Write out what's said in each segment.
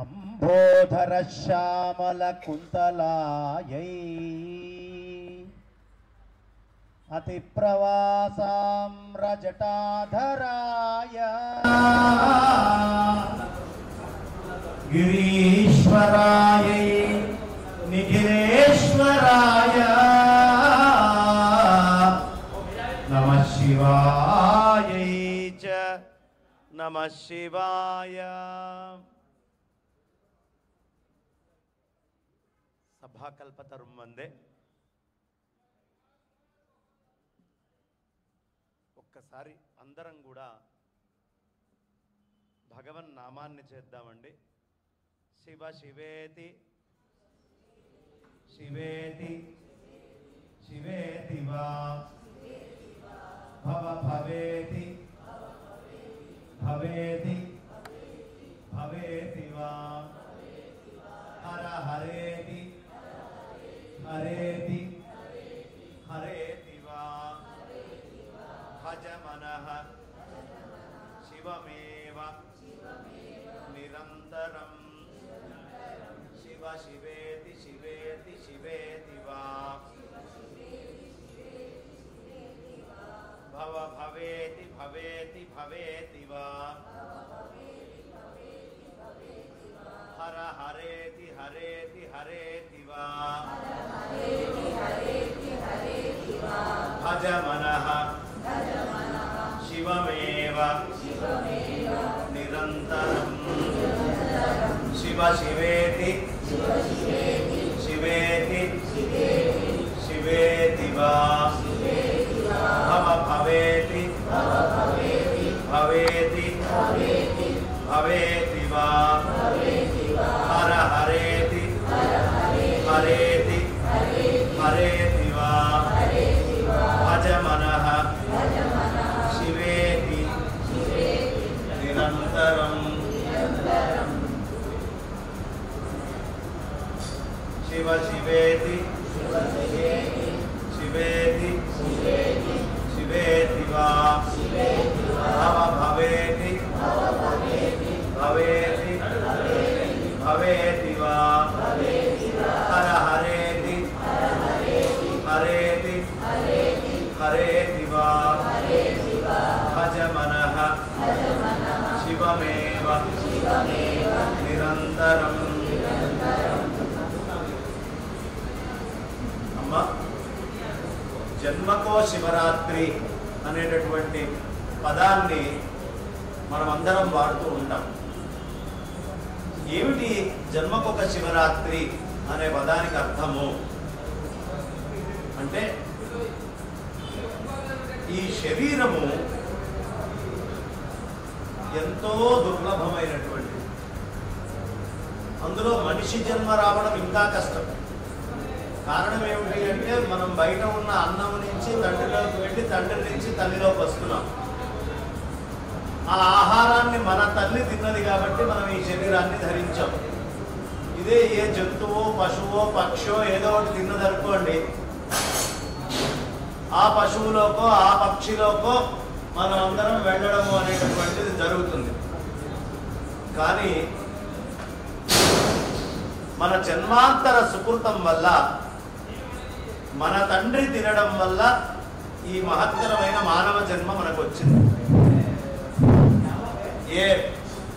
అంబోధర శ్యామల కుంతలాయై అతి ప్రవాసామ్రజటాధరాయ గిరీశ్వరాయై నిఖిలేశ్వరాయ నమః శివాయై చ నమః శివాయ. సభాకల్పతరుం వందే. ఒక్కసారి అందరం కూడా భగవన్ నామాన్ని చేద్దామండి. శివ శివేతి శివేతి శివేతి వా భవ భవేతి భవేతి భవేతి వా హర హరేతి హరేతి హరేతి వా భజ మనః శివమేవ నిరంతరం శివ శివేతి శివేతి శివేతి వా భవ భవేతి భవేతి భవేతి వా హర హరేతి హరేతి హరేతి వా భజ మనః శివమేవ నిరంతరం శివ శివేతి శివేతి శివేతి వా భవ భవేతి భవేతి భవేతి వా హర హరేతి హరేతి హరేతి వా భజ మనః శివేతి నిరంతరం శివ శివేతి శివేతి శివేతి వా భవ భవేతి భవేతి భవేతి వా హర హరేతి హరేతి హరేతి వా భజ మనః శివమేవ నిరంతరం. అమ్మ, జన్మకో శివరాత్రి అనేటటువంటి పదాన్ని మనమందరం వాడుతూ ఉంటాం. ఏమిటి జన్మకొక శివరాత్రి అనే పదానికి అర్థము అంటే, ఈ శరీరము ఎంతో దుర్లభమైనటువంటి, అందులో మనిషి జన్మ రావడం ఇంకా కష్టం. కారణం ఏమిటి అంటే, మనం బయట ఉన్న అన్నం నుంచి తండ్రిలోకి వెళ్ళి తండ్రి నుంచి తల్లిలోకి వస్తున్నాం. ఆ ఆహారాన్ని మన తల్లి తిన్నది కాబట్టి మనం ఈ శరీరాన్ని ధరించాం. ఇదే ఏ జంతువో పశువో పక్షో ఏదో ఒకటి తిన్నదనుకోండి, ఆ పశువులోకో ఆ పక్షిలోకో మనం అందరం వెళ్ళడము అనేటటువంటిది జరుగుతుంది. కానీ మన జన్మాంతర సుకృతం వల్ల, మన తండ్రి తినడం వల్ల ఈ మహత్తరమైన మానవ జన్మ మనకు వచ్చింది. ఏ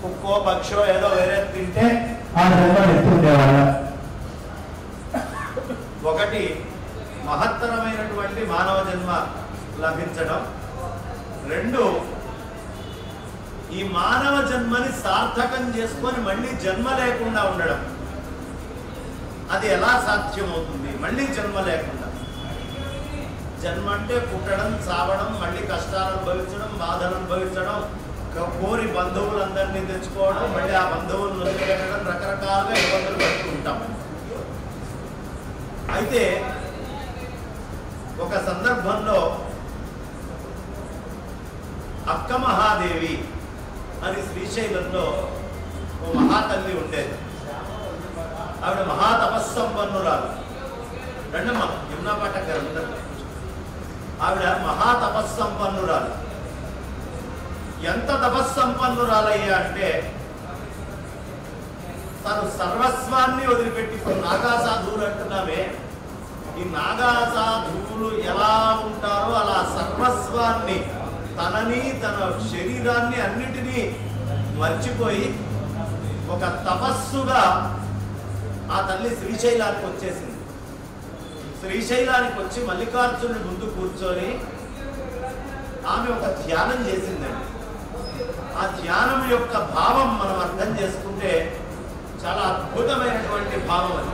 కుక్కో పక్షో ఏదో వేరే తింటే ఆ జన్మ ఎత్తుండేవాళ్ళ. ఒకటి మహత్తరమైనటువంటి మానవ జన్మ లభించడం, రెండు ఈ మానవ జన్మని సార్థకం చేసుకొని మళ్ళీ జన్మ లేకుండా ఉండడం. అది ఎలా సాధ్యమవుతుంది? మళ్ళీ జన్మ లేకుండా. జన్మ అంటే పుట్టడం, చావడం, మళ్ళీ కష్టాలు అనుభవించడం, బాధలు అనుభవించడం, కోరి బంధువులందరినీ తెచ్చుకోవడం, మళ్ళీ ఆ బంధువులను వదిలిపెట్టడం, రకరకాలుగా ఇబ్బందులు పడుతూ ఉంటాం. అయితే ఒక సందర్భంలో అక్క మహాదేవి అని శ్రీశైలంలో ఓ మహాతల్లి ఉండేది. ఆవిడ మహాతపస్సంపన్నురాలు. రెండమ్మ యమునా పాఠక్ గారు ఉంటారు. ఆవిడ మహాతపస్సంపన్నురాలు. ఎంత తపస్సంపన్నురాలయ్యా అంటే, తను సర్వస్వాన్ని వదిలిపెట్టి, ఇప్పుడు నాగా సాధువులు అంటున్నామే, ఈ నాగా సాధువులు ఎలా ఉంటారో అలా సర్వస్వాన్ని, తనని తన శరీరాన్ని అన్నిటినీ మర్చిపోయి ఒక తపస్సుగా ఆ తల్లి శ్రీశైలానికి వచ్చేసింది. శ్రీశైలానికి వచ్చి మల్లికార్జునుడి ముందు కూర్చొని ఆమె ఒక ధ్యానం చేసిందండి. ఆ ధ్యానం యొక్క భావం మనం అర్థం చేసుకుంటే చాలా అద్భుతమైనటువంటి భావం అది.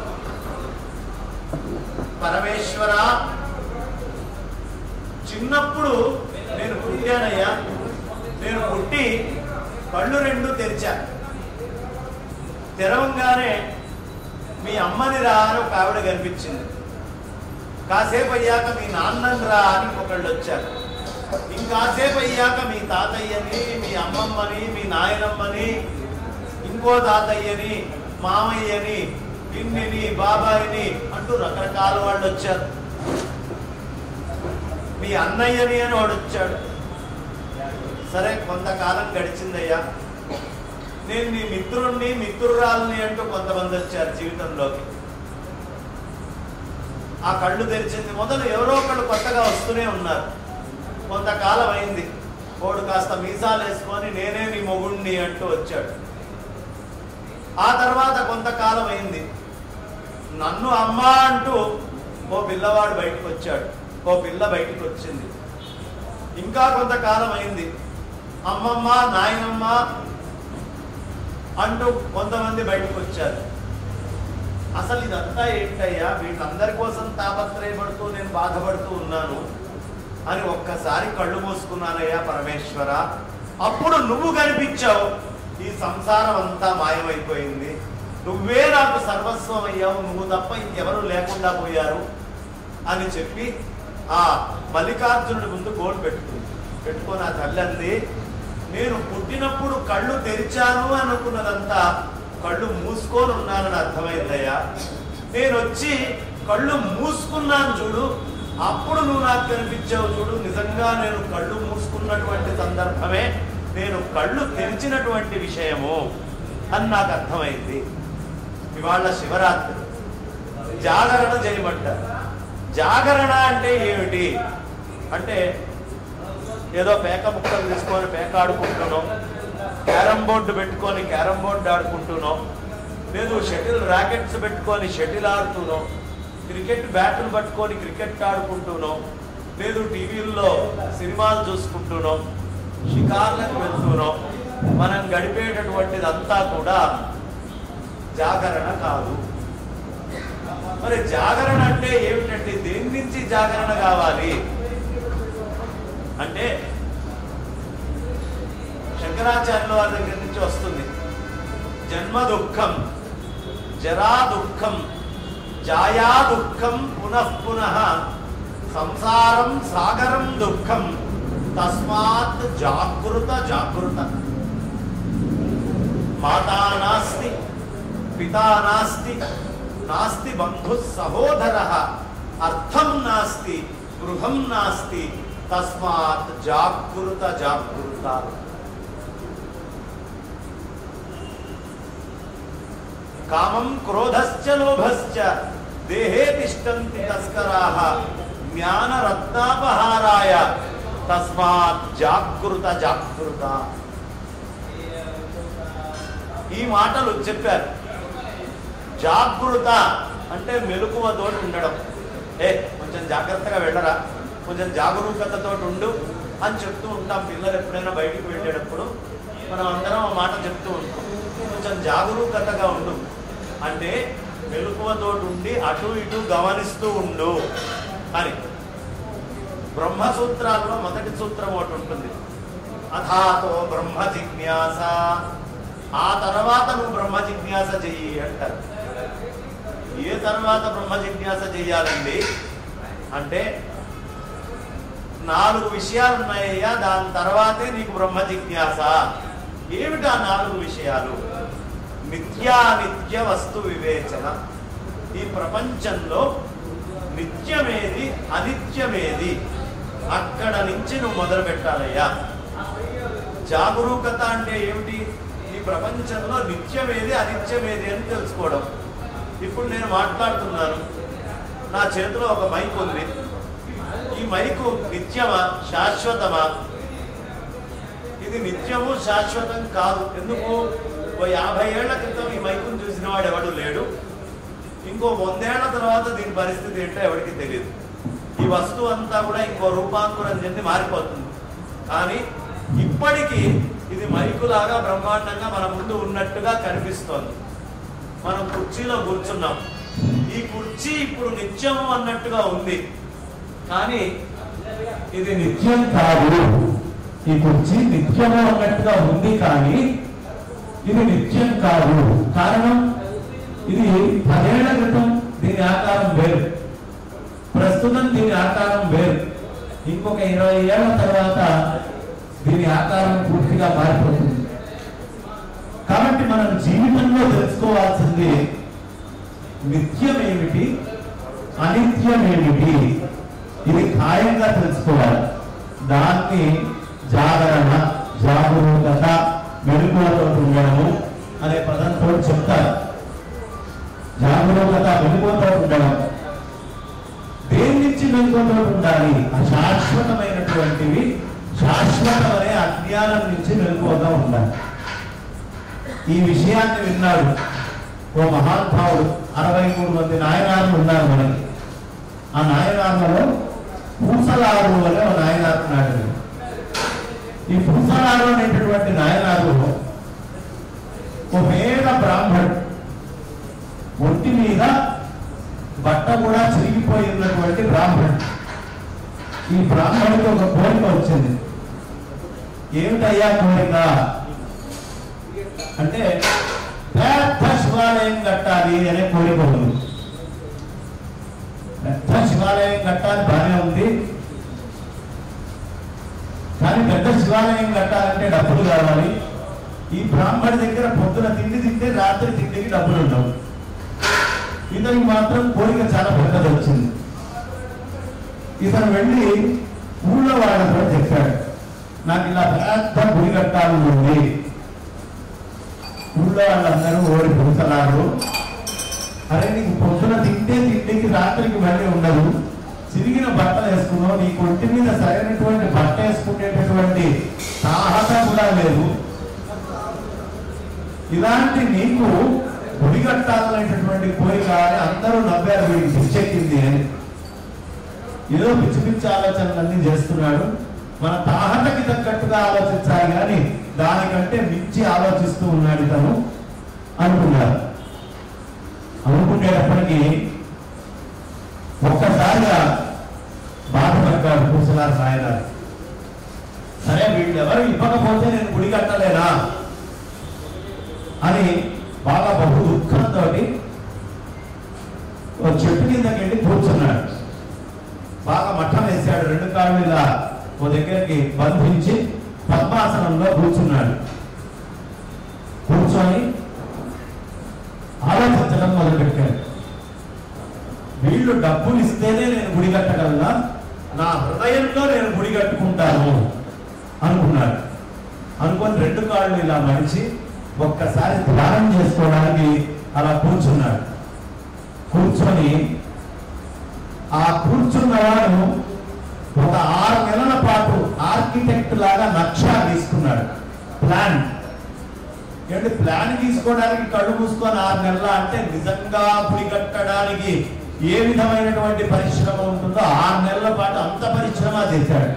పరమేశ్వర, చిన్నప్పుడు నేను పుట్టానయ్యా, నేను పుట్టి కళ్ళు రెండు తెరిచా, తెరవంగానే మీ అమ్మని రా అని ఒక ఆవిడ కనిపించింది. కాసేపు అయ్యాక మీ నాన్నని రా అని ఒకళ్ళు వచ్చారు. ఇంకాసేపు అయ్యాక మీ తాతయ్యని, మీ అమ్మమ్మని, మీ నాయనమ్మని, ఇంకో తాతయ్యని, మామయ్యని, పిన్నిని, బాబాయిని అంటూ రకరకాల వాళ్ళు వచ్చారు. మీ అన్నయ్యని అని వాడు వచ్చాడు. సరే, కొంతకాలం గడిచిందయ్యా, నేను నీ మిత్రుణ్ణి, మిత్రురాలని అంటూ కొంతమంది వచ్చారు జీవితంలోకి. ఆ కళ్ళు తెరిచింది. మొదలు ఎవరో ఒకళ్ళు కొత్తగా వస్తూనే ఉన్నారు. కొంతకాలం అయింది, వాడు కాస్త మీసాలు వేసుకొని నేనే నీ మొగుణ్ణి అంటూ వచ్చాడు. ఆ తర్వాత కొంతకాలం అయింది, నన్ను అమ్మ అంటూ ఓ పిల్లవాడు బయటకు వచ్చాడు, ఓ పిల్ల బయటకు వచ్చింది. ఇంకా కొంతకాలం అయింది, అమ్మమ్మ, నాయనమ్మ అంటూ కొంతమంది బయటకు వచ్చారు. అసలు ఇదంతా ఏంటయ్యా, వీళ్ళందరి కోసం తాపత్రయపడుతూ నేను బాధపడుతూ ఉన్నాను అని ఒక్కసారి కళ్ళు మూసుకున్నానయ్యా పరమేశ్వర. అప్పుడు నువ్వు కనిపించావు, ఈ సంసారం అంతా మాయమైపోయింది, నువ్వే నాకు సర్వస్వం అయ్యావు, నువ్వు తప్ప ఇంకెవరు లేకుండా పోయారు అని చెప్పి ఆ మల్లికార్జునుడి ముందు గోడు పెట్టుకొని ఆ తల్లి అంది, నేను పుట్టినప్పుడు కళ్ళు తెరిచాను అనుకున్నదంతా కళ్ళు మూసుకొని ఉన్నానని అర్థమైందయ్యా. నేను వచ్చి కళ్ళు మూసుకున్నాను చూడు, అప్పుడు నువ్వు నాకు కనిపించావు చూడు, నిజంగా నేను కళ్ళు మూసుకున్నటువంటి సందర్భమే నేను కళ్ళు తెరిచినటువంటి విషయము అని నాకు అర్థమైంది. ఇవాళ శివరాత్రి, జాగరణ చేయమంటారు. జాగరణ అంటే ఏమిటి అంటే, ఏదో పేక ముక్కలు తీసుకొని పేక ఆడుకుంటున్నాం, క్యారమ్ బోర్డు పెట్టుకొని క్యారమ్ బోర్డు ఆడుకుంటున్నాం, లేదు షటిల్ ర్యాకెట్స్ పెట్టుకొని షటిల్ ఆడుతున్నాం, క్రికెట్ బ్యాట్లు పట్టుకొని క్రికెట్ ఆడుకుంటున్నాం, లేదు టీవీల్లో సినిమాలు చూసుకుంటున్నాం, షికార్లకు వెళ్తున్నాం. మనం గడిపేటటువంటిదంతా కూడా జాగరణ కాదు. మరి జాగరణ అంటే ఏమిటంటే, దేని నుంచి జాగరణ కావాలి అంటే, శంకరాచార్యుల వారి దగ్గర నుంచి వస్తుంది. జన్మ దుఃఖం, జరా దుఃఖం, జాయా దుఃఖం, పునః పునః సంసారం సాగరం దుఃఖం, తస్మాత్ జాగృత జాగృత. మాతా నాస్తి, పితా నాస్తి, నాస్తి బంధు సహోదర, అర్థం నాస్తి, గృహం నాస్తి, తస్మాత్ జాగృత జాగృత. కామం క్రోధశ్చ లోభశ్చ దేహే తిష్టంతి తస్కరాః జ్ఞానరత్నాపహారాయ తస్మాత్ జాగృత జాగృత. ఈ మాటలు చెప్పారు. జాగృత అంటే మెలకువతో ఉండడం. కొంచెం జాగ్రత్తగా వెళ్ళరా, కొంచెం జాగరూకతతో ఉండు అని చెప్తూ ఉంటాం. పిల్లలు ఎప్పుడైనా బయటికి వెళ్ళేటప్పుడు మనం అందరం ఆ మాట చెప్తూ ఉంటాం, కొంచెం జాగరూకతగా ఉండు అంటే మెలకువతో ఉండి అటు ఇటు గమనిస్తూ ఉండు అని. బ్రహ్మసూత్రాల్లో మొదటి సూత్రం ఒకటి ఉంటుంది, అథాతో బ్రహ్మ జిజ్ఞాస, ఆ తర్వాత నువ్వు బ్రహ్మ జిజ్ఞాస చెయ్యి అంటారు. ఏ తర్వాత బ్రహ్మ జిజ్ఞాస చెయ్యాలండి అంటే, 4 విషయాలు ఉన్నాయ్యా, దాని తర్వాతే నీకు బ్రహ్మ జిజ్ఞాస. ఏమిటా 4 విషయాలు? నిత్యానిత్య వస్తు వివేచన. ఈ ప్రపంచంలో నిత్యమేది, అనిత్యమేది, అక్కడ నుంచి నువ్వు మొదలు పెట్టాలయ్యా. జాగరూకత అంటే ఏమిటి? నీ ప్రపంచంలో నిత్యమేది అనిత్యమేది అని తెలుసుకోవడం. ఇప్పుడు నేను మాట్లాడుతున్నాను, నా చేతిలో ఒక మైక్ ఉంది. ఈ మైకు నిత్యమా శాశ్వతమా? ఇది నిత్యము శాశ్వతం కాదు. ఎందుకు? 50 ఏళ్ల క్రితం ఈ మైకును చూసిన వాడు ఎవడు లేడు. ఇంకో 100 ఏళ్ల తర్వాత దీని పరిస్థితి ఏంటో ఎవరికి తెలియదు. ఈ వస్తువు అంతా కూడా ఇంకో రూపాంతరం చెంది మారిపోతుంది. కానీ ఇప్పటికీ ఇది మైకులాగా బ్రహ్మాండంగా మన ముందు ఉన్నట్టుగా కనిపిస్తోంది. మనం కుర్చీలో కూర్చున్నాం. ఈ కుర్చీ ఇప్పుడు నిత్యము అన్నట్టుగా ఉంది, కానీ ఇది నిత్యం కాదు. ఈ కుర్చీ నిత్యము అన్నట్టుగా ఉంది, కానీ ఇది నిత్యం కాదు. కారణం, ఇది 10 ఏళ్ల క్రితం దీని ఆకారం వేరు, ప్రస్తుతం దీని ఆకారం వేరు. ఇంకొక 20 ఏళ్ల తర్వాత దీని ఆకారం పూర్తిగా మారిపోతుంది. కాబట్టి మనం జీవితంలో తెలుసుకోవాల్సింది నిత్యం ఏమిటి, అనిత్యం ఏమిటి, ఇది ఖాయంగా తెలుసుకోవాలి. దాన్ని జాగరణ, జాగరూకత, మెలకువతో ఉండడము అనే పదంతో చెప్తారు. జాగరూకత, మెలకువతో ఉండడం. దేని నుంచి మెలకువతో ఉండాలి? అశాశ్వతమైనటువంటివి శాశ్వతమనే అజ్ఞానం నుంచి మెలకువగా ఉండాలి. ఈ విషయాన్ని విన్నాడు ఓ మహానుభావుడు. 63 మంది నాయనారులు ఉన్నారు మనకి. ఆ నాయనార్లలో పూసలారు వల్ల ఒక నాయనారు ఉన్నాడు. ఈ పూసలారు అనేటటువంటి నాయనారు ఓ పేద బ్రాహ్మణుడు, ఒంటి మీద బట్ట కూడా చిరిగిపోయి ఉన్నటువంటి బ్రాహ్మణుడు. ఈ బ్రాహ్మణుడికి ఒక కోరిక వచ్చింది. ఏమిటయ్యా కోరిక అంటే, పెద్ద శివాలయం కట్టాలి అనే కోరిక ఉంది. పెద్ద శివాలయం కట్టాలి బాగానే ఉంది, కానీ పెద్ద శివాలయం కట్టాలంటే డబ్బులు కావాలి. ఈ బ్రాహ్మణి దగ్గర పొద్దున తిండి తింటే రాత్రి తిండికి డబ్బులు ఉండవు. ఇతనికి మాత్రం కోరిక చాలా పెద్దది వచ్చింది. ఇతను వెళ్ళి ఊళ్ళో వాళ్ళతో చెప్పాడు, నాకు ఇలా పెద్ద గుడి కట్టాలని ఉంది. ఊళ్ళో వాళ్ళందరూ ఓడి పురుసలారు, అరే నీకు పొద్దున తింటే తిండికి రాత్రికి మళ్ళీ ఉండదు, చిరిగిన బట్టలు వేసుకున్నావు, నీ ఒంటి మీద సరైనటువంటి బట్ట వేసుకునేటటువంటి సాహస కూడా లేదు, ఇలాంటి నీకు గుడి కట్టాలనేటటువంటి కోరిక అని అందరూ నవ్వారు. వీడికి పిచ్చెక్కింది అని. ఏదో పిచ్చి పిచ్చి ఆలోచనలన్నీ చేస్తున్నాడు. మన తాహతకి తగ్గట్టుగా ఆలోచించాలి, కానీ దానికంటే మించి ఆలోచిస్తూ ఉన్నాడు ఇతను అనుకున్నారు. అనుకునేటప్పటికీ ఒక్కసారిగా బాధపడ్డాడు పూసలారు నాయనారు. సరే వీళ్ళు ఎవరు ఇవ్వకపోతే నేను గుడి కట్టలేనా అని బాగా బహు దుఃఖంతో చెట్టు కిందకి వెళ్ళి కూర్చున్నాడు. బాగా మఠం వేశాడు. 2 కాళ్ళు ఇలా ఓ దగ్గరికి బంధించి పద్మాసనంలో కూర్చున్నాడు. కూర్చొని ఆలోచించడం మొదలుపెట్టాడు. వీళ్ళు డబ్బులు ఇస్తేనే నేను గుడి కట్టగలనా, నా హృదయంలో నేను గుడి కట్టుకుంటాను అనుకున్నాడు. అనుకొని 2 కాళ్ళు ఇలా మడిచి ఒక్కసారి ధ్యానం చేసుకోవడానికి అలా కూర్చున్నాడు. కూర్చొని ఆ కూర్చున్నవాడు ఒక 6 నెలల పాటు ఆర్కిటెక్ట్ లాగా నక్షా తీసుకున్నాడు, ప్లాన్. ఏంటి ప్లాన్ తీసుకోవడానికి కళ్ళు మూసుకొని 6 నెలల అంటే నిజంగా గుడి కట్టడానికి ఏ విధమైనటువంటి పరిశ్రమ ఉంటుందో 6 నెలల పాటు అంత పరిశ్రమ చేశాడు.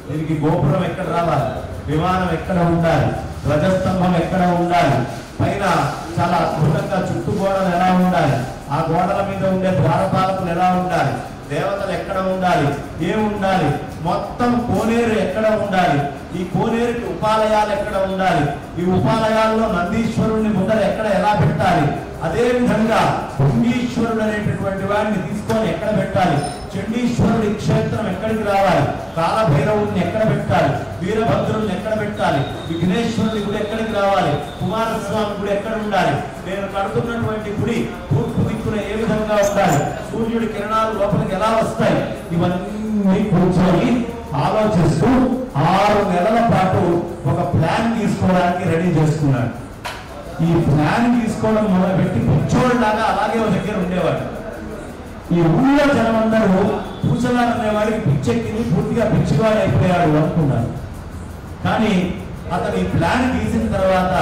దీనికి గోపురం ఎక్కడ రావాలి, విమానం ఎక్కడ ఉండాలి, ధ్వజస్తంభం ఎక్కడ ఉండాలి, పైన చాలా అద్భుతంగా చుట్టూ గోడలు ఎలా ఉండాలి, ఆ గోడల మీద ఉండే ద్వారపాలకులు ఎలా ఉండాలి, దేవతలు ఎక్కడ ఉండాలి, ఏమి ఉండాలి, మొత్తం కోనేరు ఎక్కడ ఉండాలి, ఈ కోనేరుకి ఉపాలయాలు ఎక్కడ ఉండాలి, ఈ ఉపాలయాల్లో నందీశ్వరుణ్ణి ముందర ఎక్కడ ఎలా పెట్టాలి, అదే విధంగా భృంగీశ్వరుడు అనేటటువంటి వాడిని తీసుకొని ఎక్కడ పెట్టాలి, చండీశ్వరుడి క్షేత్రం ఎక్కడికి రావాలి, కాలభైరవుడిని ఎక్కడ పెట్టాలి, వీరభద్రుడిని ఎక్కడ పెట్టాలి, విఘ్నేశ్వరుడి గుడి ఎక్కడికి రావాలి, కుమారస్వామి గుడి ఎక్కడ ఉండాలి, నేను కడుతున్నటువంటి గుడి తూర్పు దిక్కున ఏ విధంగా ఉండాలి, సూర్యుడి కిరణాలు లోపలికి ఎలా వస్తాయి, ఇవన్నీ కూర్చొని ఆలోచిస్తూ 6 నెలల పాటు ఒక ప్లాన్ తీసుకోవడానికి రెడీ చేసుకున్నాడు. ఈ ప్లాన్ తీసుకోవడం మొదలుపెట్టి పిచ్చోళ్ళలాగా అలాగే ఒక దగ్గర ఉండేవాడు. ఈ ఊళ్ళో జనమందరూ పూసలారు అనేవాడికి పిచ్చెక్కింది, పూర్తిగా పిచ్చివాడు అయిపోయాడు అనుకున్నారు. కానీ అతను ఈ ప్లాన్ గీసిన తర్వాత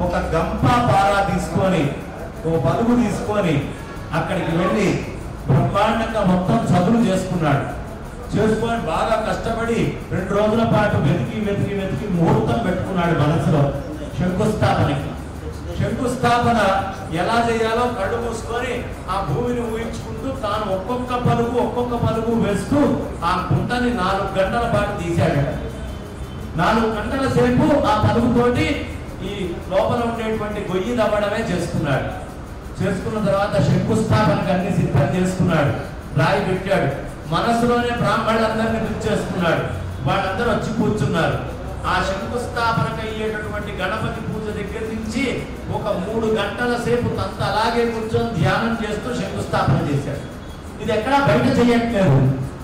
ఒక గంప పారా తీసుకొని, ఓ పలుగు తీసుకొని అక్కడికి వెళ్ళి బ్రహ్మాండంగా మొత్తం చదువు చేసుకున్నాడు. చేసుకొని బాగా కష్టపడి 2 రోజుల పాటు వెతికి ముహూర్తం పెట్టుకున్నాడు మనసులో శంకుస్థాపనకి. శంకుస్థాపన ఎలా చేయాలో కళ్ళు మూసుకొని ఆ భూమిని ఊహించుకుంటూ తాను ఒక్కొక్క పలుగు వేస్తూ ఆ గుంటని 4 గంటల పాటు తీశాడట. 4 గంటల సేపు ఆ పలుగుతోటి ఈ లోపల ఉండేటువంటి గొయ్యి దవ్వడమే చేసుకున్నాడు. చేసుకున్న తర్వాత శంకుస్థాపనకు అన్ని సిద్ధం చేసుకున్నాడు. రాయి పెట్టాడు. మనసులోనే బ్రాహ్మణులందరినీ పిలిచేసుకున్నాడు. వాళ్ళందరూ వచ్చి కూర్చున్నారు. ఆ శంకుస్థాపనకు అయ్యేటటువంటి గణపతి పూజ దగ్గర నుంచి ఒక 3 గంటల సేపు తంత అలాగే కూర్చొని ధ్యానం చేస్తూ శంకుస్థాపన చేశాడు. ఇది ఎక్కడా బయట చేయట్లేదు.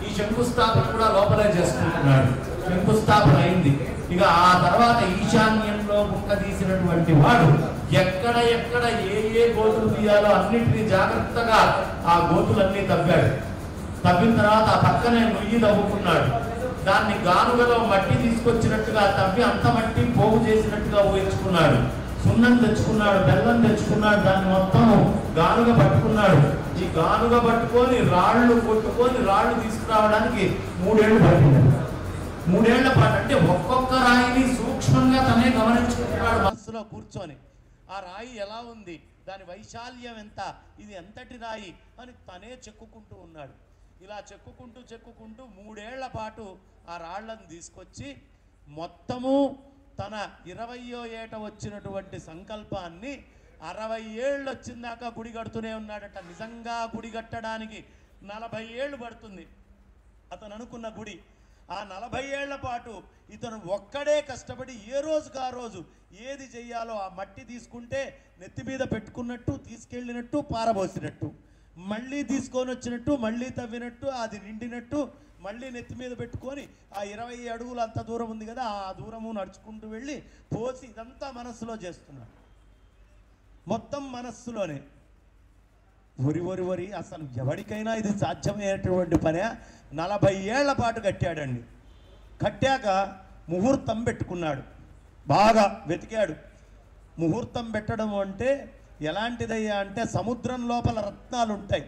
ఈ శంకుస్థాపన కూడా లోపలే చేసుకుంటున్నాడు. శంకుస్థాపన అయింది. ఇక ఆ తర్వాత ఈశాన్యంలో ముక్క తీసినటువంటి వాడు ఎక్కడ ఏ గోతులు తీయాలో అన్నింటినీ జాగ్రత్తగా ఆ గోతులన్నీ తవ్వాడు. తవ్విన తర్వాత ఆ పక్కనే నుయ్యి తవ్వుకున్నాడు. దాన్ని గానుగలో మట్టి తీసుకొచ్చినట్టుగా తవ్వి అంత మట్టి పోగు చేసినట్టుగా ఊహించుకున్నాడు. సున్నం తెచ్చుకున్నాడు, బెల్లం తెచ్చుకున్నాడు. దాన్ని మొత్తం గానుగ పట్టుకున్నాడు. ఈ గానుగ పట్టుకొని రాళ్ళు కొట్టుకొని రాళ్ళు తీసుకురావడానికి 3 ఏళ్ళు పట్టింది. 3 ఏళ్ల పాటు అంటే ఒక్కొక్క రాయిని సూక్ష్మంగా తనే గమనించుకుంటున్నాడు మనసులో కూర్చొని. ఆ రాయి ఎలా ఉంది, దాని వైశాల్యం ఎంత, ఇది ఎంతటి రాయి అని తనే చెక్కుకుంటూ ఉన్నాడు. ఇలా చెక్కుకుంటూ 3 ఏళ్ల పాటు ఆ రాళ్లను తీసుకొచ్చి మొత్తము తన 20వ ఏట వచ్చినటువంటి సంకల్పాన్ని 60 ఏళ్ళు వచ్చిందాకా గుడి కడుతూనే ఉన్నాడట. నిజంగా గుడి కట్టడానికి 40 ఏళ్ళు పడుతుంది అతను అనుకున్న గుడి. ఆ 40 ఏళ్ల పాటు ఇతను ఒక్కడే కష్టపడి ఏ రోజుకు ఆ రోజు ఏది చెయ్యాలో ఆ మట్టి తీసుకుంటే నెత్తి మీద పెట్టుకున్నట్టు, తీసుకెళ్ళినట్టు, పారబోసినట్టు, మళ్ళీ తీసుకొని వచ్చినట్టు, మళ్ళీ తవ్వినట్టు, అది నిండినట్టు, మళ్ళీ నెత్తి మీద పెట్టుకొని ఆ 20 అడుగులు అంత దూరం ఉంది కదా, ఆ దూరము నడుచుకుంటూ వెళ్ళి పోసి ఇదంతా మనస్సులో చేస్తున్నాడు. మొత్తం మనస్సులోనే. వరి అసలు ఎవరికైనా ఇది సాధ్యమయ్యేటువంటి పనే. 40 ఏళ్ల పాటు కట్టాడండి. కట్టాక ముహూర్తం పెట్టుకున్నాడు. బాగా వెతికాడు. ముహూర్తం పెట్టడం అంటే ఎలాంటిదయ్యా అంటే సముద్రం లోపల రత్నాలు ఉంటాయి.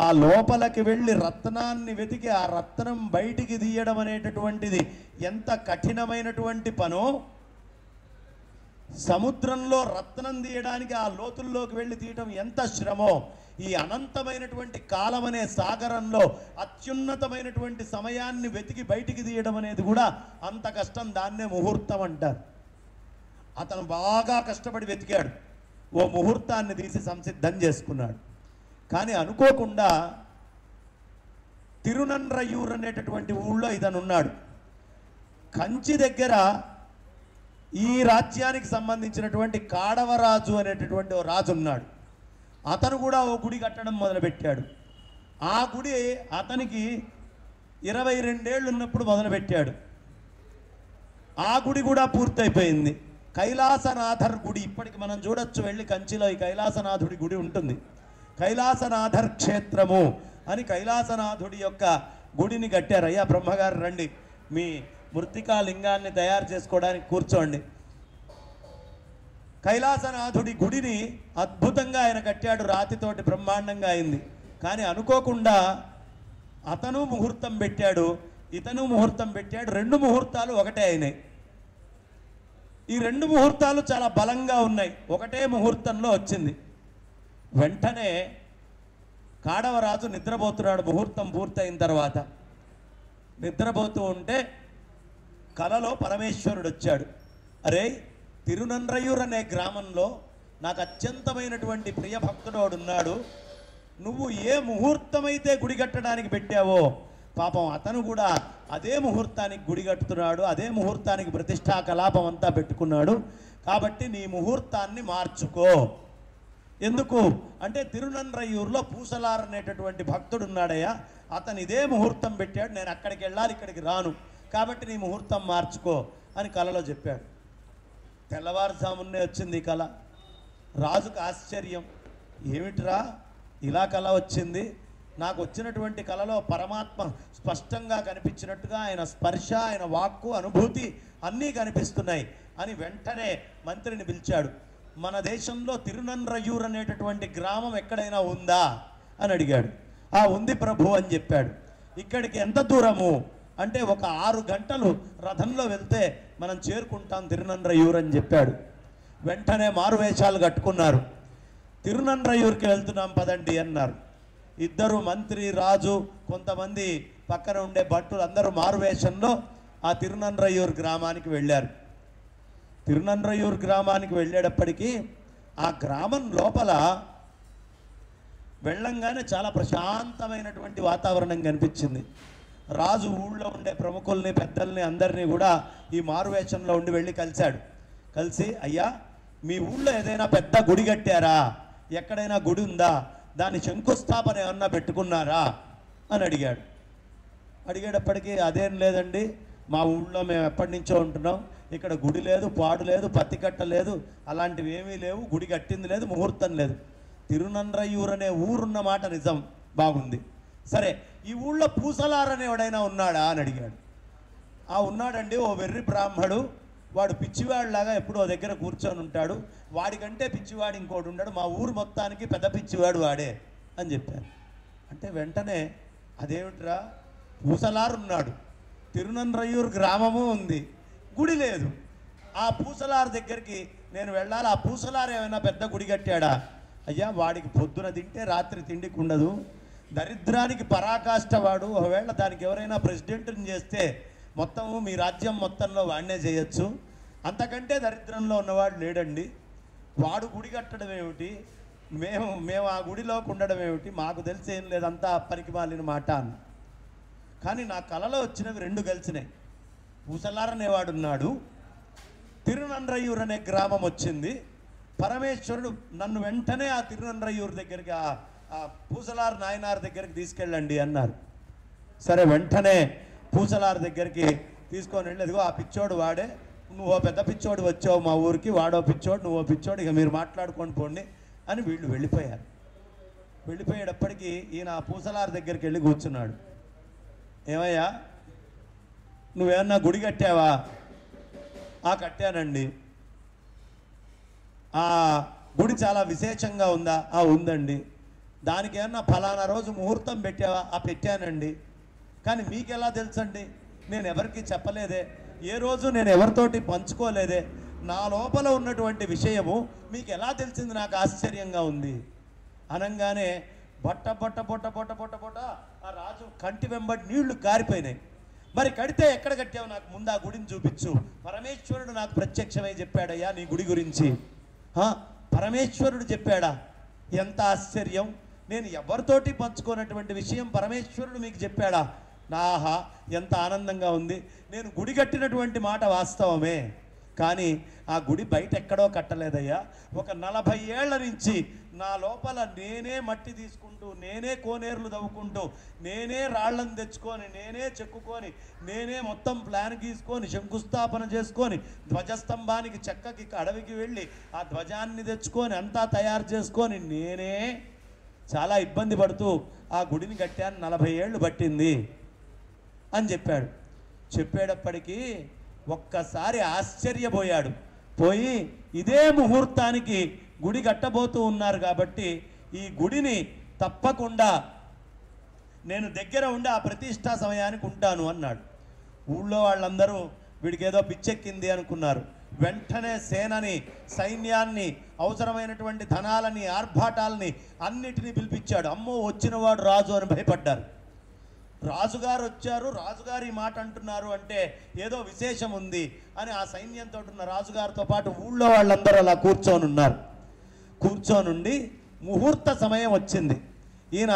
ఆ లోపలికి వెళ్ళి రత్నాన్ని వెతికి ఆ రత్నం బయటికి తీయడం అనేటటువంటిది ఎంత కఠినమైనటువంటి పనో, సముద్రంలో రత్నం తీయడానికి ఆ లోతుల్లోకి వెళ్ళి తీయటం ఎంత శ్రమో, ఈ అనంతమైనటువంటి కాలం అనే సాగరంలో అత్యున్నతమైనటువంటి సమయాన్ని వెతికి బయటికి తీయడం అనేది కూడా అంత కష్టం. దాన్నే ముహూర్తం అంటారు. అతను బాగా కష్టపడి వెతికాడు. ఓ ముహూర్తాన్ని తీసి సంసిద్ధం చేసుకున్నాడు. కానీ అనుకోకుండా తిరునన్రయూర్ అనేటటువంటి ఊళ్ళో ఇతను ఉన్నాడు. కంచి దగ్గర ఈ రాజ్యానికి సంబంధించినటువంటి కాడవరాజు అనేటటువంటి ఓ రాజు ఉన్నాడు. అతను కూడా ఓ గుడి కట్టడం మొదలుపెట్టాడు. ఆ గుడి అతనికి 22 ఏళ్ళు ఉన్నప్పుడు మొదలుపెట్టాడు. ఆ గుడి కూడా పూర్తయిపోయింది. కైలాసనాథర్ గుడి ఇప్పటికి మనం చూడొచ్చు. వెళ్ళి కంచిలో ఈ కైలాసనాథుడి గుడి ఉంటుంది. కైలాసనాథర్ క్షేత్రము అని కైలాసనాథుడి యొక్క గుడిని కట్టారు. అయ్యా బ్రహ్మగారు రండి, మీ మృత్తికా లింగాన్ని తయారు చేసుకోవడానికి కూర్చోండి. కైలాసనాథుడి గుడిని అద్భుతంగా ఆయన కట్టాడు. రాతితోటి బ్రహ్మాండంగా అయింది. కానీ అనుకోకుండా అతను ముహూర్తం పెట్టాడు, ఇతను ముహూర్తం పెట్టాడు. 2 ముహూర్తాలు ఒకటే అయినాయి. ఈ 2 ముహూర్తాలు చాలా బలంగా ఉన్నాయి. ఒకటే ముహూర్తంలో వచ్చింది. వెంటనే కాడవరాజు నిద్రపోతున్నాడు. ముహూర్తం పూర్తయిన తర్వాత నిద్రపోతూ ఉంటే కలలో పరమేశ్వరుడు వచ్చాడు. అరే, తిరునన్రయూర్ అనే గ్రామంలో నాకు అత్యంతమైనటువంటి ప్రియ భక్తుడు ఉన్నాడు. నువ్వు ఏ ముహూర్తమైతే గుడి కట్టడానికి పెట్టావో పాపం అతను కూడా అదే ముహూర్తానికి గుడి కట్టుతున్నాడు, అదే ముహూర్తానికి ప్రతిష్టా కలాపం అంతా పెట్టుకున్నాడు. కాబట్టి నీ ముహూర్తాన్ని మార్చుకో. ఎందుకు అంటే తిరునన్రయూర్లో పూసలార్ అనేటటువంటి భక్తుడు ఉన్నాడయ్యా, అతను ఇదే ముహూర్తం పెట్టాడు, నేను అక్కడికి వెళ్ళాలి, ఇక్కడికి రాను, కాబట్టి నీ ముహూర్తం మార్చుకో అని కలలో చెప్పాడు. తెల్లవారుజామునే వచ్చింది ఈ కళ. రాజుకు ఆశ్చర్యం, ఏమిట్రా ఇలా కళ వచ్చింది? నాకు వచ్చినటువంటి కళలో పరమాత్మ స్పష్టంగా కనిపించినట్టుగా ఆయన స్పర్శ, ఆయన వాక్కు, అనుభూతి అన్నీ కనిపిస్తున్నాయి అని వెంటనే మంత్రిని పిలిచాడు. మన దేశంలో తిరునన్రయూర్ అనేటటువంటి గ్రామం ఎక్కడైనా ఉందా అని అడిగాడు. ఉంది ప్రభు అని చెప్పాడు. ఇక్కడికి ఎంత దూరము అంటే ఒక 6 గంటలు రథంలో వెళ్తే మనం చేరుకుంటాం తిరునన్రయూర్ అని చెప్పాడు. వెంటనే మారువేషాలు కట్టుకున్నారు. తిరునన్రయూర్కి వెళ్తున్నాం పదండి అన్నారు. ఇద్దరు, మంత్రి, రాజు, కొంతమంది పక్కన ఉండే భట్టులు అందరూ మారువేషంలో ఆ తిరునన్రయూర్ గ్రామానికి వెళ్ళారు. తిరునన్రయూర్ గ్రామానికి వెళ్ళేటప్పటికీ ఆ గ్రామం లోపల వెళ్ళంగానే చాలా ప్రశాంతమైనటువంటి వాతావరణం కనిపించింది. రాజు ఊళ్ళో ఉండే ప్రముఖుల్ని, పెద్దల్ని అందరినీ కూడా ఈ మారువేషంలో ఉండి వెళ్ళి కలిశాడు. కలిసి, అయ్యా మీ ఊళ్ళో ఏదైనా పెద్ద గుడి కట్టారా? ఎక్కడైనా గుడి ఉందా? దాని శంకుస్థాపన ఏమన్నా పెట్టుకున్నారా అని అడిగాడు. అడిగేటప్పటికీ అదేం లేదండి, మా ఊళ్ళో మేము ఎప్పటి నుంచో ఉంటున్నాం, ఇక్కడ గుడి లేదు, పాడు లేదు, పత్తి కట్ట లేదు, అలాంటివి ఏమీ లేవు, గుడి కట్టింది లేదు, ముహూర్తం లేదు. తిరునన్రయూర్ అనే ఊరున్న మాట నిజం, బాగుంది. సరే, ఈ ఊళ్ళో పూసలారని ఎవడైనా ఉన్నాడా అని అడిగాడు. ఉన్నాడండి, ఓ వెర్రి బ్రాహ్మడు, వాడు పిచ్చివాడిలాగా ఎప్పుడో దగ్గర కూర్చొని ఉంటాడు, వాడికంటే పిచ్చివాడు ఇంకోటి ఉన్నాడు, మా ఊరు మొత్తానికి పెద్ద పిచ్చివాడు వాడే అని చెప్పారు. అంటే వెంటనే అదేమిట్రా, పూసలారు ఉన్నాడు, తిరునన్రయూర్ గ్రామము ఉంది, గుడి లేదు, ఆ పూసలారు దగ్గరికి నేను వెళ్ళాలి, ఆ పూసలారు ఏమైనా పెద్ద గుడి కట్టాడా? అయ్యా వాడికి పొద్దున తింటే రాత్రి తిండికి ఉండదు, దరిద్రానికి పరాకాష్ట వాడు, ఒకవేళ దానికి ఎవరైనా ప్రెసిడెంట్ని చేస్తే మొత్తము మీ రాజ్యం మొత్తంలో వాడినే చేయొచ్చు, అంతకంటే దరిద్రంలో ఉన్నవాడు లేడండి, వాడు గుడి కట్టడం ఏమిటి, మేము ఆ గుడిలోకి ఉండడం ఏమిటి, మాకు తెలిసేం లేదంతా పనికి మాలిన మాట అని. కానీ నా కలలో వచ్చినవి 2 కలిసినాయి. పూసలార్ అనేవాడున్నాడు, తిరునన్రయూర్ అనే గ్రామం వచ్చింది, పరమేశ్వరుడు నన్ను వెంటనే ఆ తిరునన్రయూర్ దగ్గరికి, ఆ పూసలార్ నాయనార్ దగ్గరికి తీసుకెళ్ళండి అన్నారు. సరే, వెంటనే పూసలార్ దగ్గరికి తీసుకొని వెళ్ళి, అదిగో ఆ పిచ్చోడు వాడే, నువ్వు పెద్ద పిచ్చోడు వచ్చావు మా ఊరికి, వాడో పిచ్చోడు, నువ్వో పిచ్చోడు, ఇక మీరు మాట్లాడుకొని పోండి అని వీళ్ళు వెళ్ళిపోయారు. వెళ్ళిపోయేటప్పటికీ ఈయన ఆ పూసలార్ దగ్గరికి వెళ్ళి కూర్చున్నాడు. ఏమయ్యా నువ్వేమన్నా గుడి కట్టావా? కట్టానండి. ఆ గుడి చాలా విశేషంగా ఉందా? ఉందండి. దానికి ఏమన్నా ఫలానా రోజు ముహూర్తం పెట్టావా? పెట్టానండి. కానీ మీకెలా తెలుసండి? నేను ఎవరికి చెప్పలేదే, ఏ రోజు నేను ఎవరితోటి పంచుకోలేదే, నా లోపల ఉన్నటువంటి విషయము మీకు ఎలా తెలిసింది? నాకు ఆశ్చర్యంగా ఉంది అనగానే బొట్ట బొట్ట బొట్ట బొట్ట బొట్ట బొట్ట ఆ రాజు కంటి వెంబడి నీళ్లు కారిపోయినాయి. మరి కడితే ఎక్కడ కట్టావు? నాకు ముందు ఆ గుడిని చూపించు. పరమేశ్వరుడు నాకు ప్రత్యక్షమై చెప్పాడయ్యా నీ గుడి గురించి. పరమేశ్వరుడు చెప్పాడా? ఎంత ఆశ్చర్యం! నేను ఎవరితోటి పంచుకోనటువంటి విషయం పరమేశ్వరుడు మీకు చెప్పాడా? నాహా, ఎంత ఆనందంగా ఉంది. నేను గుడి కట్టినటువంటి మాట వాస్తవమే, కానీ ఆ గుడి బయట ఎక్కడో కట్టలేదయ్యా. ఒక 40 ఏళ్ల నుంచి నా లోపల నేనే మట్టి తీసుకుంటూ, నేనే కోనేరులు తవ్వుకుంటూ, నేనే రాళ్లను తెచ్చుకొని, నేనే చెక్కుకొని, నేనే మొత్తం ప్లాన్ గీసుకొని, శంకుస్థాపన చేసుకొని, ధ్వజస్తంభానికి చెక్కకి అడవికి వెళ్ళి ఆ ధ్వజాన్ని తెచ్చుకొని అంతా తయారు చేసుకొని, నేనే చాలా ఇబ్బంది పడుతూ ఆ గుడిని కట్టాను, 40 ఏళ్ళు పట్టింది అని చెప్పాడు. చెప్పేటప్పటికీ ఒక్కసారి ఆశ్చర్యపోయాడు. పోయి ఇదే ముహూర్తానికి గుడి కట్టబోతూ ఉన్నారు కాబట్టి ఈ గుడిని తప్పకుండా నేను దగ్గర ఉండి ఆ ప్రతిష్టా సమయానికి ఉంటాను అన్నాడు. ఊళ్ళో వాళ్ళందరూ వీడికి ఏదో పిచ్చెక్కింది అనుకున్నారు. వెంటనే సేనని, సైన్యాన్ని, అవసరమైనటువంటి ధనాలని, ఆర్భాటాలని అన్నిటినీ పిలిపించాడు. అమ్మో వచ్చినవాడు రాజు అని భయపడ్డారు. రాజుగారు వచ్చారు, రాజుగారు ఈ మాట అంటున్నారు అంటే ఏదో విశేషం ఉంది అని ఆ సైన్యంతో ఉన్న రాజుగారితో పాటు ఊళ్ళో వాళ్ళందరూ అలా కూర్చోనుండి ముహూర్త సమయం వచ్చింది. ఈయన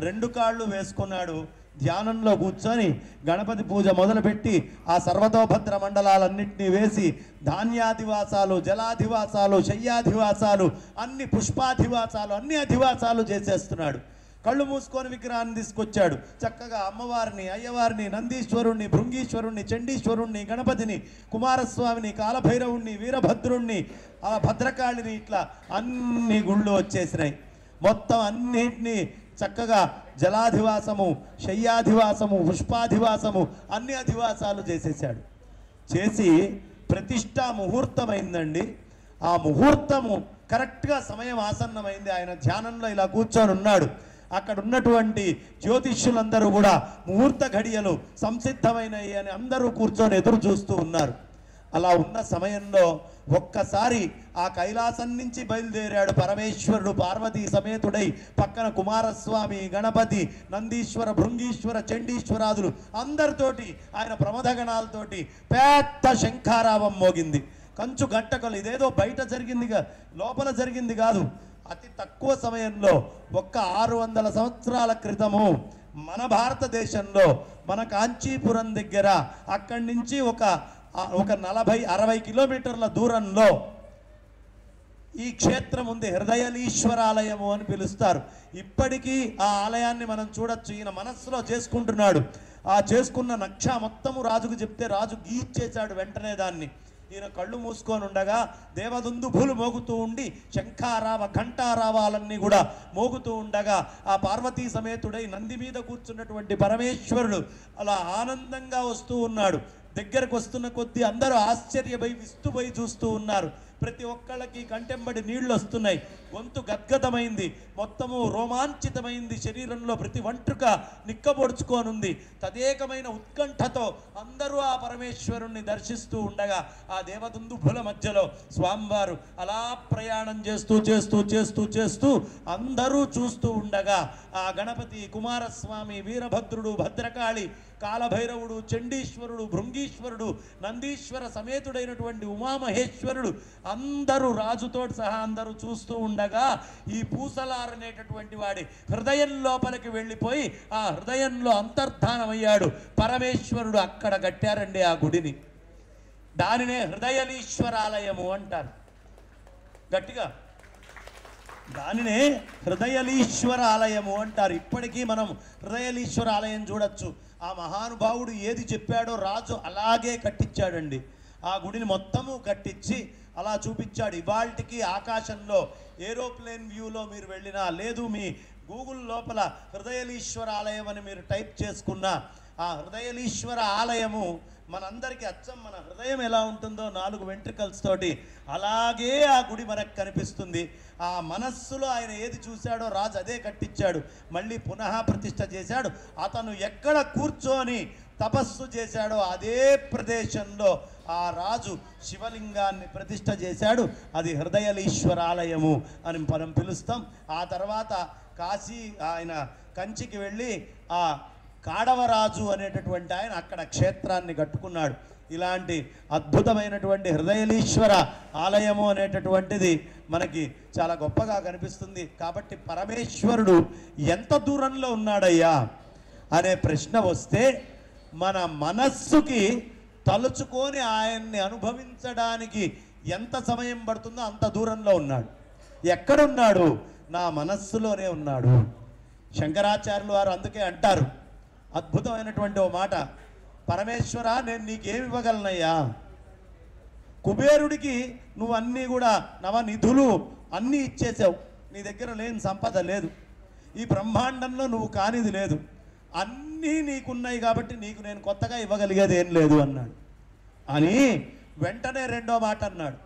2 కాళ్ళు వేసుకున్నాడు, ధ్యానంలో కూర్చొని గణపతి పూజ మొదలుపెట్టి ఆ సర్వతోభద్ర మండలాలన్నింటినీ వేసి ధాన్యాధివాసాలు, జలాధివాసాలు, శయ్యాధివాసాలు, అన్ని పుష్పాధివాసాలు, అన్ని అధివాసాలు చేసేస్తున్నాడు. కళ్ళు మూసుకొని విగ్రహాన్ని తీసుకొచ్చాడు. చక్కగా అమ్మవారిని, అయ్యవారిని, నందీశ్వరుణ్ణి, భృంగీశ్వరుణ్ణి, చండీశ్వరుణ్ణి, గణపతిని, కుమారస్వామిని, కాలభైరవుణ్ణి, వీరభద్రుణ్ణి, ఆ భద్రకాళిని, ఇట్లా అన్ని గుళ్ళు వచ్చేసినాయి. మొత్తం అన్నింటినీ చక్కగా జలాధివాసము, శయ్యాధివాసము, పుష్పాధివాసము, అన్ని అధివాసాలు చేసేసాడు. చేసి ప్రతిష్టా ముహూర్తమైందండి. ఆ ముహూర్తము కరెక్ట్గా సమయం ఆసన్నమైంది. ఆయన ధ్యానంలో ఇలా కూర్చొని ఉన్నాడు. అక్కడ ఉన్నటువంటి జ్యోతిష్యులందరూ కూడా ముహూర్త ఘడియలు సంసిద్ధమైనవి అని అందరూ కూర్చొని ఎదురు చూస్తూ ఉన్నారు. అలా ఉన్న సమయంలో ఒక్కసారి ఆ కైలాసం నుంచి బయలుదేరాడు పరమేశ్వరుడు పార్వతీ సమేతుడై. పక్కన కుమారస్వామి, గణపతి, నందీశ్వర, భృంగీశ్వర, చండీశ్వరాదులు అందరితోటి ఆయన ప్రమథగణాలతోటి పెద్ద శంఖారావం మోగింది. కంచు గంటకలు, ఇదేదో బయట జరిగిందిగా, లోపల జరిగింది కాదు. అతి తక్కువ సమయంలో ఒక్క 600 సంవత్సరాల క్రితము మన భారతదేశంలో, మన కాంచీపురం దగ్గర, అక్కడి నుంచి ఒక 40-60 కిలోమీటర్ల దూరంలో ఈ క్షేత్రం ఉంది. హృదయలీశ్వరాలయము అని పిలుస్తారు. ఇప్పటికీ ఆ ఆలయాన్ని మనం చూడొచ్చు. ఈయన మనస్సులో చేసుకుంటున్నాడు. ఆ చేసుకున్న నక్ష మొత్తము రాజుకు చెప్తే రాజు గీచేశాడు వెంటనే దాన్ని. ఈయన కళ్ళు మూసుకొని ఉండగా దేవదుందుభులు మోగుతూ ఉండి శంఖారావ, ఘంటారావాలన్నీ కూడా మోగుతూ ఉండగా ఆ పార్వతీ సమేతుడై నంది మీద కూర్చున్నటువంటి పరమేశ్వరుడు అలా ఆనందంగా వస్తూ ఉన్నాడు. దగ్గరకు వస్తున్న కొద్దీ అందరూ ఆశ్చర్యపోయి విస్తుపోయి చూస్తూ ఉన్నారు. ప్రతి ఒక్కళ్ళకి కంటెంబడి నీళ్లు వస్తున్నాయి. గొంతు గద్గదమైంది, మొత్తము రోమాంచితమైంది. శరీరంలో ప్రతి వంట్రుక నిక్కబొడుచుకోనుంది. తదేకమైన ఉత్కంఠతో అందరూ ఆ పరమేశ్వరుణ్ణి దర్శిస్తూ ఉండగా ఆ దేవదుందుభుల మధ్యలో స్వామివారు అలా ప్రయాణం చేస్తూ చేస్తూ చేస్తూ చేస్తూ అందరూ చూస్తూ ఉండగా ఆ గణపతి, కుమారస్వామి, వీరభద్రుడు, భద్రకాళి, కాలభైరవుడు, చండీశ్వరుడు, భృంగీశ్వరుడు, నందీశ్వర సమేతుడైనటువంటి ఉమామహేశ్వరుడు అందరూ రాజుతో సహా అందరూ చూస్తూ ఉండగా ఈ పూసలారనేటటువంటి వాడి హృదయం లోపలికి వెళ్ళిపోయి ఆ హృదయంలో అంతర్ధానమయ్యాడు పరమేశ్వరుడు. అక్కడ కట్టారండి ఆ గుడిని. దానినే హృదయలీశ్వరాలయము అంటారు. గట్టిగా దానినే హృదయలీశ్వర ఆలయము అంటారు. ఇప్పటికీ మనం హృదయలీశ్వర ఆలయం చూడొచ్చు. ఆ మహానుభావుడు ఏది చెప్పాడో రాజు అలాగే కట్టించాడండి. ఆ గుడిని మొత్తము కట్టించి అలా చూపించాడు. ఇవాల్టికి ఆకాశంలో ఏరోప్లేన్ వ్యూలో మీరు వెళ్ళినా, లేదు మీ గూగుల్ లోపల హృదయలీశ్వర ఆలయం అని మీరు టైప్ చేసుకున్నా ఆ హృదయలీశ్వర ఆలయము మనందరికీ అచ్చం మన హృదయం ఎలా ఉంటుందో 4 వెంట్రికల్స్ తోటి అలాగే ఆ గుడి మనకు కనిపిస్తుంది. ఆ మనస్సులో ఆయన ఏది చూశాడో రాజు అదే కట్టించాడు. మళ్ళీ పునః ప్రతిష్ఠ చేశాడు. అతను ఎక్కడ కూర్చొని తపస్సు చేశాడో అదే ప్రదేశంలో ఆ రాజు శివలింగాన్ని ప్రతిష్ఠ చేశాడు. అది హృదయలీశ్వరాలయము అని మనం పిలుస్తాం. ఆ తర్వాత కాశీ ఆయన కంచికి వెళ్ళి ఆ కాడవరాజు అనేటటువంటి ఆయన అక్కడ క్షేత్రాన్ని కట్టుకున్నాడు. ఇలాంటి అద్భుతమైనటువంటి హృదయలీశ్వర ఆలయము అనేటటువంటిది మనకి చాలా గొప్పగా కనిపిస్తుంది. కాబట్టి పరమేశ్వరుడు ఎంత దూరంలో ఉన్నాడయ్యా అనే ప్రశ్న వస్తే మన మనస్సుకి తలుచుకొని ఆయన్ని అనుభవించడానికి ఎంత సమయం పడుతుందో అంత దూరంలో ఉన్నాడు. ఎక్కడున్నాడు? నా మనస్సులోనే ఉన్నాడు. శంకరాచార్యులు వారు అందుకే అంటారు అద్భుతమైనటువంటి ఓ మాట, పరమేశ్వర నేను నీకేమి ఇవ్వగలనయ్యా? కుబేరుడికి నువ్వు అన్నీ కూడా నవనిధులు అన్నీ ఇచ్చేసావు, నీ దగ్గర లేని సంపద లేదు, ఈ బ్రహ్మాండంలో నువ్వు కానిది లేదు, అన్నీ నీకున్నాయి కాబట్టి నీకు నేను కొత్తగా ఇవ్వగలిగేది ఏం లేదు అన్నాడు. అని వెంటనే రెండో మాట అన్నాడు,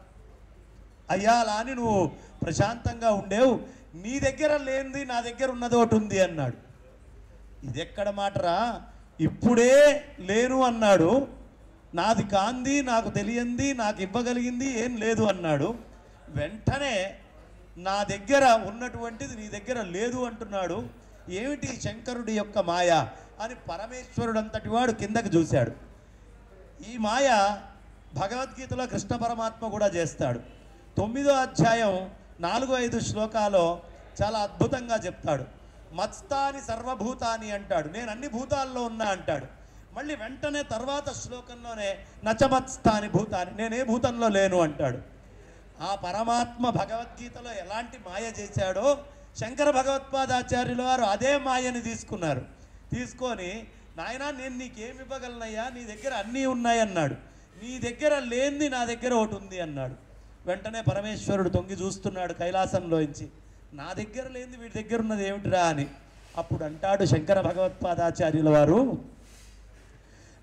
అయ్యా అలా అని నువ్వు ప్రశాంతంగా ఉండేవు, నీ దగ్గర లేనిది నా దగ్గర ఉన్నది ఒకటి ఉంది అన్నాడు. ఇది ఎక్కడ మాటరా? ఇప్పుడే లేను అన్నాడు, నాది కాంది, నాకు తెలియంది, నాకు ఇవ్వగలిగింది ఏం లేదు అన్నాడు. వెంటనే నా దగ్గర ఉన్నటువంటిది నీ దగ్గర లేదు అంటున్నాడు. ఏమిటి శంకరుడి యొక్క మాయ అని పరమేశ్వరుడు అంతటి వాడు కిందకి చూశాడు. ఈ మాయ భగవద్గీతలో కృష్ణ పరమాత్మ కూడా చేస్తాడు. 9వ అధ్యాయం 4-5 శ్లోకాలో చాలా అద్భుతంగా చెప్తాడు. మత్స్థాని సర్వభూతాని అంటాడు, నేను అన్ని భూతాల్లో ఉన్నా అంటాడు. మళ్ళీ వెంటనే తర్వాత శ్లోకంలోనే నచమత్స్థాని భూతాని, నేనే భూతంలో లేను అంటాడు. ఆ పరమాత్మ భగవద్గీతలో ఎలాంటి మాయ చేశాడో శంకర భగవత్పాదాచార్యుల వారు అదే మాయని తీసుకున్నారు. తీసుకొని, నాయనా నేను నీకేమి ఇవ్వగలనయ్యా, నీ దగ్గర అన్నీ ఉన్నాయన్నాడు. నీ దగ్గర లేనిది నా దగ్గర ఒకటి ఉంది అన్నాడు. వెంటనే పరమేశ్వరుడు తొంగి చూస్తున్నాడు కైలాసంలోంచి, నా దగ్గర లేనిది వీడి దగ్గర ఉన్నది ఏమిటిరా అని. అప్పుడు అంటాడు శంకర భగవత్పాదాచార్యుల వారు,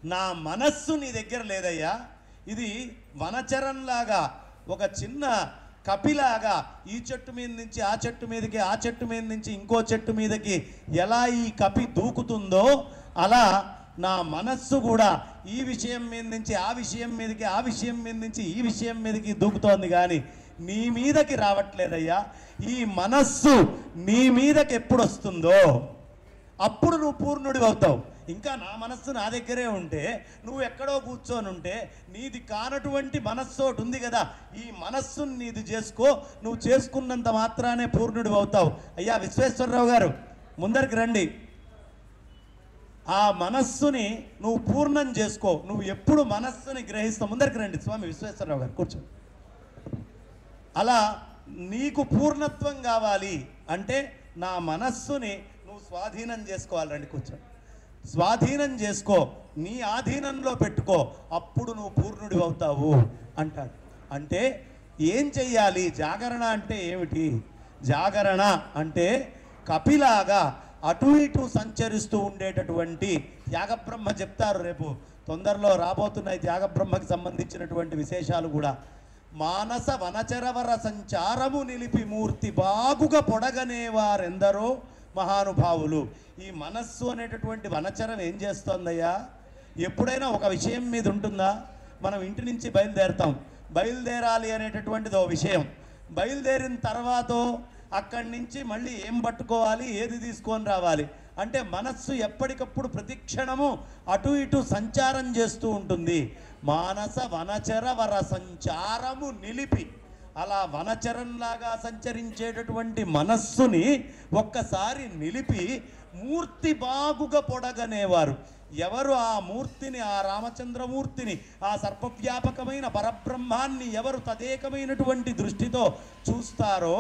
నా మనస్సు నీ దగ్గర లేదయ్యా, ఇది వనచరంలాగా, ఒక చిన్న కపిలాగా ఈ చెట్టు మీద నుంచి ఆ చెట్టు మీదకి, ఆ చెట్టు మీద నుంచి ఇంకో చెట్టు మీదకి ఎలా ఈ కపి దూకుతుందో అలా నా మనస్సు కూడా ఈ విషయం మీద నుంచి ఆ విషయం మీదకి, ఆ విషయం మీద నుంచి ఈ విషయం మీదకి దూకుతోంది, కానీ నీ మీదకి రావట్లేదయ్యా. ఈ మనస్సు నీ మీదకి ఎప్పుడు వస్తుందో అప్పుడు నువ్వు పూర్ణుడి అవుతావు. ఇంకా నా మనస్సు నా దగ్గరే ఉంటే, నువ్వు ఎక్కడో కూర్చొని ఉంటే, నీది కానటువంటి మనస్సు ఒకటి ఉంది కదా, ఈ మనస్సుని నీది చేసుకో, నువ్వు చేసుకున్నంత మాత్రానే పూర్ణుడి అవుతావు. అయ్యా విశ్వేశ్వరరావు గారు ముందరికి రండి. ఆ మనస్సుని నువ్వు పూర్ణం చేసుకో. నువ్వు ఎప్పుడు మనస్సుని గ్రహిస్తావు. ముందరికి రండి స్వామి విశ్వేశ్వరరావు గారు, కూర్చో. అలా నీకు పూర్ణత్వం కావాలి అంటే నా మనస్సుని నువ్వు స్వాధీనం చేసుకోవాలి. రండి కూర్చో. స్వాధీనం చేసుకో, నీ ఆధీనంలో పెట్టుకో, అప్పుడు నువ్వు పూర్ణుడి అవుతావు అంటాడు. అంటే ఏం చెయ్యాలి? జాగరణ అంటే ఏమిటి? జాగరణ అంటే కపిలాగా అటు ఇటు సంచరిస్తూ ఉండేటటువంటి త్యాగబ్రహ్మ చెప్తారు. రేపు తొందరలో రాబోతున్నాయి త్యాగబ్రహ్మకి సంబంధించినటువంటి విశేషాలు కూడా. మానస వనచరవర సంచారము నిలిపి మూర్తి బాగుగా పొడగనేవారెందరో మహానుభావులు. ఈ మనస్సు అనేటటువంటి వనచరం ఏం చేస్తోందయ్యా? ఎప్పుడైనా ఒక విషయం మీద ఉంటుందా? మనం ఇంటి నుంచి బయలుదేరాలి అనేటటువంటిది ఓ విషయం. బయలుదేరిన తర్వాత అక్కడి నుంచి మళ్ళీ ఏం పట్టుకోవాలి, ఏది తీసుకొని రావాలి అంటే మనస్సు ఎప్పటికప్పుడు ప్రతిక్షణము అటు ఇటు సంచారం చేస్తూ ఉంటుంది. మానస వనచర వర సంచారము నిలిపి, అలా వనచరంలాగా సంచరించేటటువంటి మనస్సుని ఒక్కసారి నిలిపి మూర్తి బాగుగా పొడగనేవారు. ఎవరు ఆ మూర్తిని, ఆ రామచంద్రమూర్తిని, ఆ సర్వవ్యాపకమైన పరబ్రహ్మాన్ని ఎవరు తదేకమైనటువంటి దృష్టితో చూస్తారో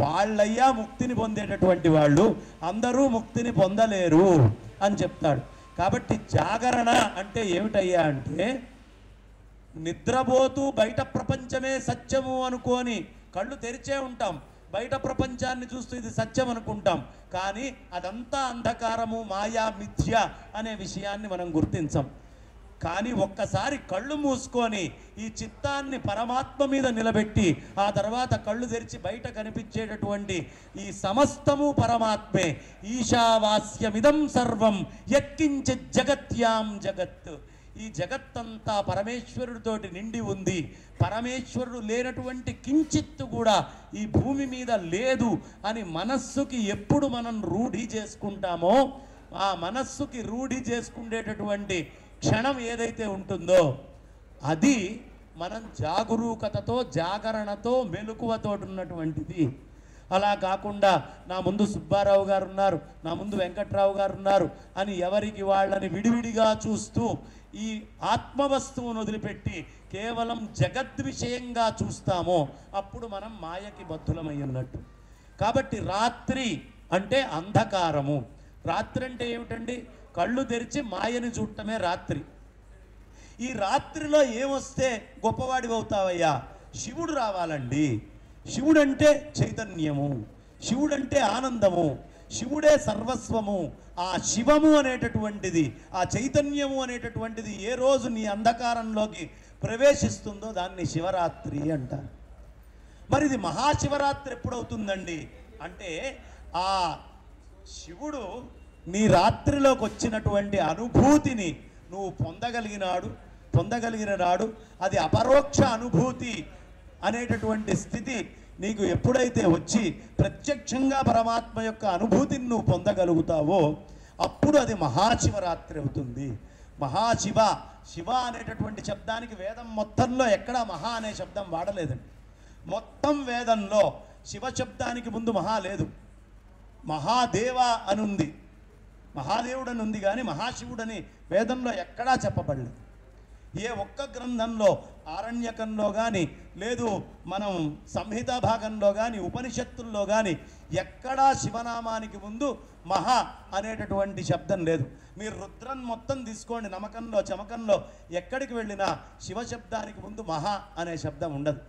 వాళ్ళయ్యా ముక్తిని పొందేటటువంటి వాళ్ళు. అందరూ ముక్తిని పొందలేరు అని చెప్తాడు. కాబట్టి జాగరణ అంటే ఏమిటయ్యా అంటే, నిద్రపోతూ బయట ప్రపంచమే సత్యము అనుకొని కళ్ళు తెరిచే ఉంటాం, బయట ప్రపంచాన్ని చూస్తూ ఇది సత్యం అనుకుంటాం, కానీ అదంతా అంధకారము, మాయా, మిథ్య అనే విషయాన్ని మనం గుర్తించం. కానీ ఒక్కసారి కళ్ళు మూసుకొని ఈ చిత్తాన్ని పరమాత్మ మీద నిలబెట్టి ఆ తర్వాత కళ్ళు తెరిచి బయట కనిపించేటటువంటి ఈ సమస్తము పరమాత్మే. ఈశావాస్యమిదం సర్వం యత్కించ జగత్యాం జగత్. ఈ జగత్తంతా పరమేశ్వరుడితోటి నిండి ఉంది. పరమేశ్వరుడు లేనటువంటి కించిత్తు కూడా ఈ భూమి మీద లేదు అని మనస్సుకి ఎప్పుడు మనం రూఢి చేసుకుంటామో, ఆ మనస్సుకి రూఢి చేసుకునేటటువంటి క్షణం ఏదైతే ఉంటుందో అది మనం జాగరూకతతో, జాగరణతో, మెలకువతో ఉన్నటువంటిది. అలా కాకుండా నా ముందు సుబ్బారావు గారు ఉన్నారు, నా ముందు వెంకట్రావు గారు ఉన్నారు అని ఎవరికి వాళ్ళని విడివిడిగా చూస్తూ ఈ ఆత్మవస్తువును వదిలిపెట్టి కేవలం జగద్విషయంగా చూస్తామో అప్పుడు మనం మాయకి బద్ధులమై ఉన్నట్టు. కాబట్టి రాత్రి అంటే అంధకారము. రాత్రి అంటే ఏమిటండి? కళ్ళు తెరిచి మాయని చూడటమే రాత్రి. ఈ రాత్రిలో ఏమొస్తే గొప్పవాడివి అవుతావయ్యా? శివుడు రావాలండి. శివుడంటే చైతన్యము, శివుడంటే ఆనందము, శివుడే సర్వస్వము. ఆ శివము అనేటటువంటిది, ఆ చైతన్యము అనేటటువంటిది ఏ రోజు నీ అంధకారంలోకి ప్రవేశిస్తుందో దాన్ని శివరాత్రి అంటారు. మరి ఇది మహాశివరాత్రి ఎప్పుడవుతుందండి అంటే, ఆ శివుడు నీ రాత్రిలోకి వచ్చినటువంటి అనుభూతిని నువ్వు పొందగలిగిన నాడు అది అపరోక్ష అనుభూతి అనేటటువంటి స్థితి నీకు ఎప్పుడైతే వచ్చి ప్రత్యక్షంగా పరమాత్మ యొక్క అనుభూతిని నువ్వు పొందగలుగుతావో అప్పుడు అది మహాశివరాత్రి అవుతుంది. మహాశివ, శివ అనేటటువంటి శబ్దానికి వేదం మొత్తంలో ఎక్కడా మహా అనే శబ్దం వాడలేదండి. మొత్తం వేదంలో శివ శబ్దానికి ముందు మహా లేదు, మహాదేవ అని ఉంది, మహాదేవుడని ఉంది, కానీ మహాశివుడని వేదంలో ఎక్కడా చెప్పబడలేదు. ఏ ఒక్క గ్రంథంలో, ఆరణ్యకంలో కానీ, లేదు మనం సంహిత భాగంలో కానీ, ఉపనిషత్తుల్లో కానీ ఎక్కడా శివనామానికి ముందు మహా అనేటటువంటి శబ్దం లేదు. మీరు రుద్రం మొత్తం తీసుకోండి, నమకంలో చమకంలో ఎక్కడికి వెళ్ళినా శివశబ్దానికి ముందు మహా అనే శబ్దం ఉండదు.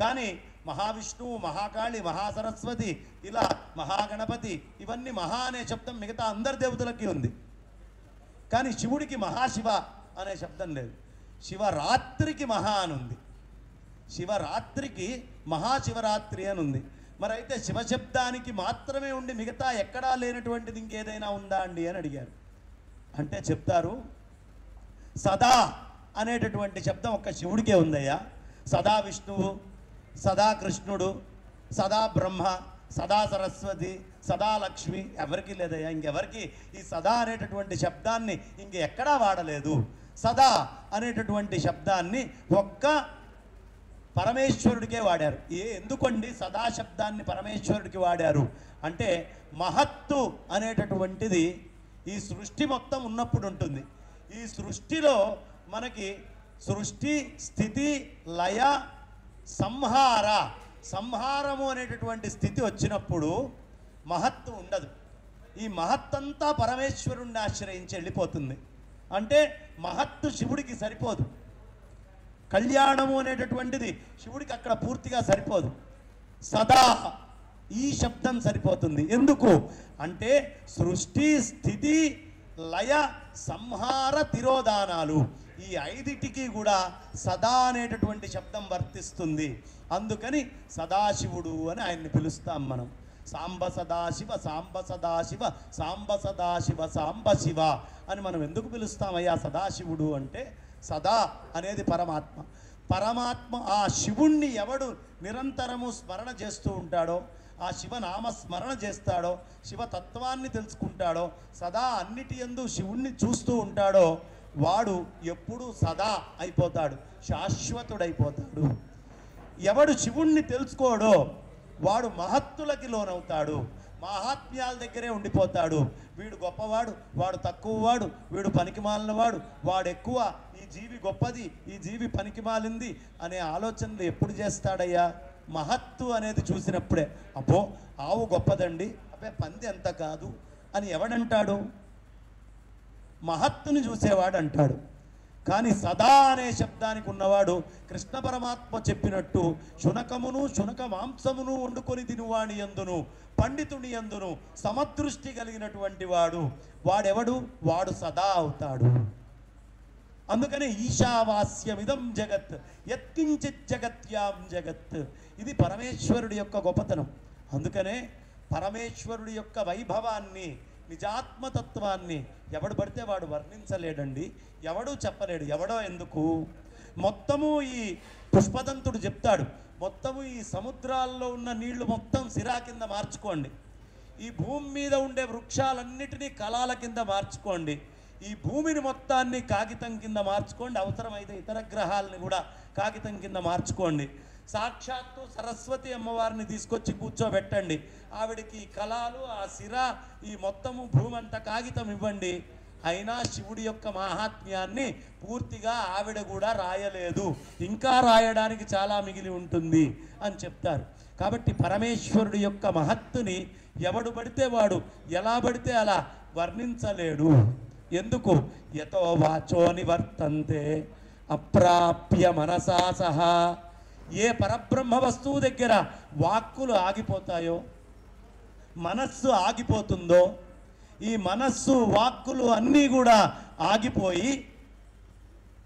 కానీ మహావిష్ణువు, మహాకాళి, మహాసరస్వతి, ఇలా మహాగణపతి, ఇవన్నీ మహా అనే శబ్దం మిగతా అందరి దేవతలకి ఉంది. కానీ శివుడికి మహాశివ అనే శబ్దం లేదు. శివరాత్రికి మహా అని ఉంది. శివరాత్రికి మహాశివరాత్రి అని ఉంది. మరి అయితే శివశబ్దానికి మాత్రమే ఉండి మిగతా ఎక్కడా లేనటువంటిది ఇంకేదైనా ఉందా అండి అని అడిగారు. అంటే చెప్తారు, సదా అనేటటువంటి శబ్దం ఒక్క శివుడికే ఉందయ్యా. సదా విష్ణువు, సదా కృష్ణుడు, సదా బ్రహ్మ, సదా సరస్వతి, సదా లక్ష్మి ఎవరికి లేదయ్యా. ఇంకెవరికి ఈ సదా అనేటటువంటి శబ్దాన్ని ఇంకెక్కడా వాడలేదు. సదా అనేటటువంటి శబ్దాన్ని ఒక్క పరమేశ్వరుడికే వాడారు. ఎందుకండి సదా శబ్దాన్ని పరమేశ్వరుడికి వాడారు అంటే, మహత్తు అనేటటువంటిది ఈ సృష్టి మొత్తం ఉన్నప్పుడు ఉంటుంది. ఈ సృష్టిలో మనకి సృష్టి, స్థితి, లయ, సంహారము అనేటటువంటి స్థితి వచ్చినప్పుడు మహత్తు ఉండదు. ఈ మహత్తంతా పరమేశ్వరుణ్ణి ఆశ్రయించి వెళ్ళిపోతుంది. అంటే మహత్తు శివుడికి సరిపోదు. కళ్యాణము అనేటటువంటిది శివుడికి అక్కడ పూర్తిగా సరిపోదు. సదా ఈ శబ్దం సరిపోతుంది. ఎందుకు అంటే సృష్టి, స్థితి, లయ, సంహార, తిరోధానాలు ఈ ఐదిటికి కూడా సదా అనేటటువంటి శబ్దం వర్తిస్తుంది. అందుకని సదాశివుడు అని ఆయన్ని పిలుస్తాం మనం. సాంబ సదాశివ, సాంబ సదాశివ, సాంబ సదాశివ, సాంబ శివ అని మనం ఎందుకు పిలుస్తామయ్యా సదాశివుడు అంటే, సదా అనేది పరమాత్మ. పరమాత్మ ఆ శివుణ్ణి ఎవడు నిరంతరము స్మరణ చేస్తూ ఉంటాడో, ఆ శివనామ స్మరణ చేస్తాడో, శివతత్వాన్ని తెలుసుకుంటాడో, సదా అన్నిటి యందు శివుణ్ణి చూస్తూ ఉంటాడో, వాడు ఎప్పుడూ సదా అయిపోతాడు, శాశ్వతుడైపోతాడు. ఎవడు శివుణ్ణి తెలుసుకోడో వాడు మహత్తులకి లోనవుతాడు, మహాత్మ్యాల దగ్గరే ఉండిపోతాడు. వీడు గొప్పవాడు, వాడు తక్కువవాడు, వీడు పనికిమాలినవాడు, వాడు ఎక్కువ, ఈ జీవి గొప్పది, ఈ జీవి పనికిమాలింది అనే ఆలోచనలు ఎప్పుడు చేస్తాడయ్యా? మహత్తు అనేది చూసినప్పుడే. అబ్బో ఆవు గొప్పదండి, అబ్బే పంది ఎంత కాదు అని ఎవడంటాడు? మహత్తుని చూసేవాడు అంటాడు. కానీ సదా అనే శబ్దానికి ఉన్నవాడు కృష్ణ పరమాత్మ చెప్పినట్టు శునకమును శునక మాంసమును వండుకొని తినువాణి యందును పండితుని యందును సమదృష్టి కలిగినటువంటి వాడెవడు? వాడు సదా అవుతాడు. అందుకనే ఈశావాస్యమిదం జగత్ యత్కించిత్ జగత్యాం జగత్, ఇది పరమేశ్వరుడి యొక్క గొప్పతనం. అందుకనే పరమేశ్వరుడి యొక్క వైభవాన్ని, నిజాత్మతత్వాన్ని ఎవడు పడితే వాడు వర్ణించలేడండి, ఎవడూ చెప్పలేడు. ఎవడో ఎందుకు? మొత్తము ఈ పుష్పదంతుడు చెప్తాడు, మొత్తము ఈ సముద్రాల్లో ఉన్న నీళ్లు మొత్తం సిరా కింద మార్చుకోండి, ఈ భూమి మీద ఉండే వృక్షాలన్నిటినీ కళాల కింద మార్చుకోండి, ఈ భూమిని మొత్తాన్ని కాగితం కింద మార్చుకోండి, అవసరమైతే ఇతర గ్రహాలని కూడా కాగితం కింద మార్చుకోండి, సాక్షాత్తు సరస్వతి అమ్మవారిని తీసుకొచ్చి కూర్చోబెట్టండి, ఆవిడికి కళాలు, ఆ సిర, ఈ మొత్తము భూమి అంతా కాగితం ఇవ్వండి, అయినా శివుడి యొక్క మహాత్మ్యాన్ని పూర్తిగా ఆవిడ కూడా రాయలేదు, ఇంకా రాయడానికి చాలా మిగిలి ఉంటుంది అని చెప్తారు. కాబట్టి పరమేశ్వరుడి యొక్క మహత్తుని ఎవడు పడితే వాడు ఎలా పడితే అలా వర్ణించలేడు. ఎందుకు? యతో వాచో నివర్తంతే అప్రాప్య మనసా సహా. ఏ పరబ్రహ్మ వస్తువు దగ్గర వాక్కులు ఆగిపోతాయో, మనస్సు ఆగిపోతుందో, ఈ మనస్సు వాక్కులు అన్నీ కూడా ఆగిపోయి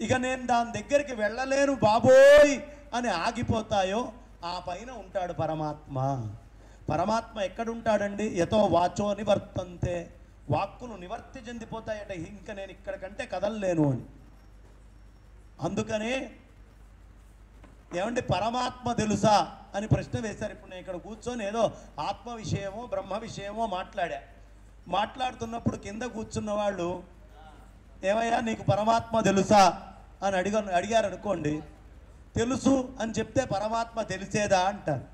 ఇక నేను దాని దగ్గరికి వెళ్ళలేను బాబోయ్ అని ఆగిపోతాయో, ఆ పైన ఉంటాడు పరమాత్మ. పరమాత్మ ఎక్కడుంటాడండి? యతో వాచో నివర్తంతే, వాక్కులు నివర్తి చెందిపోతాయట, ఇంకా నేను ఇక్కడికంటే కదలలేను అని. అందుకనే ఏమంటే పరమాత్మ తెలుసా అని ప్రశ్న వేశారు. ఇప్పుడు నేను ఇక్కడ కూర్చొని ఏదో ఆత్మ విషయమో బ్రహ్మ విషయమో మాట్లాడుతున్నప్పుడు కింద కూర్చున్న వాళ్ళు ఏమయ్యా నీకు పరమాత్మ తెలుసా అని అడిగారు అనుకోండి, తెలుసు అని చెప్తే పరమాత్మ తెలిసేదా అంటారు.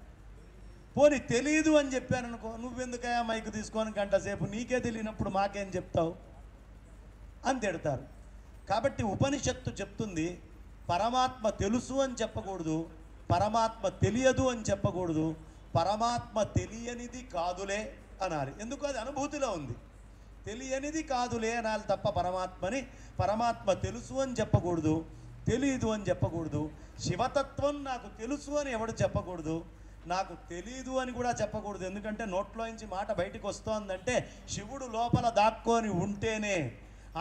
పోనీ తెలీదు అని చెప్పాను అనుకో, నువ్వెందుకయ్యా మైకు తీసుకొని గంట సేపు నీకే తెలియనప్పుడు మాకేం చెప్తావు అని తిడతారు. కాబట్టి ఉపనిషత్తు చెప్తుంది పరమాత్మ తెలుసు అని చెప్పకూడదు, పరమాత్మ తెలియదు అని చెప్పకూడదు, పరమాత్మ తెలియనిది కాదులే అనాలి. ఎందుకు? అది అనుభూతిలో ఉంది. తెలియనిది కాదులే అనాలి తప్ప పరమాత్మ తెలుసు అని చెప్పకూడదు, తెలియదు అని చెప్పకూడదు. శివతత్వం నాకు తెలుసు అని ఎవడు చెప్పకూడదు, నాకు తెలీదు అని కూడా చెప్పకూడదు. ఎందుకంటే నోట్లోంచి మాట బయటికి వస్తోందంటే శివుడు లోపల దాక్కొని ఉంటేనే,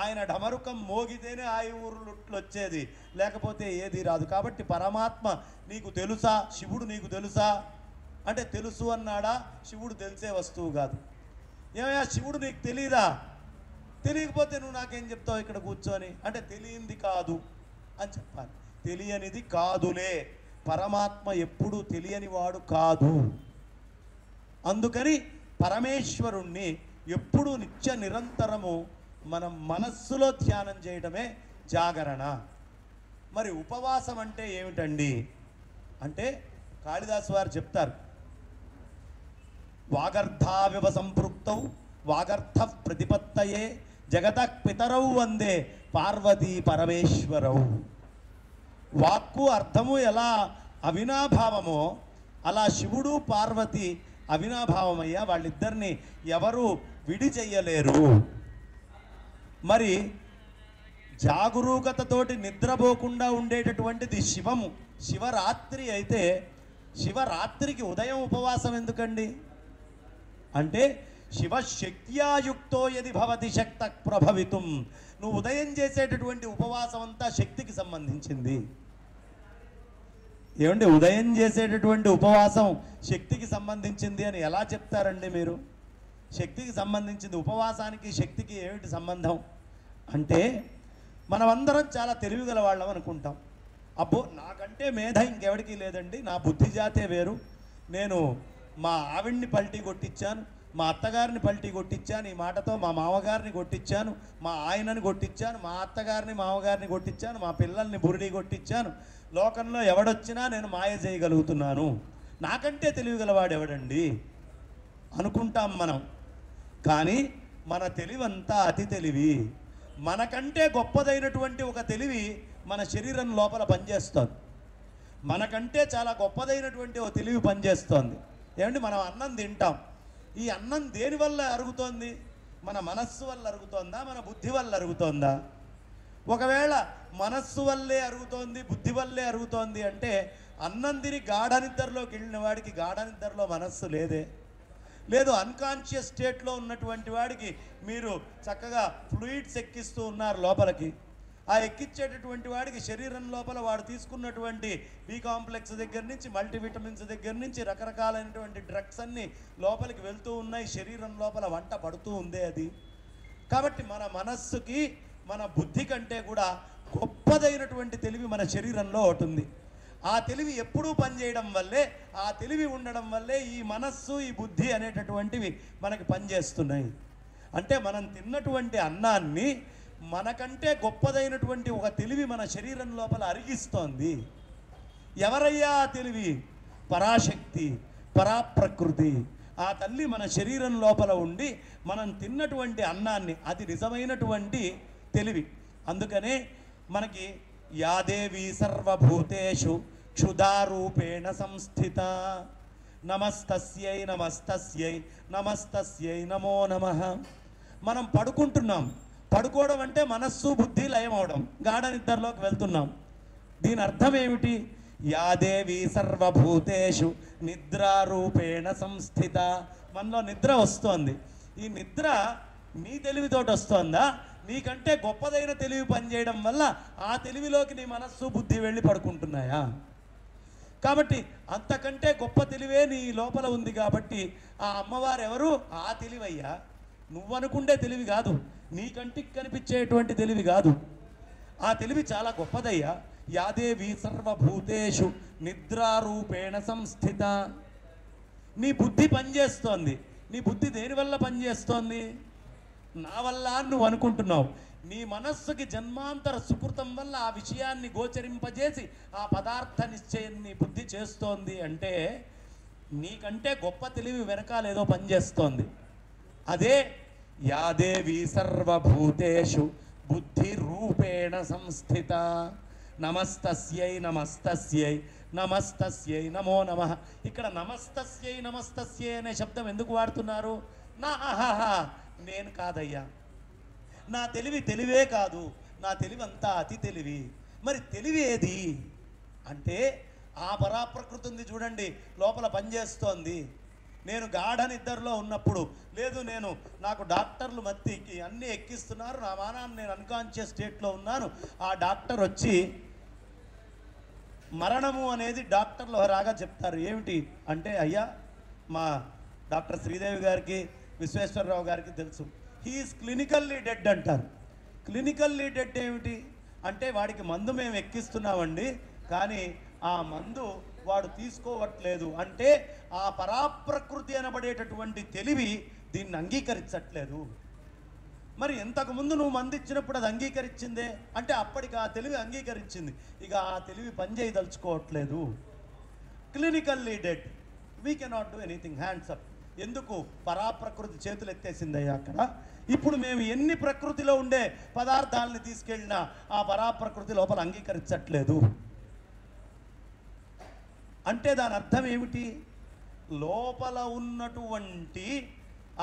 ఆయన డమరుకం మోగితేనే ఆ ఊరులు వచ్చేది, లేకపోతే ఏది రాదు. కాబట్టి పరమాత్మ నీకు తెలుసా, శివుడు నీకు తెలుసా అంటే తెలుసు అన్నాడా? శివుడు తెలిసే వస్తువు కాదు. ఏమయ్యా శివుడు నీకు తెలీదా? తెలియకపోతే నువ్వు నాకేం చెప్తావు ఇక్కడ కూర్చొని అంటే తెలియంది కాదు అని చెప్పాలి. తెలియనిది కాదులే, పరమాత్మ ఎప్పుడూ తెలియని వాడు కాదు. అందుకని పరమేశ్వరుణ్ణి ఎప్పుడూ నిత్య నిరంతరము మనం మనస్సులో ధ్యానం చేయడమే జాగరణ. మరి ఉపవాసం అంటే ఏమిటండి అంటే కాళిదాసు వారు చెప్తారు, వాగర్థావివ సంపృక్తౌ వాగర్థ ప్రతిపత్తయే జగతః పితరౌ వందే పార్వతీ పరమేశ్వరౌ. వాక్కు అర్థము ఎలా అవినాభావమో అలా శివుడు పార్వతి అవినాభావమయ్యా, వాళ్ళిద్దరిని ఎవరు విడి చెయ్యలేరు. మరి జాగరూకతతోటి నిద్రపోకుండా ఉండేటటువంటిది శివము. శివరాత్రి అయితే శివరాత్రికి ఉదయం ఉపవాసం ఎందుకండి అంటే శివశక్త్యాయుక్తో యది భవతి శక్త ప్రభవితుం. నువ్వు ఉదయం చేసేటటువంటి ఉపవాసం అంతా శక్తికి సంబంధించింది. ఏమండి ఉదయం చేసేటటువంటి ఉపవాసం శక్తికి సంబంధించింది అని ఎలా చెప్తారండి మీరు? శక్తికి సంబంధించింది. ఉపవాసానికి శక్తికి ఏమిటి సంబంధం అంటే మనమందరం చాలా తెలివిగల వాళ్ళం అనుకుంటాం. అబ్బో నాకంటే మేధ ఇంకెవడికి లేదండి, నా బుద్ధి జాతే వేరు, నేను మా ఆవిడ్ని పల్టీ కొట్టించాను, మా అత్తగారిని పల్టీ కొట్టించాను, ఈ మాటతో మా మామగారిని కొట్టించాను, మా ఆయనని కొట్టించాను, మా అత్తగారిని మామగారిని కొట్టించాను, మా పిల్లల్ని బురిడి కొట్టించాను, లోకంలో ఎవడొచ్చినా నేను మాయ చేయగలుగుతున్నాను, నాకంటే తెలివిగలవాడు ఎవడండి అనుకుంటాం మనం. కానీ మన తెలివంతా అతి తెలివి. మనకంటే గొప్పదైనటువంటి ఒక తెలివి మన శరీరం లోపల పనిచేస్తోంది. మనకంటే చాలా గొప్పదైనటువంటి ఒక తెలివి పనిచేస్తోంది. ఏమంటే మనం అన్నం తింటాం, ఈ అన్నం దేనివల్ల అరుగుతోంది? మన మనస్సు వల్ల అరుగుతోందా, మన బుద్ధి వల్ల అరుగుతోందా? ఒకవేళ మనస్సు వల్లే అరుగుతోంది, బుద్ధి వల్లే అరుగుతోంది అంటే అన్నం తిని గాఢ నిద్రలోకి వెళ్ళిన వాడికి గాఢ నిద్రలో మనస్సు లేదే, లేదు అన్కాన్షియస్ స్టేట్లో ఉన్నటువంటి వాడికి మీరు చక్కగా ఫ్లూయిడ్స్ ఎక్కిస్తూ ఉన్నారు లోపలికి, ఆ ఎక్కించేటటువంటి వాడికి శరీరం లోపల వాడు తీసుకున్నటువంటి బి కాంప్లెక్స్ దగ్గర నుంచి మల్టీవిటమిన్స్ దగ్గర నుంచి రకరకాలైనటువంటి డ్రగ్స్ అన్నీ లోపలికి వెళ్తూ ఉన్నాయి, శరీరం లోపల వంట పడుతూ ఉందే అది. కాబట్టి మన మనస్సుకి మన బుద్ధి కంటే కూడా గొప్పదైనటువంటి తెలివి మన శరీరంలో ఒకటి ఉంది. ఆ తెలివి ఎప్పుడూ పనిచేయడం వల్లే, ఆ తెలివి ఉండడం వల్లే ఈ మనస్సు ఈ బుద్ధి అనేటటువంటివి మనకి పనిచేస్తున్నాయి. అంటే మనం తిన్నటువంటి అన్నాన్ని మనకంటే గొప్పదైనటువంటి ఒక తెలివి మన శరీరం లోపల అరిగిస్తోంది. ఎవరయ్యా ఆ తెలివి? పరాశక్తి, పరాప్రకృతి. ఆ తల్లి మన శరీరం లోపల ఉండి మనం తిన్నటువంటి అన్నాన్ని, అది నిజమైనటువంటి తెలివి. అందుకనే మనకి యాదేవి సర్వభూతేషు క్షుధారూపేణ సంస్థిత నమస్తస్యై నమస్తస్యై నమస్తస్యై నమో నమః. మనం పడుకుంటున్నాం, పడుకోవడం అంటే మనస్సు బుద్ధి లయం అవడం, గాఢ నిద్రలోకి వెళ్తున్నాం. దీని అర్థం ఏమిటి? యాదేవి సర్వభూతేషు నిద్రారూపేణ సంస్థిత. మనలో నిద్ర వస్తోంది. ఈ నిద్ర నీ తెలివితోటి వస్తోందా, నీకంటే గొప్పదైన తెలివి పనిచేయడం వల్ల ఆ తెలివిలోకి నీ మనస్సు బుద్ధి వెళ్ళి పడుకుంటున్నాయా? కాబట్టి అంతకంటే గొప్ప తెలివే నీ లోపల ఉంది. కాబట్టి ఆ అమ్మవారు ఎవరు? ఆ తెలివయ్యా. నువ్వనుకుండే తెలివి కాదు, నీ కంటికి కనిపించేటువంటి తెలివి కాదు. ఆ తెలివి చాలా గొప్పదయ్యా. యాదేవి సర్వభూతేషు నిద్రారూపేణ సంస్థిత. నీ బుద్ధి పనిచేస్తోంది. నీ బుద్ధి దేనివల్ల పనిచేస్తోంది? నా వల్ల నువ్వు అనుకుంటున్నావు. నీ మనస్సుకి జన్మాంతర సుకృతం వల్ల ఆ విషయాన్ని గోచరింపజేసి ఆ పదార్థ నిశ్చయం నీ బుద్ధి చేస్తోంది అంటే నీకంటే గొప్ప తెలివి వెనకాలేదో పనిచేస్తోంది. అదే యాదేవి సర్వభూతేషు బుద్ధి రూపేణ సంస్థిత. నమస్తస్యై నమస్తస్యై నమస్తస్యై నమో నమః. ఇక్కడ నమస్తస్యై నమస్తస్యై అనే శబ్దం ఎందుకు వాడుతున్నారు? నా అహహా, నేను కాదయ్యా, నా తెలివి తెలివే కాదు, నా తెలివి అంతా అతి తెలివి. మరి తెలివి ఏది అంటే ఆ పరాప్రకృతి ఉంది చూడండి, లోపల పనిచేస్తోంది. నేను గాఢ నిద్రలో ఉన్నప్పుడు, లేదు నాకు డాక్టర్లు మత్తికి అన్నీ ఎక్కిస్తున్నారు, నా మానాన్ని నేను అన్కాన్షియస్ స్టేట్లో ఉన్నాను. ఆ డాక్టర్ వచ్చి మరణము అనేది డాక్టర్లు రాగా చెప్తారు. ఏమిటి అంటే, అయ్యా మా డాక్టర్ శ్రీదేవి గారికి విశ్వేశ్వరరావు గారికి తెలుసు, హీఈస్ క్లినికల్లీ డెడ్ అంటారు. క్లినికల్లీ డెడ్ ఏమిటి అంటే, వాడికి మందు మేము ఎక్కిస్తున్నామండి, కానీ ఆ మందు వాడు తీసుకోవట్లేదు. అంటే ఆ పరాప్రకృతి అనబడేటటువంటి తెలివి దీన్ని అంగీకరించట్లేదు. మరి ఇంతకుముందు నువ్వు మందు ఇచ్చినప్పుడు అది అంగీకరించిందే అంటే, అప్పటికి ఆ తెలివి అంగీకరించింది, ఇక ఆ తెలివి పనిచేయదలుచుకోవట్లేదు. Clinically dead, we cannot do anything, hands up. ఎందుకు? పరాప్రకృతి చేతులు ఎత్తేసిందయ్యా అక్కడ. ఇప్పుడు మేము ఎన్ని ప్రకృతిలో ఉండే పదార్థాలని తీసుకెళ్ళినా ఆ పరాప్రకృతి లోపల అంగీకరించట్లేదు. అంటే దాని అర్థం ఏమిటి? లోపల ఉన్నటువంటి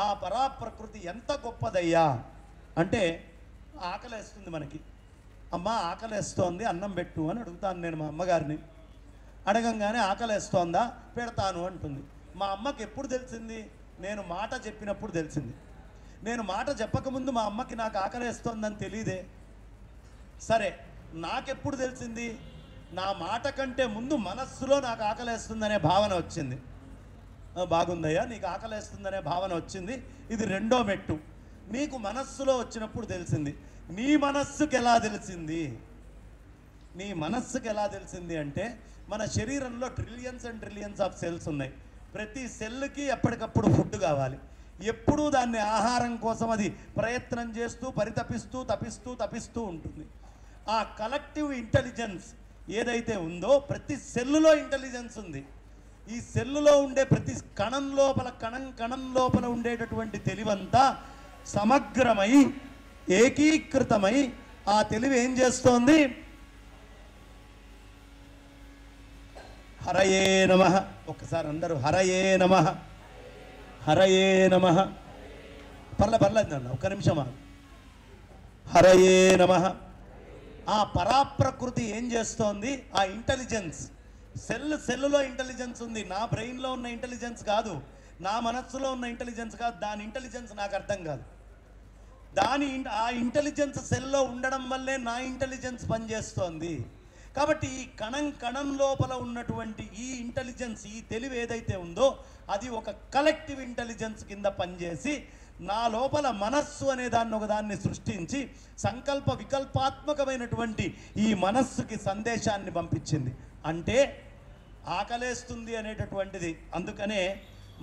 ఆ పరాప్రకృతి ఎంత గొప్పదయ్యా అంటే, ఆకలేస్తుంది మనకి, అమ్మ ఆకలేస్తోంది అన్నం పెట్టు అని అడుగుతాను నేను మా అమ్మగారిని. అడగంగానే ఆకలేస్తోందా, పెడతాను అంటుంది. మా అమ్మకి ఎప్పుడు తెలిసింది? నేను మాట చెప్పినప్పుడు తెలిసింది. నేను మాట చెప్పకముందు మా అమ్మకి నాకు ఆకలేస్తోందని తెలియదే. సరే, నాకెప్పుడు తెలిసింది? నా మాట కంటే ముందు మనస్సులో నాకు ఆకలేస్తుందనే భావన వచ్చింది. బాగుందయ్యా, నీకు ఆకలేస్తుందనే భావన వచ్చింది, ఇది రెండో మెట్టు. నీకు మనస్సులో వచ్చినప్పుడు తెలిసింది. నీ మనస్సుకి ఎలా తెలిసింది? నీ మనస్సుకి ఎలా తెలిసింది అంటే, మన శరీరంలో trillions and trillions of cells ఉన్నాయి. ప్రతి సెల్కి ఎప్పటికప్పుడు ఫుడ్ కావాలి. ఎప్పుడూ దాన్ని ఆహారం కోసం అది ప్రయత్నం చేస్తూ తపిస్తూ ఉంటుంది. ఆ కలెక్టివ్ ఇంటెలిజెన్స్ ఏదైతే ఉందో, ప్రతి సెల్లులో ఇంటెలిజెన్స్ ఉంది. ఈ సెల్లులో ఉండే ప్రతి కణం లోపల ఉండేటటువంటి తెలివంతా సమగ్రమై ఏకీకృతమై ఆ తెలివి ఏం చేస్తోంది? హరయే నమః. ఒకసారి అందరూ హరయే నమః, హరయే నమః. పర్లేదు అన్న, ఒక్క నిమిషం. హరయే నమః. ఆ పరాప్రకృతి ఏం చేస్తోంది? ఆ ఇంటెలిజెన్స్, సెల్లులో ఇంటెలిజెన్స్ ఉంది. నా బ్రెయిన్లో ఉన్న ఇంటెలిజెన్స్ కాదు, నా మనస్సులో ఉన్న ఇంటెలిజెన్స్ కాదు. దాని ఇంటెలిజెన్స్ నాకు అర్థం కాదు. ఆ ఇంటెలిజెన్స్ సెల్లో ఉండడం వల్లే నా ఇంటెలిజెన్స్ పనిచేస్తోంది. కాబట్టి ఈ కణం లోపల ఉన్నటువంటి ఈ ఇంటెలిజెన్స్, ఈ తెలివి ఏదైతే ఉందో, అది ఒక కలెక్టివ్ ఇంటెలిజెన్స్ కింద పనిచేసి నా లోపల మనస్సు అనే ఒకదాన్ని సృష్టించి సంకల్ప వికల్పాత్మకమైనటువంటి ఈ మనస్సుకి సందేశాన్ని పంపించింది. అంటే ఆకలేస్తుంది అనేటటువంటిది. అందుకనే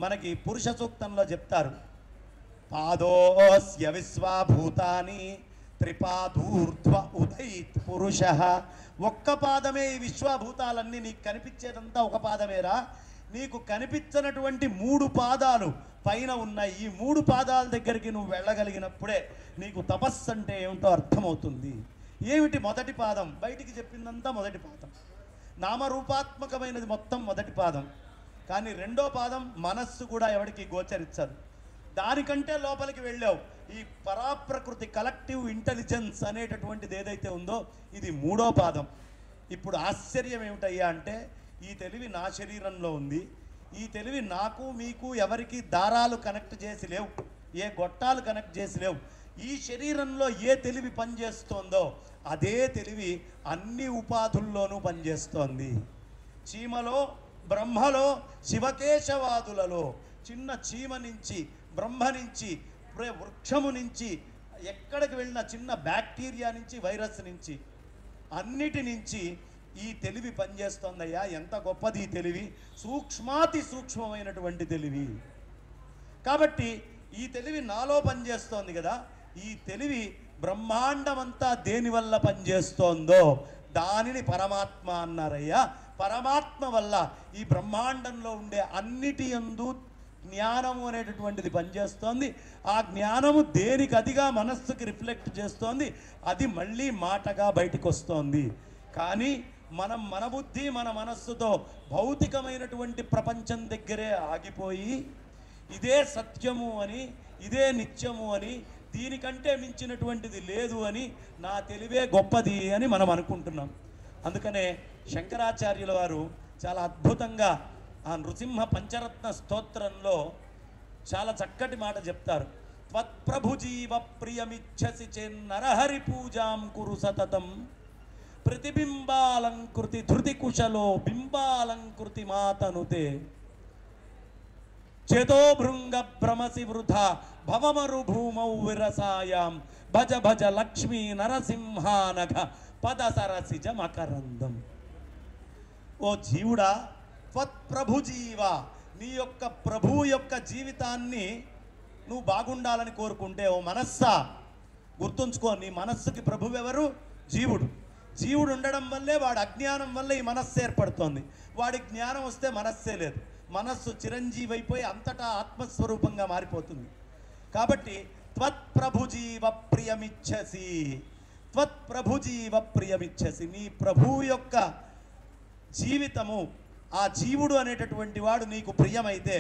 మనకి పురుష సూక్తంలో చెప్తారు, పాదోస్య విశ్వభూతాని త్రిపాదూర్ధ్వ ఉదయిత్ పురుష. ఒక్క పాదమే ఈ విశ్వభూతాలన్నీ, నీకు కనిపించేదంతా ఒక పాదమేరా. నీకు కనిపించినటువంటి 3 పాదాలు పైన ఉన్నాయి. ఈ 3 పాదాల దగ్గరికి నువ్వు వెళ్ళగలిగినప్పుడే నీకు తపస్సు అంటే ఏమిటో అర్థమవుతుంది. ఏమిటి మొదటి పాదం? బయటికి చెప్పిందంతా మొదటి పాదం, నామరూపాత్మకమైనది మొత్తం మొదటి పాదం. కానీ రెండో పాదం మనస్సు కూడా ఎవరికి గోచరించదు. దానికంటే లోపలికి వెళ్ళావు. ఈ పరాప్రకృతి కలెక్టివ్ ఇంటెలిజెన్స్ అనేటటువంటిది ఏదైతే ఉందో, ఇది 3వ పాదం. ఇప్పుడు ఆశ్చర్యం ఏమిటయ్యా అంటే, ఈ తెలివి నా శరీరంలో ఉంది. ఈ తెలివి నాకు మీకు ఎవరికి దారాలు కనెక్ట్ చేసి లేవు, ఏ గొట్టాలు కనెక్ట్ చేసి లేవు. ఈ శరీరంలో ఏ తెలివి పనిచేస్తోందో అదే తెలివి అన్ని ఉపాధుల్లోనూ పనిచేస్తోంది. చీమలో, బ్రహ్మలో, శివకేశవాదులలో, చిన్న చీమ నుంచి, బ్రహ్మ నుంచి, వృక్షము నుంచి, ఎక్కడికి వెళ్ళిన చిన్న బ్యాక్టీరియా నుంచి, వైరస్ నుంచి, అన్నిటి నుంచి ఈ తెలివి పనిచేస్తోందయ్యా. ఎంత గొప్పది ఈ తెలివి! సూక్ష్మాతి సూక్ష్మమైనటువంటి తెలివి. కాబట్టి ఈ తెలివి నాలో పనిచేస్తోంది కదా. ఈ తెలివి బ్రహ్మాండమంతా దేనివల్ల పనిచేస్తోందో దానిని పరమాత్మ అన్నారయ్యా. పరమాత్మ వల్ల ఈ బ్రహ్మాండంలో ఉండే అన్నిటి యందు జ్ఞానము అనేటటువంటిది పనిచేస్తోంది. ఆ జ్ఞానము దేనికి అదిగా మనస్సుకి రిఫ్లెక్ట్ చేస్తోంది, అది మళ్ళీ మాటగా బయటికి వస్తోంది. కానీ మనం మన బుద్ధి మన మనస్సుతో భౌతికమైనటువంటి ప్రపంచం దగ్గరే ఆగిపోయి ఇదే సత్యము అని, ఇదే నిత్యము అని, దీనికంటే మించినటువంటిది లేదు అని, నా తెలివే గొప్పది అని మనం అనుకుంటున్నాం. అందుకనే శంకరాచార్యుల వారు చాలా అద్భుతంగా ఆ నృసింహ పంచరత్న స్తోత్రంలో చాలా చక్కటి మాట చెప్తారు. త్వత్ప్రభుజీవ ప్రియమిచ్చసి చెన్నరహరి పూజాం కురు సతతం ప్రతిబింబాలంకృతి ధృతి కుశలో బింబాలంకృతి మాతనుతే చేతో భృంగ భ్రమసి వృధా భవమరు భూమౌ విరసాయాం భజ భజ లక్ష్మీ నరసింహానఘ పద సరసిజ మకరందం. ఓ జీవుడా, త్వత్ప్రభు జీవ, నీ యొక్క ప్రభువు యొక్క జీవితాన్ని నువ్వు బాగుండాలని కోరుకుంటే ఓ మనస్సా గుర్తుంచుకో, నీ మనస్సుకి ప్రభువు ఎవరు? జీవుడు. జీవుడు ఉండడం వల్లే వాడి అజ్ఞానం వల్ల ఈ మనస్సు ఏర్పడుతోంది. వాడి జ్ఞానం వస్తే మనస్సే లేదు. మనస్సు చిరంజీవి అయిపోయి అంతటా ఆత్మస్వరూపంగా మారిపోతుంది. కాబట్టి త్వత్ప్రభుజీవ ప్రియమిచ్చసి, త్వత్ప్రభుజీవ ప్రియమిచ్చసి, నీ ప్రభువు యొక్క జీవితము, ఆ జీవుడు అనేటటువంటి వాడు నీకు ప్రియమైతే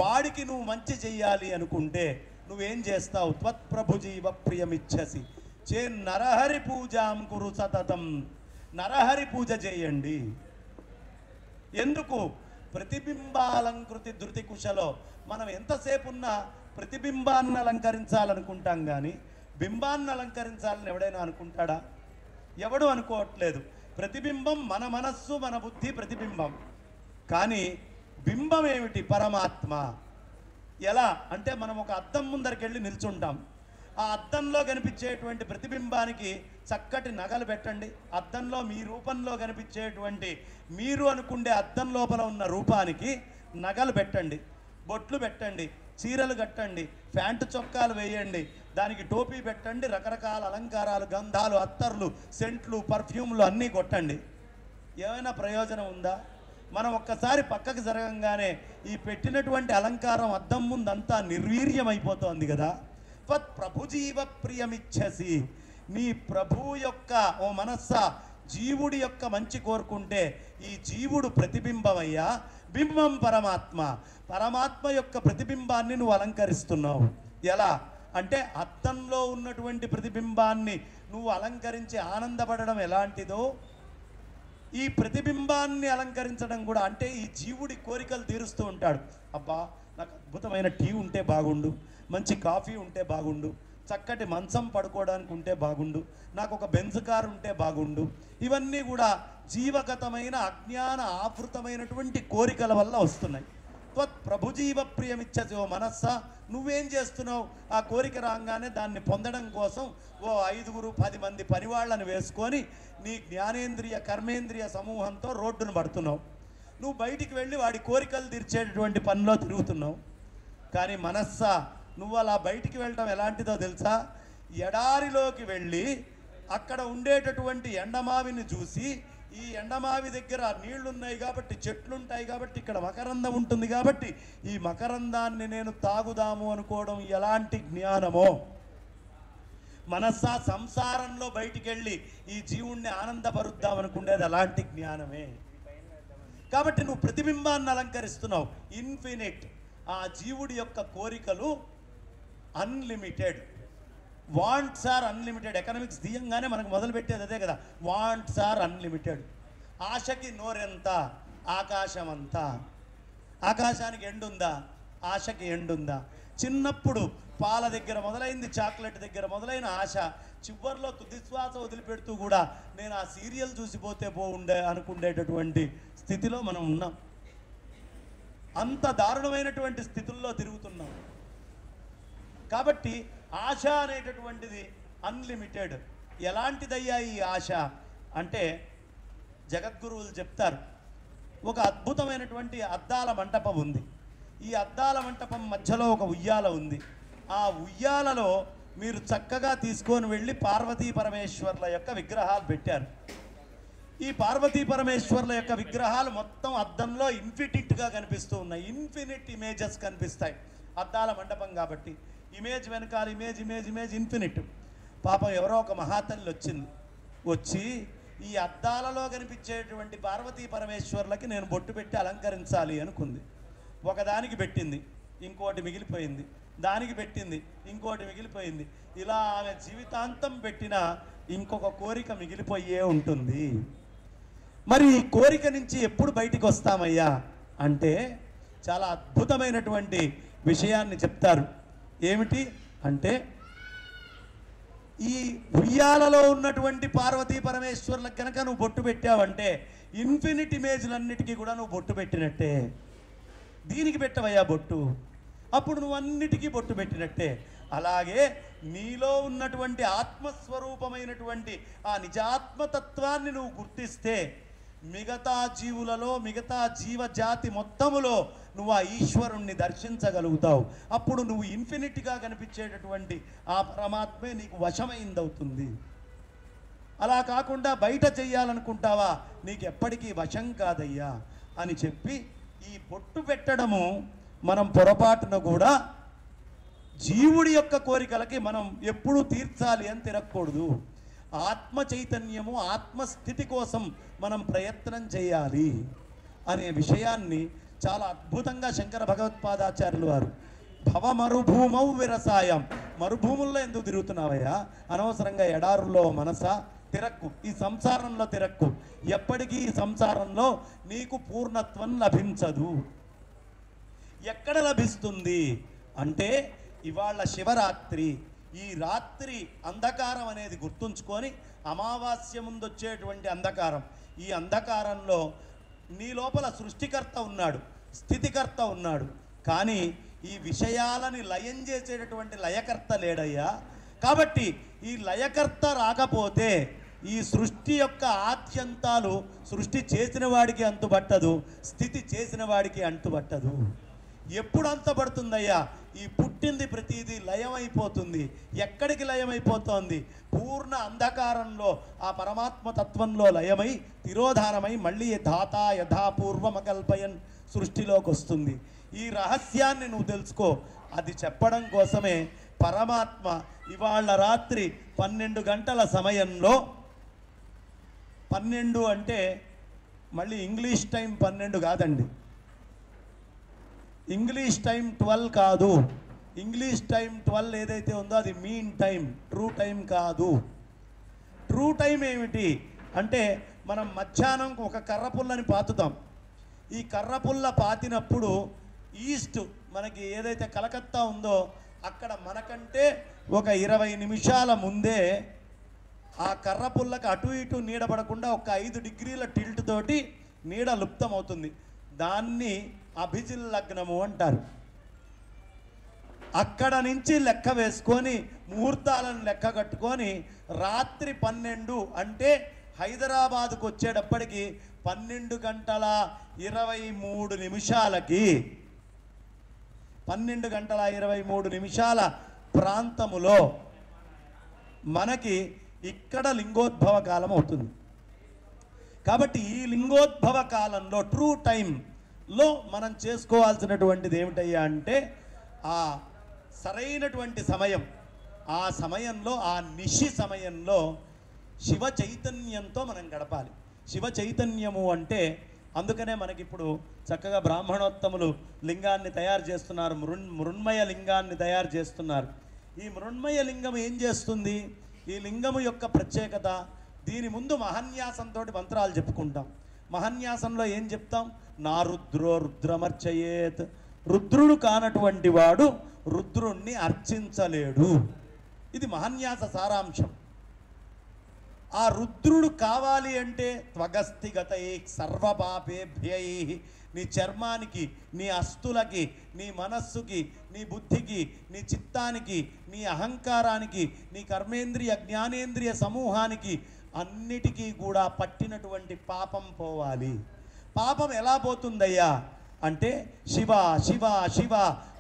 వాడికి నువ్వు మంచి చెయ్యాలి అనుకుంటే నువ్వేం చేస్తావు? త్వత్ప్రభుజీవ ప్రియమిచ్చసి చే నరహరి పూజాం కురు సతతం, నరహరి పూజ చేయండి. ఎందుకు? ప్రతిబింబాలంకృతి ధృతి కుశలో. మనం ఎంతసేపు ఉన్నా ప్రతిబింబాన్ని అలంకరించాలనుకుంటాం, కానీ బింబాన్ని అలంకరించాలని ఎవడైనా అనుకుంటాడా? ఎవడు అనుకోవట్లేదు. ప్రతిబింబం మన మనస్సు మన బుద్ధి ప్రతిబింబం, కానీ బింబం ఏమిటి? పరమాత్మ. ఎలా అంటే మనం ఒక అద్దం ముందరికి వెళ్ళి నిల్చుంటాం. ఆ అద్దంలో కనిపించేటువంటి ప్రతిబింబానికి చక్కటి నగలు పెట్టండి. అద్దంలో మీ రూపంలో కనిపించేటువంటి మీరు అనుకుండే అద్దం లోపల ఉన్న రూపానికి నగలు పెట్టండి, బొట్లు పెట్టండి, చీరలు కట్టండి, ప్యాంటు చొక్కాలు వేయండి, దానికి టోపీ పెట్టండి, రకరకాల అలంకారాలు, గంధాలు, అత్తర్లు, సెంట్లు, పర్ఫ్యూమ్లు అన్నీ కొట్టండి. ఏమైనా ప్రయోజనం ఉందా? మనం ఒక్కసారి పక్కకి జరగంగానే ఈ పెట్టినటువంటి అలంకారం అద్దం ముందంతా నిర్వీర్యమైపోతోంది కదా. త్వత్ ప్రభుజీవ ప్రియమిచ్చసి, నీ ప్రభువు యొక్క ఓ మనస్సా జీవుడి యొక్క మంచి కోరుకుంటే ఈ జీవుడు ప్రతిబింబమయ్యా, బింబం పరమాత్మ. పరమాత్మ యొక్క ప్రతిబింబాన్ని నువ్వు అలంకరిస్తున్నావు. ఎలా అంటే అద్దంలో ఉన్నటువంటి ప్రతిబింబాన్ని నువ్వు అలంకరించి ఆనందపడడం ఎలాంటిదో ఈ ప్రతిబింబాన్ని అలంకరించడం కూడా, అంటే ఈ జీవుడి కోరికలు తీరుస్తూ ఉంటాడు. అబ్బా, నాకు అద్భుతమైన టీ ఉంటే బాగుండు, మంచి కాఫీ ఉంటే బాగుండు, చక్కటి మంచం పడుకోవడానికి ఉంటే బాగుండు, నాకు ఒక బెంజ్ కారు ఉంటే బాగుండు. ఇవన్నీ కూడా జీవగతమైన అజ్ఞాన ఆవృతమైనటువంటి కోరికల వల్ల వస్తున్నాయి. త్వత్ ప్రభుజీవ ప్రియమిచ్చసి, ఓ మనస్సా నువ్వేం చేస్తున్నావు? ఆ కోరిక రాగానే దాన్ని పొందడం కోసం ఓ 5-10 మంది పనివాళ్ళని వేసుకొని నీ జ్ఞానేంద్రియ కర్మేంద్రియ సమూహంతో రోడ్డును పడుతున్నావు. నువ్వు బయటికి వెళ్ళి వాడి కోరికలు తీర్చేటటువంటి పనిలో తిరుగుతున్నావు. కానీ మనస్సా, నువ్వు అలా బయటికి వెళ్ళడం ఎలాంటిదో తెలుసా? ఎడారిలోకి వెళ్ళి అక్కడ ఉండేటటువంటి ఎండమావిని చూసి, ఈ ఎండమావి దగ్గర నీళ్లున్నాయి కాబట్టి, చెట్లుంటాయి కాబట్టి, ఇక్కడ మకరందం ఉంటుంది కాబట్టి ఈ మకరందాన్ని నేను తాగుదాము అనుకోవడం ఎలాంటి జ్ఞానమో. మనస్సా సంసారంలో బయటికి వెళ్ళి ఈ జీవుణ్ణి ఆనందపరుద్దాం అనుకునేది అలాంటి జ్ఞానమే. కాబట్టి నువ్వు ప్రతిబింబాన్ని అలంకరిస్తున్నావు. ఇన్ఫినిట్. ఆ జీవుడి యొక్క కోరికలు unlimited. Wants are unlimited. Economics దియంగానే మనకు మొదలుపెట్టేది అదే కదా, వాంట్స్ ఆర్ అన్లిమిటెడ్. ఆశకి నోరెంత? ఆకాశమంతా. ఆకాశానికి ఎండుందా? ఆశకి ఎండుందా? చిన్నప్పుడు పాల దగ్గర మొదలైంది, చాక్లెట్ దగ్గర మొదలైన ఆశ, చివరిలో తుదిశ్వాస వదిలిపెడుతూ కూడా నేను ఆ సీరియల్ చూసిపోతే బాగుండే అనుకునేటటువంటి స్థితిలో మనం ఉన్నాం. అంత దారుణమైనటువంటి స్థితుల్లో తిరుగుతున్నాం. కాబట్టి ఆశ అనేటటువంటిది అన్లిమిటెడ్. ఎలాంటిదయ్యా ఈ ఆశ అంటే జగద్గురువులు చెప్తారు. ఒక అద్భుతమైనటువంటి అద్దాల మంటపం ఉంది. ఈ అద్దాల మంటపం మధ్యలో ఒక ఉయ్యాల ఉంది. ఆ ఉయ్యాలలో మీరు చక్కగా తీసుకొని వెళ్ళి పార్వతీ పరమేశ్వర్ల యొక్క విగ్రహాలు పెట్టారు. ఈ పార్వతీ పరమేశ్వర్ల యొక్క విగ్రహాలు మొత్తం అద్దంలో ఇన్ఫినిట్గా కనిపిస్తూ ఉన్నాయి. ఇన్ఫినిట్ ఇమేజెస్ కనిపిస్తాయి, అద్దాల మండపం కాబట్టి. ఇమేజ్ వెనకాల ఇమేజ్ ఇమేజ్ ఇమేజ్ ఇన్ఫినిట్. పాపం ఎవరో ఒక మహాతల్లి వచ్చి ఈ అద్దాలలో కనిపించేటువంటి పార్వతీ పరమేశ్వర్లకి నేను బొట్టు పెట్టి అలంకరించాలి అనుకుంది. ఒకదానికి పెట్టింది, ఇంకోటి మిగిలిపోయింది, దానికి పెట్టింది, ఇంకోటి మిగిలిపోయింది. ఇలా ఆమె జీవితాంతం పెట్టిన ఇంకొక కోరిక మిగిలిపోయే ఉంటుంది. మరి ఈ కోరిక నుంచి ఎప్పుడు బయటికి వస్తామయ్యా అంటే చాలా అద్భుతమైనటువంటి విషయాన్ని చెప్తారు. ఏమిటి అంటే, ఈ ఉయ్యాలలో ఉన్నటువంటి పార్వతీ పరమేశ్వర్లకు కనుక నువ్వు బొట్టు పెట్టావంటే ఇన్ఫినిట్ ఇమేజ్లన్నిటికీ కూడా నువ్వు బొట్టు పెట్టినట్టే. దీనికి పెట్టవయ్యా బొట్టు, అప్పుడు నువ్వు అన్నిటికీ బొట్టు పెట్టినట్టే. అలాగే నీలో ఉన్నటువంటి ఆత్మస్వరూపమైనటువంటి ఆ నిజాత్మతత్వాన్ని నువ్వు గుర్తిస్తే మిగతా జీవులలో మిగతా జీవజాతి మొత్తములో నువ్వు ఆ ఈశ్వరుణ్ణి దర్శించగలుగుతావు. అప్పుడు నువ్వు ఇన్ఫినిట్గా కనిపించేటటువంటి ఆ పరమాత్మే నీకు వశమైందవుతుంది. అలా కాకుండా బయట చెయ్యాలనుకుంటావా, నీకు ఎప్పటికీ వశం కాదయ్యా అని చెప్పి ఈ బొట్టు పెట్టడము మనం పొరపాటున కూడా జీవుడి యొక్క కోరికలకి మనం ఎప్పుడూ తీర్చాలి అని తిరగకూడదు. ఆత్మ చైతన్యము ఆత్మస్థితి కోసం మనం ప్రయత్నం చేయాలి అనే విషయాన్ని చాలా అద్భుతంగా శంకర భగవత్పాదాచార్యులు వారు భవమరుభూమౌ విరసాయం, మరుభూముల్లో ఎందుకు తిరుగుతున్నావయ్యా, అనవసరంగా ఎడారుల్లో మనసా తిరక్కు, ఈ సంసారంలో తిరక్కు, ఎప్పటికీ ఈ సంసారంలో నీకు పూర్ణత్వం లభించదు. ఎక్కడ లభిస్తుంది అంటే ఇవాళ శివరాత్రి, ఈ రాత్రి అంధకారం అనేది గుర్తుంచుకొని అమావాస్య ముందు వచ్చేటువంటి అంధకారం, ఈ అంధకారంలో నీ లోపల సృష్టికర్త ఉన్నాడు, స్థితికర్త ఉన్నాడు, కానీ ఈ విషయాలని లయం చేసేటటువంటి లయకర్త లేడయ్యా. కాబట్టి ఈ లయకర్త రాకపోతే ఈ సృష్టి యొక్క ఆద్యంతాలు సృష్టి చేసిన వాడికి అంతుబట్టదు, స్థితి చేసిన వాడికి అంతుబట్టదు. ఎప్పుడు అంతపడుతుందయ్యా, ఈ పుట్టింది ప్రతిదీ లయమైపోతుంది. ఎక్కడికి లయమైపోతోంది? పూర్ణ అంధకారంలో ఆ పరమాత్మ తత్వంలో లయమై తిరోధానమై మళ్ళీ ధాతా యథాపూర్వమకల్పయన్ సృష్టిలోకి వస్తుంది. ఈ రహస్యాన్ని నువ్వు తెలుసుకో. అది చెప్పడం కోసమే పరమాత్మ ఇవాళ రాత్రి 12 గంటల సమయంలో, 12 అంటే మళ్ళీ ఇంగ్లీష్ టైం 12 కాదండి, ఇంగ్లీష్ టైం 12 కాదు. ఇంగ్లీష్ టైం 12 ఏదైతే ఉందో అది మీన్ టైం, ట్రూ టైం కాదు. ట్రూ టైం ఏమిటి అంటే, మనం మధ్యాహ్నం ఒక కర్రపుల్లని పాతుతాం. ఈ కర్రపుల్ల పాతినప్పుడు ఈస్ట్ మనకి ఏదైతే కలకత్తా ఉందో అక్కడ మనకంటే ఒక 20 నిమిషాల ముందే ఆ కర్రపుల్లకి అటు ఇటు నీడపడకుండా ఒక 5 డిగ్రీల టిల్ట్ తోటి నీడ లుప్తమవుతుంది. దాన్ని అభిజిల్ లగ్నము అంటారు. అక్కడ నుంచి లెక్క వేసుకొని ముహూర్తాలను లెక్క కట్టుకొని రాత్రి 12 అంటే హైదరాబాద్కు వచ్చేటప్పటికి 12 గంటల 23 నిమిషాలకి 12 గంటల 23 నిమిషాల ప్రాంతములో మనకి ఇక్కడ లింగోద్భవ కాలం అవుతుంది. కాబట్టి ఈ లింగోద్భవ కాలంలో ట్రూ టైంలో మనం చేసుకోవాల్సినటువంటిది ఏమిటయ్యా అంటే ఆ సరైనటువంటి సమయం, ఆ సమయంలో ఆ నిశి సమయంలో శివ చైతన్యంతో మనం గడపాలి. శివ చైతన్యము అంటే అందుకనే మనకిప్పుడు చక్కగా బ్రాహ్మణోత్తములు లింగాన్ని తయారు చేస్తున్నారు, మృణ్మయ లింగాన్ని తయారు చేస్తున్నారు. ఈ మృణ్మయ లింగం ఏం చేస్తుంది? ఈ లింగము యొక్క ప్రత్యేకత, దీని ముందు మహన్యాసంతో మంత్రాలు చెప్పుకుంటాం. మహన్యాసంలో ఏం చెప్తాం? నా రుద్రో రుద్రమర్చయేత్, రుద్రుడు కానటువంటి వాడు రుద్రుణ్ణి అర్చించలేడు. ఇది మహన్యాస సారాంశం. ఆ రుద్రుడు కావాలి అంటే త్వగస్థిగతై సర్వపాపేభ్యై, నీ చర్మానికి, నీ అస్తులకి, నీ మనస్సుకి, నీ బుద్ధికి, నీ చిత్తానికి, నీ అహంకారానికి, నీ కర్మేంద్రియ జ్ఞానేంద్రియ సమూహానికి అన్నిటికీ కూడా పట్టినటువంటి పాపం పోవాలి. పాపం ఎలా పోతుందయ్యా అంటే శివ శివ శివ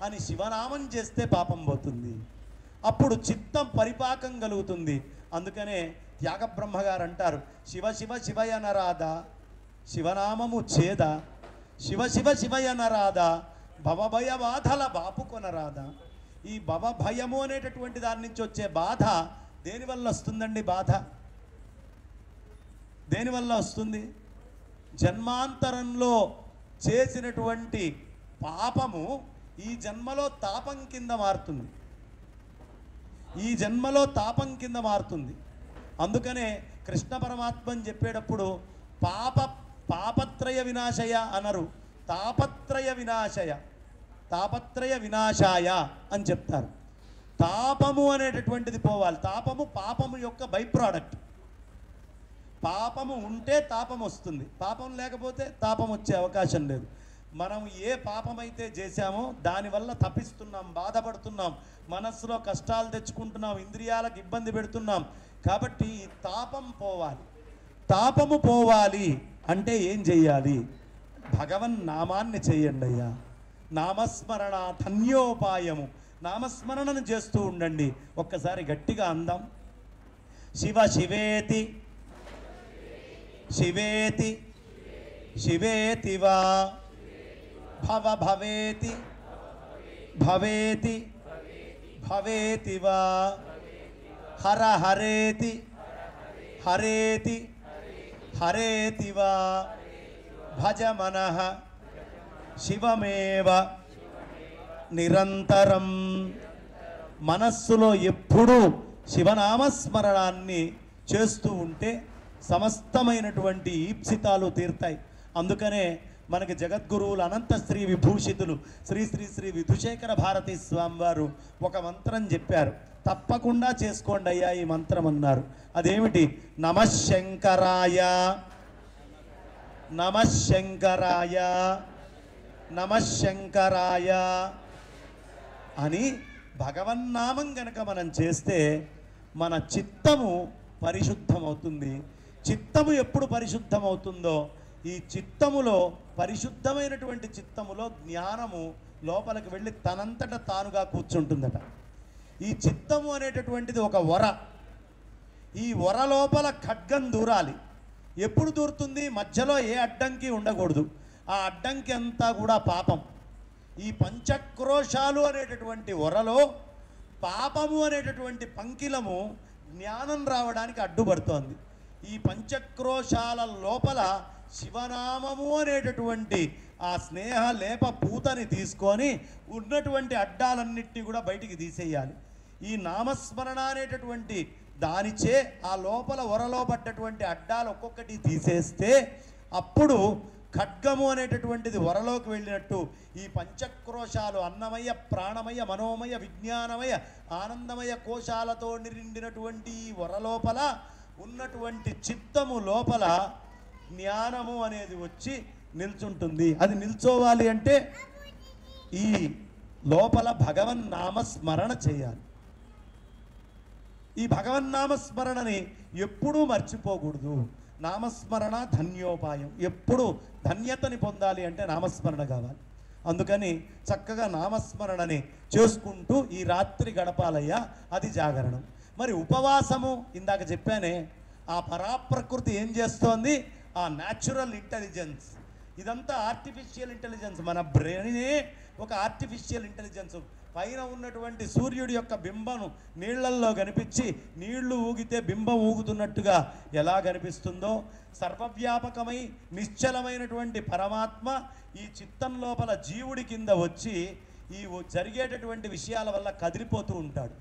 అని శివనామం చేస్తే పాపం పోతుంది. అప్పుడు చిత్తం పరిపాకం కలుగుతుంది. అందుకనే త్యాగబ్రహ్మ గారు అంటారు, శివ శివ శివయనరాధ శివనామము చేద, శివ శివ శివయనరాధ భవభయ బాధల బాపుకొనరాధ. ఈ భవభయము అనేటటువంటి దాని నుంచి వచ్చే బాధ దేనివల్ల వస్తుందండి? బాధ దేనివల్ల వస్తుంది? జన్మాంతరంలో చేసినటువంటి పాపము ఈ జన్మలో తాపం కింద మారుతుంది, ఈ జన్మలో తాపం కింద మారుతుంది. అందుకనే కృష్ణ పరమాత్మని చెప్పేటప్పుడు పాపత్రయ వినాశయ అనరు, తాపత్రయ వినాశయ, తాపత్రయ వినాశాయ అని చెప్తారు. తాపము అనేటటువంటిది పోవాలి. తాపము పాపము యొక్క బై ప్రోడక్ట్. పాపము ఉంటే తాపం వస్తుంది, పాపం లేకపోతే తాపం వచ్చే అవకాశం లేదు. మనం ఏ పాపమైతే చేశామో దానివల్ల తప్పిస్తున్నాం, బాధపడుతున్నాం, మనస్సులో కష్టాలు తెచ్చుకుంటున్నాం, ఇంద్రియాలకు ఇబ్బంది పెడుతున్నాం. కాబట్టి ఈ తాపం పోవాలి. తాపము పోవాలి అంటే ఏం చెయ్యాలి? భగవన్ నామాన్ని చెయ్యండి అయ్యా. నామస్మరణ ధన్యోపాయము. నామస్మరణను చేస్తూ ఉండండి. ఒక్కసారి గట్టిగా అందాం. శివ శివేతి శివేతి శివేతివా, భవ భవేతి భవేతి భవేతివా, హర హరేతి హరేతి హరేతివా, భజ మనః శివమేవ నిరంతరం. మనస్సులో ఎప్పుడూ శివనామస్మరణాన్ని చేస్తూ ఉంటే సమస్తమైనటువంటి ఈప్సితాలు తీరుతాయి. అందుకనే మనకి జగద్గురువులు అనంత శ్రీ విభూషితులు శ్రీ శ్రీ శ్రీ విధుశేఖర భారతీ స్వామి వారు ఒక మంత్రం చెప్పారు. తప్పకుండా చేసుకోండి అయ్యా ఈ మంత్రం అన్నారు. అదేమిటి? నమఃశంకరాయ నమఃశంకరాయ నమఃశంకరాయ అని భగవన్నామం గనక మనం చేస్తే మన చిత్తము పరిశుద్ధమవుతుంది. చిత్తము ఎప్పుడు పరిశుద్ధమవుతుందో, ఈ చిత్తములో పరిశుద్ధమైనటువంటి చిత్తములో జ్ఞానము లోపలికి వెళ్ళి తనంతట తానుగా కూర్చుంటుందట. ఈ చిత్తము అనేటటువంటిది ఒక వర. ఈ వర లోపల ఖడ్గం దూరాలి. ఎప్పుడు దూరుతుంది? మధ్యలో ఏ అడ్డంకి ఉండకూడదు. ఆ అడ్డంకి అంతా కూడా పాపం. ఈ పంచక్రోశాలు అనేటటువంటి వరలో పాపము అనేటటువంటి పంకిలము జ్ఞానం రావడానికి అడ్డుపడుతోంది. ఈ పంచక్రోశాల లోపల శివనామము అనేటటువంటి ఆ స్నేహ లేప పూతని తీసుకొని ఉన్నటువంటి అడ్డాలన్నిటినీ కూడా బయటికి తీసేయాలి. ఈ నామస్మరణ అనేటటువంటి దానిచే ఆ లోపల వరలో పడ్డటువంటి అడ్డాలు ఒక్కొక్కటి తీసేస్తే అప్పుడు ఖడ్గము అనేటటువంటిది వరలోకి వెళ్ళినట్టు ఈ పంచక్రోశాలు అన్నమయ ప్రాణమయ మనోమయ విజ్ఞానమయ ఆనందమయ కోశాలతో నిండినటువంటి ఈ వరలోపల ఉన్నటువంటి చిత్తము లోపల జ్ఞానము అనేది వచ్చి నిల్చుంటుంది. అది నిల్చోవాలి అంటే ఈ లోపల భగవన్నామస్మరణ చేయాలి. ఈ భగవన్నామస్మరణని ఎప్పుడూ మర్చిపోకూడదు. నామస్మరణ ధన్యోపాయం. ఎప్పుడు ధన్యతని పొందాలి అంటే నామస్మరణ కావాలి. అందుకని చక్కగా నామస్మరణని చేసుకుంటూ ఈ రాత్రి గడపాలయ్యా, అది జాగరణం. మరి ఉపవాసము ఇందాక చెప్పానే, ఆ పరాప్రకృతి ఏం చేస్తోంది? ఆ న్యాచురల్ ఇంటెలిజెన్స్. ఇదంతా ఆర్టిఫిషియల్ ఇంటెలిజెన్స్. మన బ్రెయినే ఒక ఆర్టిఫిషియల్ ఇంటెలిజెన్స్. పైన ఉన్నటువంటి సూర్యుడి యొక్క బింబను నీళ్లల్లో కనిపించి నీళ్లు ఊగితే బింబం ఊగుతున్నట్టుగా ఎలా కనిపిస్తుందో, సర్వవ్యాపకమై నిశ్చలమైనటువంటి పరమాత్మ ఈ చిత్తం లోపల జీవుడి కింద వచ్చి ఈ జరిగేటటువంటి విషయాల వల్ల కదిలిపోతూ ఉంటాడు.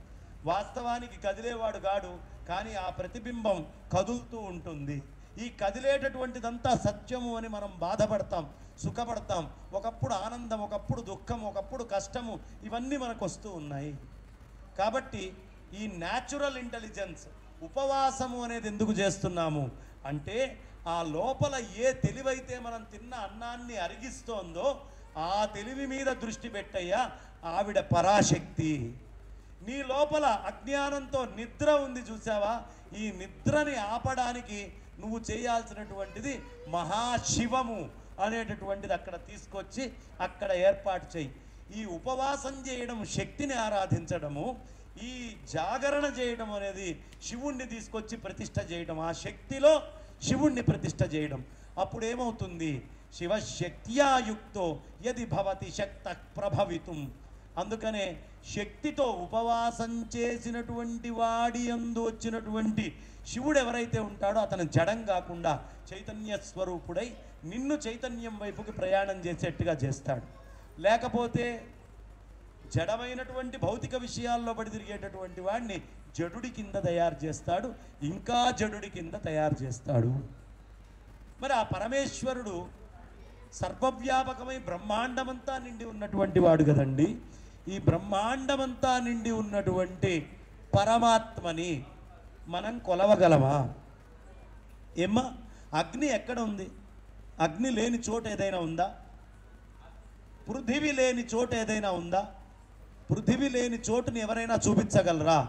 వాస్తవానికి కదిలేవాడు కాడు, కానీ ఆ ప్రతిబింబం కదులుతూ ఉంటుంది. ఈ కదిలేటటువంటిదంతా సత్యము అని మనం బాధపడతాం, సుఖపడతాం. ఒకప్పుడు ఆనందం, ఒకప్పుడు దుఃఖం, ఒకప్పుడు కష్టము, ఇవన్నీ మనకు వస్తూ ఉన్నాయి. కాబట్టి ఈ న్యాచురల్ ఇంటెలిజెన్స్ ఉపవాసము అనేది ఎందుకు చేస్తున్నాము అంటే, ఆ లోపల ఏ తెలివైతే మనం తిన్న అన్నాన్ని అరిగిస్తోందో ఆ తెలివి మీద దృష్టి పెట్టయ్యా. ఆవిడ పరాశక్తి. నీ లోపల అజ్ఞానంతో నిద్ర ఉంది చూసావా? ఈ నిద్రని ఆపడానికి నువ్వు చేయాల్సినటువంటిది మహాశివము అనేటటువంటిది అక్కడ తీసుకొచ్చి అక్కడ ఏర్పాటు చేయి. ఈ ఉపవాసం చేయడం శక్తిని ఆరాధించడము, ఈ జాగరణ చేయడం అనేది శివుణ్ణి తీసుకొచ్చి ప్రతిష్ఠ చేయడం, ఆ శక్తిలో శివుణ్ణి ప్రతిష్ఠ చేయడం. అప్పుడు ఏమవుతుంది? శివశక్త్యాయుక్తో యది భవతి శక్త ప్రభవితుం. అందుకనే శక్తితో ఉపవాసం చేసినటువంటి వాడి యందు వచ్చినటువంటి శివుడు ఎవరైతే ఉంటాడో అతను జడం కాకుండా చైతన్య స్వరూపుడై నిన్ను చైతన్యం వైపుకి ప్రయాణం చేసేట్టుగా చేస్తాడు. లేకపోతే జడమైనటువంటి భౌతిక విషయాల్లో పడి తిరిగేటటువంటి వాడిని జడుడి కింద తయారు చేస్తాడు, ఇంకా జడుడి కింద తయారు చేస్తాడు. మరి ఆ పరమేశ్వరుడు సర్వవ్యాపకమై బ్రహ్మాండమంతా నిండి ఉన్నటువంటి వాడు కదండి. ఈ బ్రహ్మాండమంతా నిండి ఉన్నటువంటి పరమాత్మని మనం కొలవగలమా? ఏమ్మా, అగ్ని ఎక్కడ ఉంది? అగ్ని లేని చోటు ఏదైనా ఉందా? పృథివీ లేని చోటు ఏదైనా ఉందా? పృథివీ లేని చోటుని ఎవరైనా చూపించగలరా?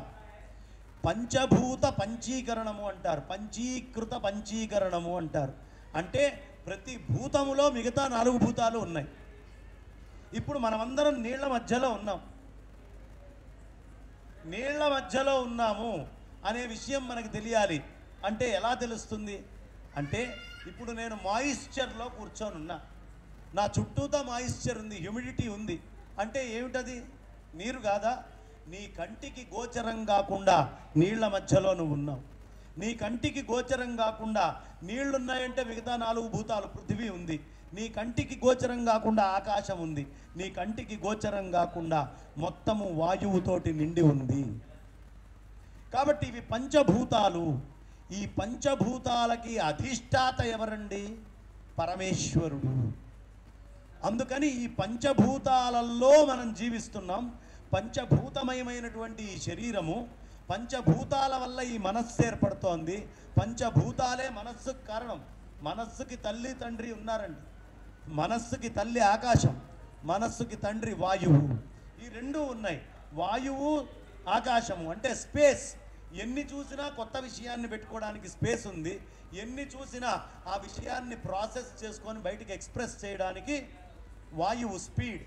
పంచభూత పంచీకరణము అంటారు, పంచీకృత పంచీకరణము అంటారు. అంటే ప్రతి భూతములో మిగతా 4 భూతాలు ఉన్నాయి. ఇప్పుడు మనమందరం నీళ్ల మధ్యలో ఉన్నాం. నీళ్ల మధ్యలో ఉన్నాము అనే విషయం మనకు తెలియాలి. అంటే ఎలా తెలుస్తుంది? అంటే ఇప్పుడు నేను మాయిశ్చర్లో కూర్చొని ఉన్నా, నా చుట్టూతా మాయిశ్చర్ ఉంది, హ్యూమిడిటీ ఉంది. అంటే ఏమిటది? నీరు కాదా? నీ కంటికి గోచరం కాకుండా నీళ్ల మధ్యలో నువ్వు ఉన్నావు. నీ కంటికి గోచరం కాకుండా నీళ్లున్నాయంటే మిగతా 4 భూతాలు, పృథివీ ఉంది. నీ కంటికి గోచరం కాకుండా ఆకాశం ఉంది. నీ కంటికి గోచరం కాకుండా మొత్తము వాయువుతోటి నిండి ఉంది. కాబట్టి ఇవి పంచభూతాలు. ఈ పంచభూతాలకి అధిష్టాత ఎవరండి? పరమేశ్వరుడు. అందుకని ఈ పంచభూతాలలో మనం జీవిస్తున్నాం. పంచభూతమయమైనటువంటి ఈ శరీరము, పంచభూతాల వల్ల ఈ మనస్సు ఏర్పడుతోంది. పంచభూతాలే మనస్సుకు కారణం. మనస్సుకి తల్లి తండ్రి ఉన్నారండి. మనస్సుకి తల్లి ఆకాశం, మనస్సుకి తండ్రి వాయువు. ఈ రెండు ఉన్నాయి. వాయువు ఆకాశము అంటే స్పేస్. ఎన్ని చూసినా కొత్త విషయాన్ని పెట్టుకోవడానికి స్పేస్ ఉంది. ఎన్ని చూసినా ఆ విషయాన్ని ప్రాసెస్ చేసుకొని బయటికి ఎక్స్ప్రెస్ చేయడానికి వాయువు స్పీడ్.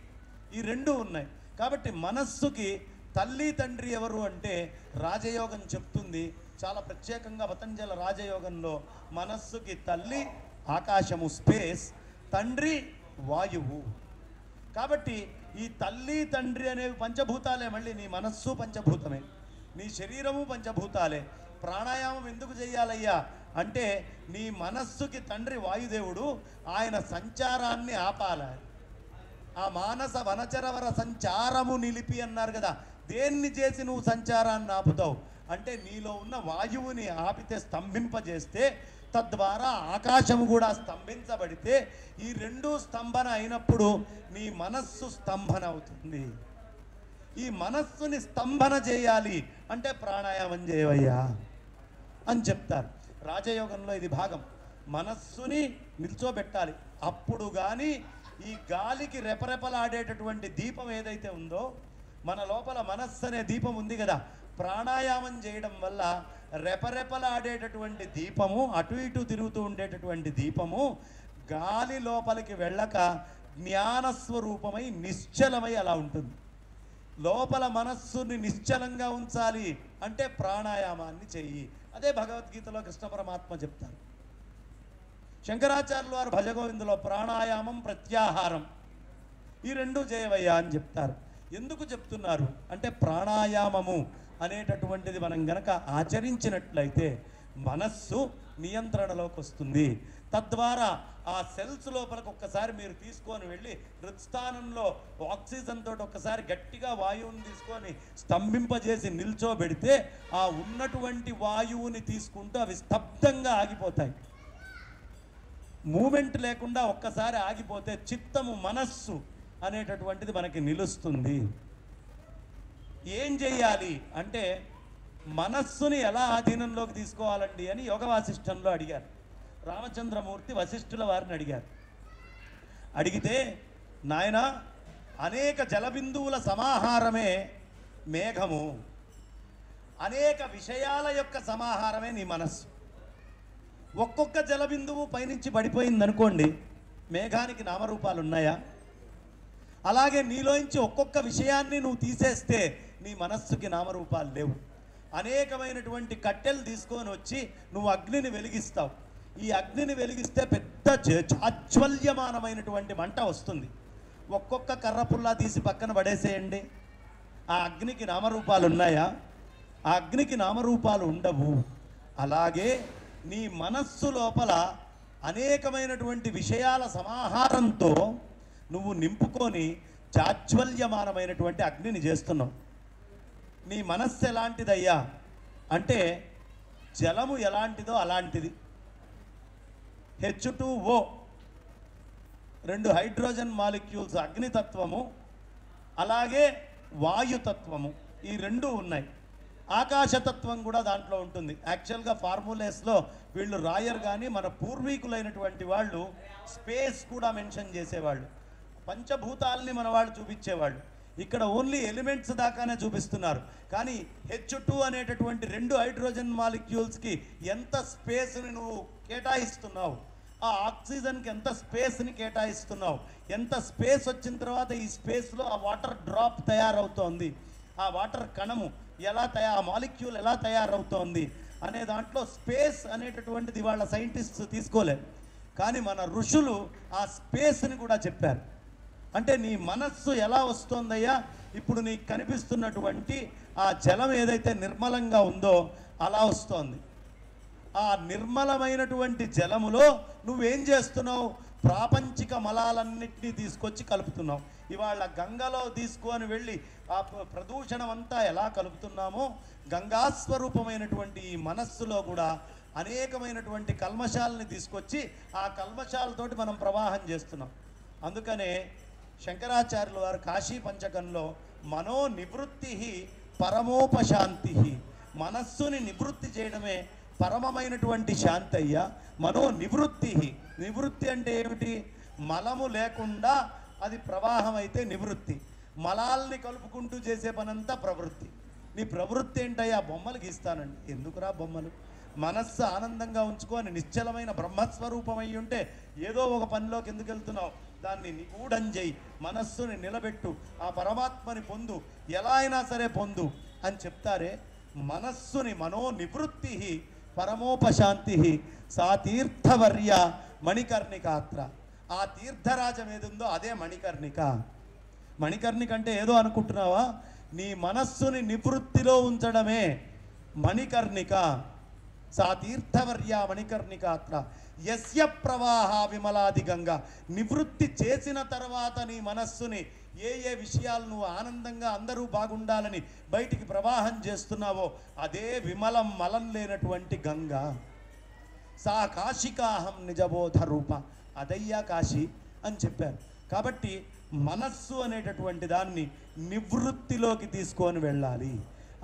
ఈ రెండు ఉన్నాయి. కాబట్టి మనస్సుకి తల్లి తండ్రి ఎవరు అంటే రాజయోగం చెప్తుంది. చాలా ప్రత్యేకంగా పతంజల రాజయోగంలో మనస్సుకి తల్లి ఆకాశము స్పేస్, తండ్రి వాయువు. కాబట్టి ఈ తల్లి తండ్రి అనేవి పంచభూతాలే. మళ్ళీ నీ మనస్సు పంచభూతమే, నీ శరీరము పంచభూతాలే. ప్రాణాయామం ఎందుకు చేయాలయ్యా అంటే నీ మనస్సుకి తండ్రి వాయుదేవుడు, ఆయన సంచారాన్ని ఆపాలి. ఆ మానస వనచరవర సంచారము నిలిపి అన్నారు కదా. దేన్ని చేసి నువ్వు సంచారాన్ని ఆపుతావు అంటే నీలో ఉన్న వాయువుని ఆపితే, స్తంభింపజేస్తే, తద్వారా ఆకాశము కూడా స్తంభించబడితే, ఈ రెండు స్తంభన అయినప్పుడు నీ మనస్సు స్తంభన అవుతుంది. ఈ మనస్సుని స్తంభన చేయాలి అంటే ప్రాణాయామం చేయవయ్యా అని చెప్తారు. రాజయోగంలో ఇది భాగం. మనస్సుని నిల్చోబెట్టాలి. అప్పుడు కానీ ఈ గాలికి రెపరెపలాడేటటువంటి దీపం ఏదైతే ఉందో, మన లోపల మనస్సు అనే దీపం ఉంది కదా, ప్రాణాయామం చేయడం వల్ల రెపరెపలాడేటటువంటి దీపము, అటు ఇటు తిరుగుతూ ఉండేటటువంటి దీపము గాలి లోపలికి వెళ్ళక జ్ఞానస్వరూపమై నిశ్చలమై అలా ఉంటుంది. లోపల మనస్సుని నిశ్చలంగా ఉంచాలి అంటే ప్రాణాయామాన్ని చెయ్యి. అదే భగవద్గీతలో కృష్ణ పరమాత్మ చెప్తారు. శంకరాచార్యులు వారు భజగోవిందులో ప్రాణాయామం ప్రత్యాహారం ఈ రెండు చేయవయ్యా అని చెప్తారు. ఎందుకు చెప్తున్నారు అంటే ప్రాణాయామము అనేటటువంటిది మనం గనక ఆచరించినట్లయితే మనస్సు నియంత్రణలోకి వస్తుంది. తద్వారా ఆ సెల్స్ లోపలికి ఒక్కసారి మీరు తీసుకొని వెళ్ళి హృత్స్థానంలో ఆక్సిజన్ తోటి ఒక్కసారి గట్టిగా వాయువుని తీసుకొని స్తంభింపజేసి నిల్చోబెడితే ఆ ఉన్నటువంటి వాయువుని తీసుకుంటూ అవి స్తబ్దంగా ఆగిపోతాయి. మూమెంట్ లేకుండా ఒక్కసారి ఆగిపోతే చిత్తము, మనస్సు అనేటటువంటిది మనకి నిలుస్తుంది. ఏం చెయ్యాలి అంటే మనస్సుని ఎలా ఆధీనంలోకి తీసుకోవాలండి అని యోగ వాసిష్టంలో అడిగారు. రామచంద్రమూర్తి వశిష్ఠుల వారిని అడిగారు. అడిగితే, నాయన అనేక జలబిందువుల సమాహారమే మేఘము, అనేక విషయాల యొక్క సమాహారమే నీ మనస్సు. ఒక్కొక్క జలబిందువు పైనుంచి పడిపోయింది అనుకోండి, మేఘానికి నామరూపాలు ఉన్నాయా? అలాగే నీలోంచి ఒక్కొక్క విషయాన్ని నువ్వు తీసేస్తే నీ మనస్సుకి నామరూపాలు లేవు. అనేకమైనటువంటి కట్టెలు తీసుకొని వచ్చి నువ్వు అగ్నిని వెలిగిస్తావు. ఈ అగ్నిని వెలిగిస్తే పెద్ద జాజ్వల్యమానమైనటువంటి మంట వస్తుంది. ఒక్కొక్క కర్రపుల్లా తీసి పక్కన పడేసేయండి. ఆ అగ్నికి నామరూపాలు ఉన్నాయా? ఆ అగ్నికి నామరూపాలు ఉండవు. అలాగే నీ మనస్సు లోపల అనేకమైనటువంటి విషయాల సమాహారంతో నువ్వు నింపుకొని జాజ్వల్యమానమైనటువంటి అగ్నిని చేస్తున్నావు. నీ మనస్సు ఎలాంటిదయ్యా అంటే జలము ఎలాంటిదో అలాంటిది. H2O 2 హైడ్రోజన్ మాలిక్యూల్స్ అగ్నితత్వము, అలాగే వాయుతత్వము, ఈ రెండు ఉన్నాయి. ఆకాశతత్వం కూడా దాంట్లో ఉంటుంది. యాక్చువల్గా ఫార్ములేస్లో వీళ్ళు రాయర్ కానీ మన పూర్వీకులైనటువంటి వాళ్ళు స్పేస్ కూడా మెన్షన్ చేసేవాళ్ళు. పంచభూతాల్ని మన వాళ్ళు చూపించేవాళ్ళు. ఇక్కడ ఓన్లీ ఎలిమెంట్స్ దాకానే చూపిస్తున్నారు. కానీ H2 అనేటటువంటి 2 హైడ్రోజన్ మాలిక్యూల్స్కి ఎంత స్పేస్ని నువ్వు కేటాయిస్తున్నావు, ఆ ఆక్సిజన్కి ఎంత స్పేస్ని కేటాయిస్తున్నావు, ఎంత స్పేస్ వచ్చిన తర్వాత ఈ స్పేస్లో ఆ వాటర్ డ్రాప్ తయారవుతోంది, ఆ వాటర్ కణము ఎలా ఆ మాలిక్యూల్ ఎలా తయారవుతోంది అనే దాంట్లో స్పేస్ అనేటటువంటిది వాళ్ళ సైంటిస్ట్స్ తీసుకోలేరు. కానీ మన ఋషులు ఆ స్పేస్ని కూడా చెప్పారు. అంటే నీ మనస్సు ఎలా వస్తోందయ్యా, ఇప్పుడు నీకు కనిపిస్తున్నటువంటి ఆ జలం ఏదైతే నిర్మలంగా ఉందో అలా వస్తోంది. ఆ నిర్మలమైనటువంటి జలములో నువ్వేం చేస్తున్నావు? ప్రాపంచిక మలాలన్నింటినీ తీసుకొచ్చి కలుపుతున్నావు. ఇవాళ గంగలో తీసుకొని వెళ్ళి ఆ ప్రదూషణం అంతా ఎలా కలుపుతున్నామో గంగాస్వరూపమైనటువంటి ఈ మనస్సులో కూడా అనేకమైనటువంటి కల్మషాలని తీసుకొచ్చి ఆ కల్మషాలతోటి మనం ప్రవాహం చేస్తున్నాం. అందుకనే శంకరాచార్యుల వారు కాశీ పంచకంలో మనో నివృత్తి పరమోపశాంతి, మనస్సుని నివృత్తి చేయడమే పరమమైనటువంటి శాంతి అయ్యా. మనో నివృత్తి. నివృత్తి అంటే ఏమిటి? మలము లేకుండా అది ప్రవాహం అయితే నివృత్తి. మలాల్ని కలుపుకుంటూ చేసే పనంతా ప్రవృత్తి. నీ ప్రవృత్తి ఏంటయ్యా? బొమ్మలు గీస్తానండి. ఎందుకురా బొమ్మలు? మనస్సు ఆనందంగా ఉంచుకొని నిశ్చలమైన బ్రహ్మస్వరూపం అయి ఉంటే ఏదో ఒక పనిలోకి ఎందుకు వెళ్తున్నావు? దాన్ని నిగూఢం చేయి, మనస్సుని నిలబెట్టు, ఆ పరమాత్మని పొందు, ఎలా అయినా సరే పొందు అని చెప్తారే. మనస్సుని మనో నివృత్తి పరమోపశాంతి సా తీర్థవర్య మణికర్ణికాత్ర. ఆ తీర్థరాజం ఏదుందో అదే మణికర్ణిక. మణికర్ణిక అంటే ఏదో అనుకుంటున్నావా? నీ మనస్సుని నివృత్తిలో ఉంచడమే మణికర్ణిక. సా తీర్థవర్య మణికర్ణికాత్ర యస్య ప్రవాహ విమలాది గంగా. నివృత్తి చేసిన తర్వాత నీ మనస్సుని ఏ ఏ విషయాలు నువ్వు ఆనందంగా అందరూ బాగుండాలని బయటికి ప్రవాహం చేస్తున్నావో అదే విమలం మలం లేనటువంటి గంగా. సా కాశికాహం నిజబోధ రూప. అదయ్యా కాశీ అని చెప్పారు. కాబట్టి మనస్సు అనేటటువంటి దాన్ని నివృత్తిలోకి తీసుకొని వెళ్ళాలి.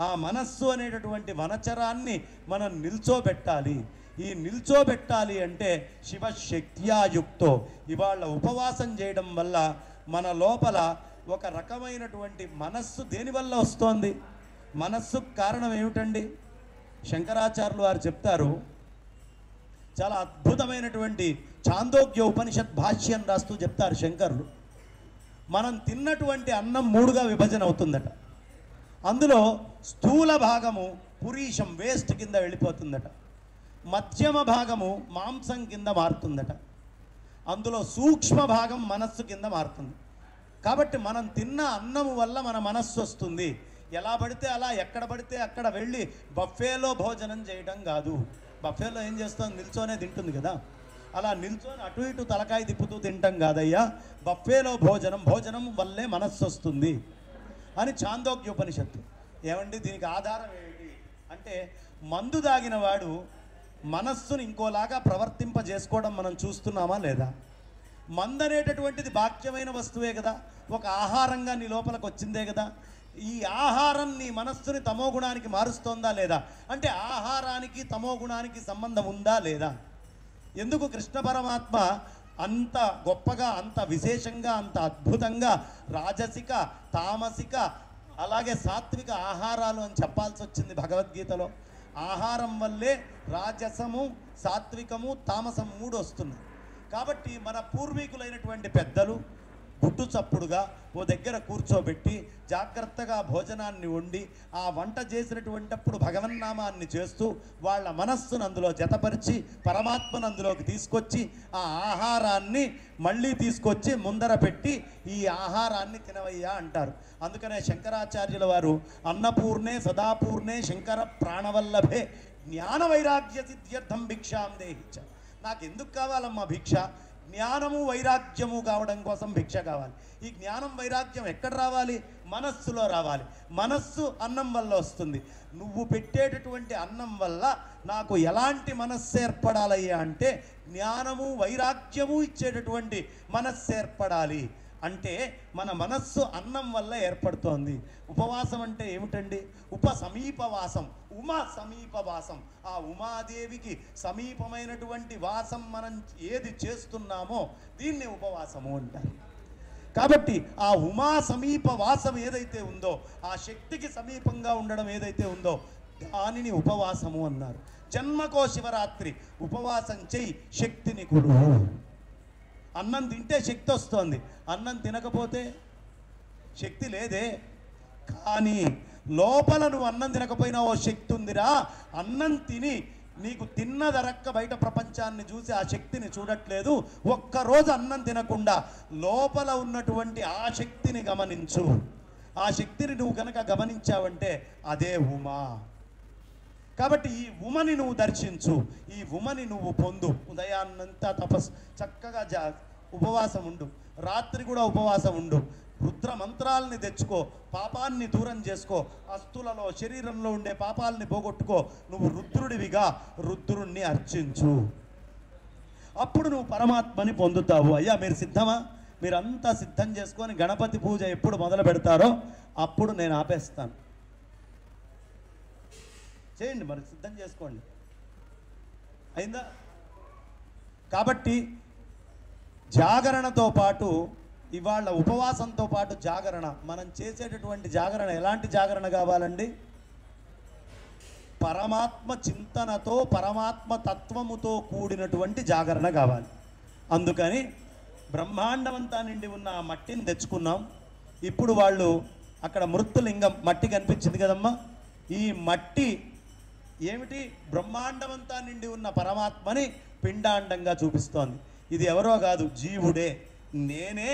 ఆ మనస్సు అనేటటువంటి వనచరాన్ని మనం నిల్చోబెట్టాలి. ఈ నిల్చోబెట్టాలి అంటే శివశక్త్యాయుక్తో ఇవాళ ఉపవాసం చేయడం వల్ల మన లోపల ఒక రకమైనటువంటి మనస్సు దేనివల్ల వస్తోంది? మనస్సుకు కారణం ఏమిటండి? శంకరాచార్యులు వారు చెప్తారు, చాలా అద్భుతమైనటువంటి ఛాందోగ్య ఉపనిషత్ భాష్యం రాస్తూ చెప్తారు శంకరులు. మనం తిన్నటువంటి అన్నం 3గా విభజన అవుతుందట. అందులో స్థూల భాగము పురీషం వేస్ట్ కింద వెళ్ళిపోతుందట, మధ్యమ భాగము మాంసం కింద మారుతుందట, అందులో సూక్ష్మ భాగం మనస్సు కింద మారుతుంది. కాబట్టి మనం తిన్న అన్నము వల్ల మన మనస్సు వస్తుంది. ఎలా పడితే అలా ఎక్కడ పడితే అక్కడ వెళ్ళి బఫేలో భోజనం చేయడం కాదు. బఫేలో ఏం చేస్తాం? నిల్చోనే తింటుంది కదా. అలా నిల్చొని అటు ఇటు తలకాయ తిప్పుతూ తింటాం కాదయ్యా. బఫేలో భోజనం వల్లే మనస్సు వస్తుంది అని ఛాందోగ్యోపనిషత్తు. ఏమండి దీనికి ఆధారం ఏమిటి అంటే, మందు తాగిన వాడు మనస్సును ఇంకోలాగా ప్రవర్తింపజేసుకోవడం మనం చూస్తున్నామా లేదా? మందు అనేటటువంటిది బాహ్యమైన వస్తువే కదా, ఒక ఆహారంగా నీ లోపలికి వచ్చిందే కదా. ఈ ఆహారం నీ మనస్సుని తమోగుణానికి మారుస్తోందా లేదా అంటే, ఆహారానికి తమోగుణానికి సంబంధం ఉందా లేదా? ఎందుకు కృష్ణ పరమాత్మ అంత గొప్పగా, అంత విశేషంగా, అంత అద్భుతంగా రాజసిక, తామసిక, అలాగే సాత్విక ఆహారాలు అని చెప్పాల్సి వచ్చింది భగవద్గీతలో? ఆహారం వల్లే రాజసము, సాత్వికము, తామసం 3 వస్తున్నాయి. కాబట్టి మన పూర్వీకులైనటువంటి పెద్దలు, గుట్టు చప్పుడుగా ఓ దగ్గర కూర్చోబెట్టి జాగ్రత్తగా భోజనాన్ని వండి ఆ వంట చేసినటువంటప్పుడు భగవన్నామాన్ని చేస్తూ వాళ్ళ మనస్సును అందులో జతపరిచి పరమాత్మను అందులోకి తీసుకొచ్చి ఆ ఆహారాన్ని మళ్ళీ తీసుకొచ్చి ముందర పెట్టి ఈ ఆహారాన్ని తినవయ్యా అంటారు. అందుకనే శంకరాచార్యుల వారు అన్నపూర్ణే సదాపూర్ణే శంకర ప్రాణవల్లభే జ్ఞాన వైరాగ్య సిద్ధ్యర్థం భిక్షాం దేహిచ్చ. నాకు ఎందుకు కావాలమ్మా భిక్ష? జ్ఞానము వైరాగ్యము కావడం కోసం భిక్ష కావాలి. ఈ జ్ఞానం వైరాగ్యం ఎక్కడ రావాలి? మనస్సులో రావాలి. మనస్సు అన్నం వల్ల వస్తుంది. నువ్వు పెట్టేటటువంటి అన్నం వల్ల నాకు ఎలాంటి మనస్సు ఏర్పడాలయ్యా అంటే జ్ఞానము వైరాగ్యము ఇచ్చేటటువంటి మనస్సు ఏర్పడాలి. అంటే మన మనస్సు అన్నం వల్ల ఏర్పడుతోంది. ఉపవాసం అంటే ఏమిటండి? సమీపవాసం, ఉమా సమీపవాసం. ఆ ఉమాదేవికి సమీపమైనటువంటి వాసం మనం ఏది చేస్తున్నామో దీన్ని ఉపవాసము అంటారు. కాబట్టి ఆ ఉమా సమీప వాసం ఏదైతే ఉందో, ఆ శక్తికి సమీపంగా ఉండడం ఏదైతే ఉందో దానిని ఉపవాసము అన్నారు. జన్మకో శివరాత్రి ఉపవాసం చెయ్యి, శక్తిని కొడు. అన్నం తింటే శక్తి వస్తుంది, అన్నం తినకపోతే శక్తి లేదే. కానీ లోపల నువ్వు అన్నం తినకపోయినా ఓ శక్తి ఉందిరా. అన్నం తిని నీకు తిన్నదరక్క బయట ప్రపంచాన్ని చూసి ఆ శక్తిని చూడట్లేదు. ఒక్కరోజు అన్నం తినకుండా లోపల ఉన్నటువంటి ఆ శక్తిని గమనించు. ఆ శక్తిని నువ్వు కనుక గమనించావంటే అదే ఉమా. కాబట్టి ఈ ఉమని నువ్వు దర్శించు, ఈ ఉమని నువ్వు పొందు. ఉదయాన్నంతా తపస్సు చక్కగా ఉపవాసం ఉండు, రాత్రి కూడా ఉపవాసం ఉండు. రుద్ర మంత్రాలని తెచ్చుకో, పాపాన్ని దూరం చేసుకో, అస్తులలో శరీరంలో ఉండే పాపాలని పోగొట్టుకో. నువ్వు రుద్రుడివిగా రుద్రుణ్ణి అర్చించు. అప్పుడు నువ్వు పరమాత్మని పొందుతావు. అయ్యా మీరు సిద్ధమా? మీరంతా సిద్ధం చేసుకొని గణపతి పూజ ఎప్పుడు మొదలు పెడతారో అప్పుడు నేను ఆపేస్తాను. చేయండి, మరి సిద్ధం చేసుకోండి. అయిందా? కాబట్టి జాగరణతో పాటు ఇవాళ ఉపవాసంతో పాటు జాగరణ, మనం చేసేటటువంటి జాగరణ ఎలాంటి జాగరణ కావాలండి? పరమాత్మ చింతనతో, పరమాత్మ తత్వముతో కూడినటువంటి జాగరణ కావాలి. అందుకని బ్రహ్మాండమంతా నిండి ఉన్న ఆ మట్టిని తెచ్చుకున్నాం. ఇప్పుడు వాళ్ళు అక్కడ మృత్తులింగం మట్టి కనిపించింది కదమ్మా, ఈ మట్టి ఏమిటి? బ్రహ్మాండమంతా నిండి ఉన్న పరమాత్మని పిండాండంగా చూపిస్తోంది. ఇది ఎవరో కాదు, జీవుడే, నేనే.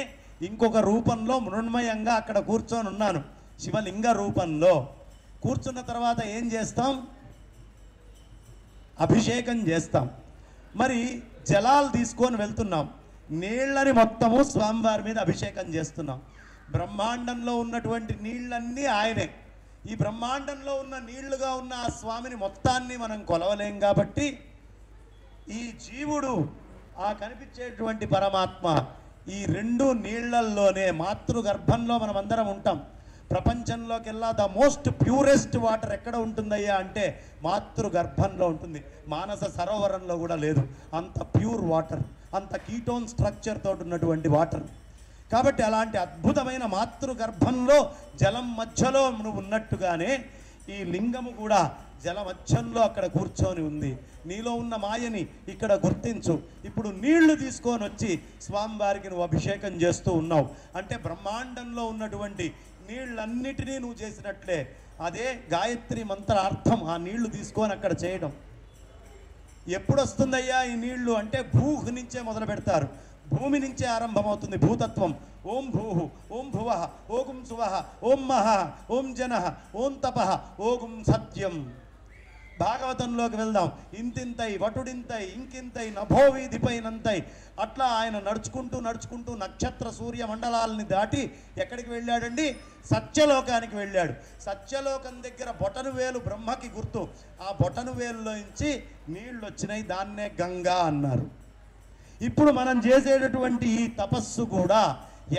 ఇంకొక రూపంలో మృణ్మయంగా అక్కడ కూర్చొని ఉన్నాను, శివలింగ రూపంలో. కూర్చున్న తర్వాత ఏం చేస్తాం? అభిషేకం చేస్తాం. మరి జలాలు తీసుకొని వెళ్తున్నాం, నీళ్ళని మొత్తము స్వామివారి మీద అభిషేకం చేస్తున్నాం. బ్రహ్మాండంలో ఉన్నటువంటి నీళ్ళన్నీ ఆయనే. ఈ బ్రహ్మాండంలో ఉన్న నీళ్లుగా ఉన్న ఆ స్వామిని మొత్తాన్ని మనం కొలవలేం. కాబట్టి ఈ జీవుడు, ఆ కనిపించేటువంటి పరమాత్మ, ఈ రెండు నీళ్లల్లోనే మాతృగర్భంలో మనం అందరం ఉంటాం. ప్రపంచంలోకెల్లా ద మోస్ట్ ప్యూరెస్ట్ వాటర్ ఎక్కడ ఉంటుందయ్యా అంటే మాతృగర్భంలో ఉంటుంది. మానస సరోవరంలో కూడా లేదు అంత ప్యూర్ వాటర్, అంత కీటోన్ స్ట్రక్చర్ తోటి ఉన్నటువంటి వాటర్. కాబట్టి అలాంటి అద్భుతమైన మాతృగర్భంలో జలం మధ్యలో నువ్వు ఉన్నట్టుగానే ఈ లింగము కూడా జల మధ్యంలో అక్కడ కూర్చొని ఉంది. నీలో ఉన్న మాయని ఇక్కడ గుర్తించు. ఇప్పుడు నీళ్లు తీసుకొని వచ్చి స్వామివారికి నువ్వు అభిషేకం చేస్తూ ఉన్నావు అంటే బ్రహ్మాండంలో ఉన్నటువంటి నీళ్ళన్నిటినీ నువ్వు చేసినట్లే. అదే గాయత్రి మంత్ర అర్థం. ఆ నీళ్లు తీసుకొని అక్కడ చేయడం. ఎప్పుడు వస్తుందయ్యా ఈ నీళ్లు అంటే భూహ్ నుంచే మొదలు పెడతారు. భూమి నుంచే ఆరంభమవుతుంది భూతత్వం. ఓం భూహు, ఓం భువః, ఓం సువః, ఓం మహః, ఓం జనః, ఓం తపః, ఓం సత్యం. భాగవతంలోకి వెళ్దాం. ఇంతింతై వటుడింతై ఇంకింతై నభోవీధిపైనంతై. అట్లా ఆయన నడుచుకుంటూ నడుచుకుంటూ నక్షత్ర సూర్య మండలాలని దాటి ఎక్కడికి వెళ్ళాడండి? సత్యలోకానికి వెళ్ళాడు. సత్యలోకం దగ్గర బొటను వేలు బ్రహ్మకి గుర్తు. ఆ బొటను వేలులోంచి నీళ్ళు వచ్చినాయి, దాన్నే గంగా అన్నారు. ఇప్పుడు మనం చేసేటటువంటి ఈ తపస్సు కూడా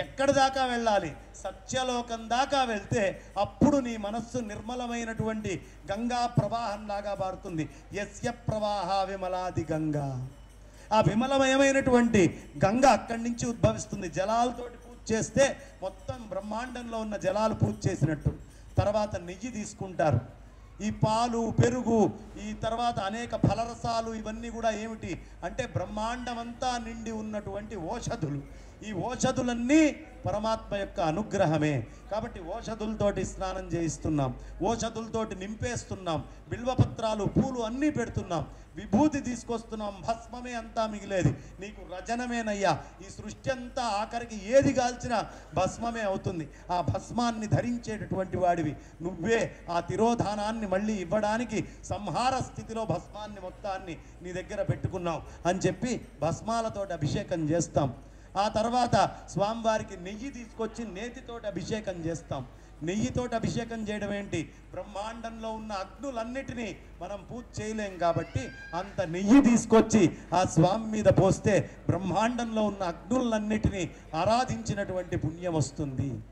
ఎక్కడి దాకా వెళ్ళాలి? సత్యలోకం దాకా వెళ్తే అప్పుడు నీ మనస్సు నిర్మలమైనటువంటి గంగా ప్రవాహంలాగా మారుతుంది. యస్య ప్రవాహ విమలాది గంగా. ఆ విమలమయమైనటువంటి గంగ అక్కడి నుంచి ఉద్భవిస్తుంది. జలాలతోటి పూజ చేస్తే మొత్తం బ్రహ్మాండంలో ఉన్న జలాలు పూజ చేసినట్టు. తర్వాత నెయ్యి తీసుకుంటారు. ఈ పాలు పెరుగు ఈ తర్వాత అనేక ఫలరసాలు ఇవన్నీ కూడా ఏమిటి అంటే బ్రహ్మాండమంతా నిండి ఉన్నటువంటి ఓషధులు. ఈ ఓషధులన్నీ పరమాత్మ యొక్క అనుగ్రహమే. కాబట్టి ఓషధులతోటి స్నానం చేయిస్తున్నాం, ఓషధులతోటి నింపేస్తున్నాం, బిల్వపత్రాలు పూలు అన్నీ పెడుతున్నాం, విభూతి తీసుకొస్తున్నాం, భస్మమే అంతా మిగిలేది. నీకు రజనమేనయ్యా. ఈ సృష్టి అంతా ఆఖరికి ఏది కాల్చినా భస్మమే అవుతుంది. ఆ భస్మాన్ని ధరించేటటువంటి వాడివి నువ్వే. ఆ తిరోధానాన్ని మళ్ళీ ఇవ్వడానికి సంహార స్థితిలో భస్మాన్ని మొత్తాన్ని నీ దగ్గర పెట్టుకున్నావు అని చెప్పి భస్మాలతోటి అభిషేకం చేస్తాం. ఆ తర్వాత స్వామివారికి నెయ్యి తీసుకొచ్చి నేతితోటి అభిషేకం చేస్తాం. నెయ్యితోటి అభిషేకం చేయడం ఏంటి? బ్రహ్మాండంలో ఉన్న అగ్నులన్నిటినీ మనం పూజ చేయలేం కాబట్టి అంత నెయ్యి తీసుకొచ్చి ఆ స్వామి మీద పోస్తే బ్రహ్మాండంలో ఉన్న అగ్నులన్నిటినీ ఆరాధించినటువంటి పుణ్యం వస్తుంది.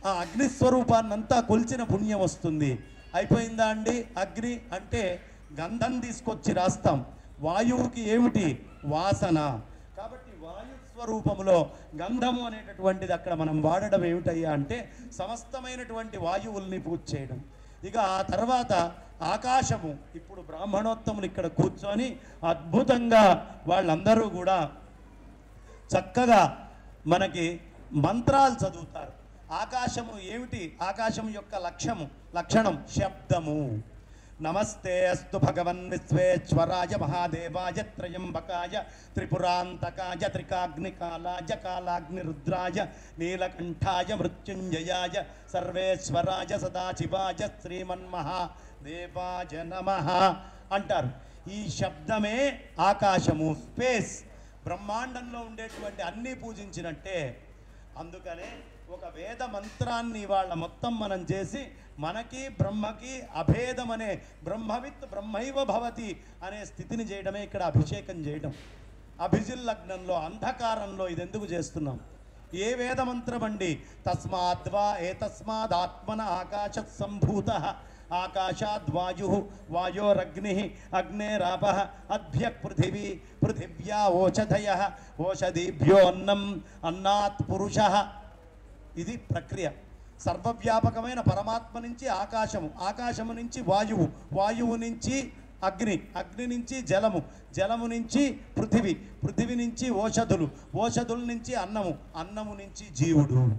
ఆ అగ్నిస్వరూపాన్నంతా కొలిచిన పుణ్యం వస్తుంది. అయిపోయిందా అండి? అగ్ని అంటే గంధం తీసుకొచ్చి రాస్తాం. వాయువుకి ఏమిటి? వాసన. కాబట్టి వాయు స్వరూపంలో గంధము అనేటటువంటిది అక్కడ మనం వాడడం ఏమిటయ్యా అంటే సమస్తమైనటువంటి వాయువుల్ని పూజ చేయడం. ఇక ఆ తర్వాత ఆకాశము. ఇప్పుడు బ్రాహ్మణోత్తములు ఇక్కడ కూర్చొని అద్భుతంగా వాళ్ళందరూ కూడా చక్కగా మనకి మంత్రాలు చదువుతారు. ఆకాశము ఏమిటి? ఆకాశం యొక్క లక్షణం శబ్దము. నమస్తే అస్తు భగవన్ విశ్వేశ్వరాయ మహాదేవాయ త్రయంబకాయ త్రిపురాంతకాయ త్రికాగ్నికాలాయ కాలాగ్నిరుద్రాయ నీలకంఠాయ మృత్యుంజయాయ సర్వేశ్వరాయ సదాశివాయ శ్రీమన్మహాదేవాయ నమః అంటారు. ఈ శబ్దమే ఆకాశము, స్పేస్. బ్రహ్మాండంలో ఉండేటువంటి అన్నీ పూజించినట్టే. అందుకనే ఒక వేద మంత్రాన్ని వాళ్ళ మొత్తం మనం చేసి మనకి బ్రహ్మకి అభేదం అనే బ్రహ్మవిత్ బ్రహ్మైవ భవతి అనే స్థితిని చేయడమే ఇక్కడ అభిషేకం చేయడం. అభిజిల్లగ్నంలో అంధకారంలో ఇది ఎందుకు చేస్తున్నాం? ఏ వేదమంత్రం అండి? తస్మాద్వా ఏతస్మాదాత్మన ఆకాశత్ సంభూత ఆకాశాద్వాయు వాయోరగ్ని అగ్నేరాప అద్భ్య పృథివీ పృథివ్యా ఓషధయ ఓషధీభ్యో అన్నం అన్నాత్ పురుష. ఇది ప్రక్రియ. సర్వవ్యాపకమైన పరమాత్మ నుంచి ఆకాశము, ఆకాశము నుంచి వాయువు, వాయువు నుంచి అగ్ని, అగ్ని నుంచి జలము, జలము నుంచి పృథివి, పృథివి నుంచి ఓషధులు, ఓషధుల నుంచి అన్నము, అన్నము నుంచి జీవుడు.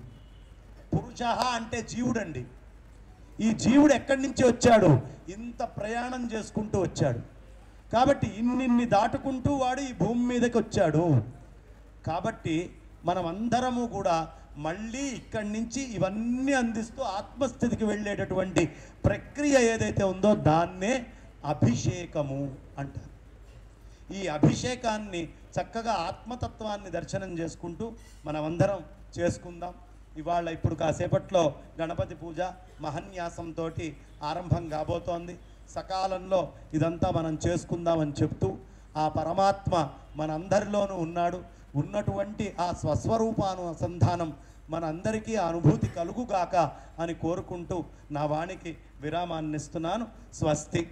పురుష అంటే జీవుడండి. ఈ జీవుడు ఎక్కడి నుంచి వచ్చాడు? ఇంత ప్రయాణం చేసుకుంటూ వచ్చాడు. కాబట్టి ఇన్నిన్ని దాటుకుంటూ వాడు ఈ భూమి మీదకి వచ్చాడు. కాబట్టి మనమందరము కూడా మళ్ళీ ఇక్కడి నుంచి ఇవన్నీ అందిస్తూ ఆత్మస్థితికి వెళ్ళేటటువంటి ప్రక్రియ ఏదైతే ఉందో దాన్నే అభిషేకము అంటారు. ఈ అభిషేకాన్ని చక్కగా ఆత్మతత్వాన్ని దర్శనం చేసుకుంటూ మనమందరం చేసుకుందాం. ఇవాళ ఇప్పుడు కాసేపట్లో గణపతి పూజ మహన్యాసంతో ఆరంభం కాబోతోంది. సకాలంలో ఇదంతా మనం చేసుకుందామని చెప్తూ ఆ పరమాత్మ మనందరిలోనూ ఉన్నాడు. ఉన్నటువంటి ఆ స్వస్వరూపానుసంధానం మనందరికీ ఆ అనుభూతి కలుగుగాక అని కోరుకుంటూ నా వాణికి విరామాన్ని ఇస్తున్నాను. స్వస్తి.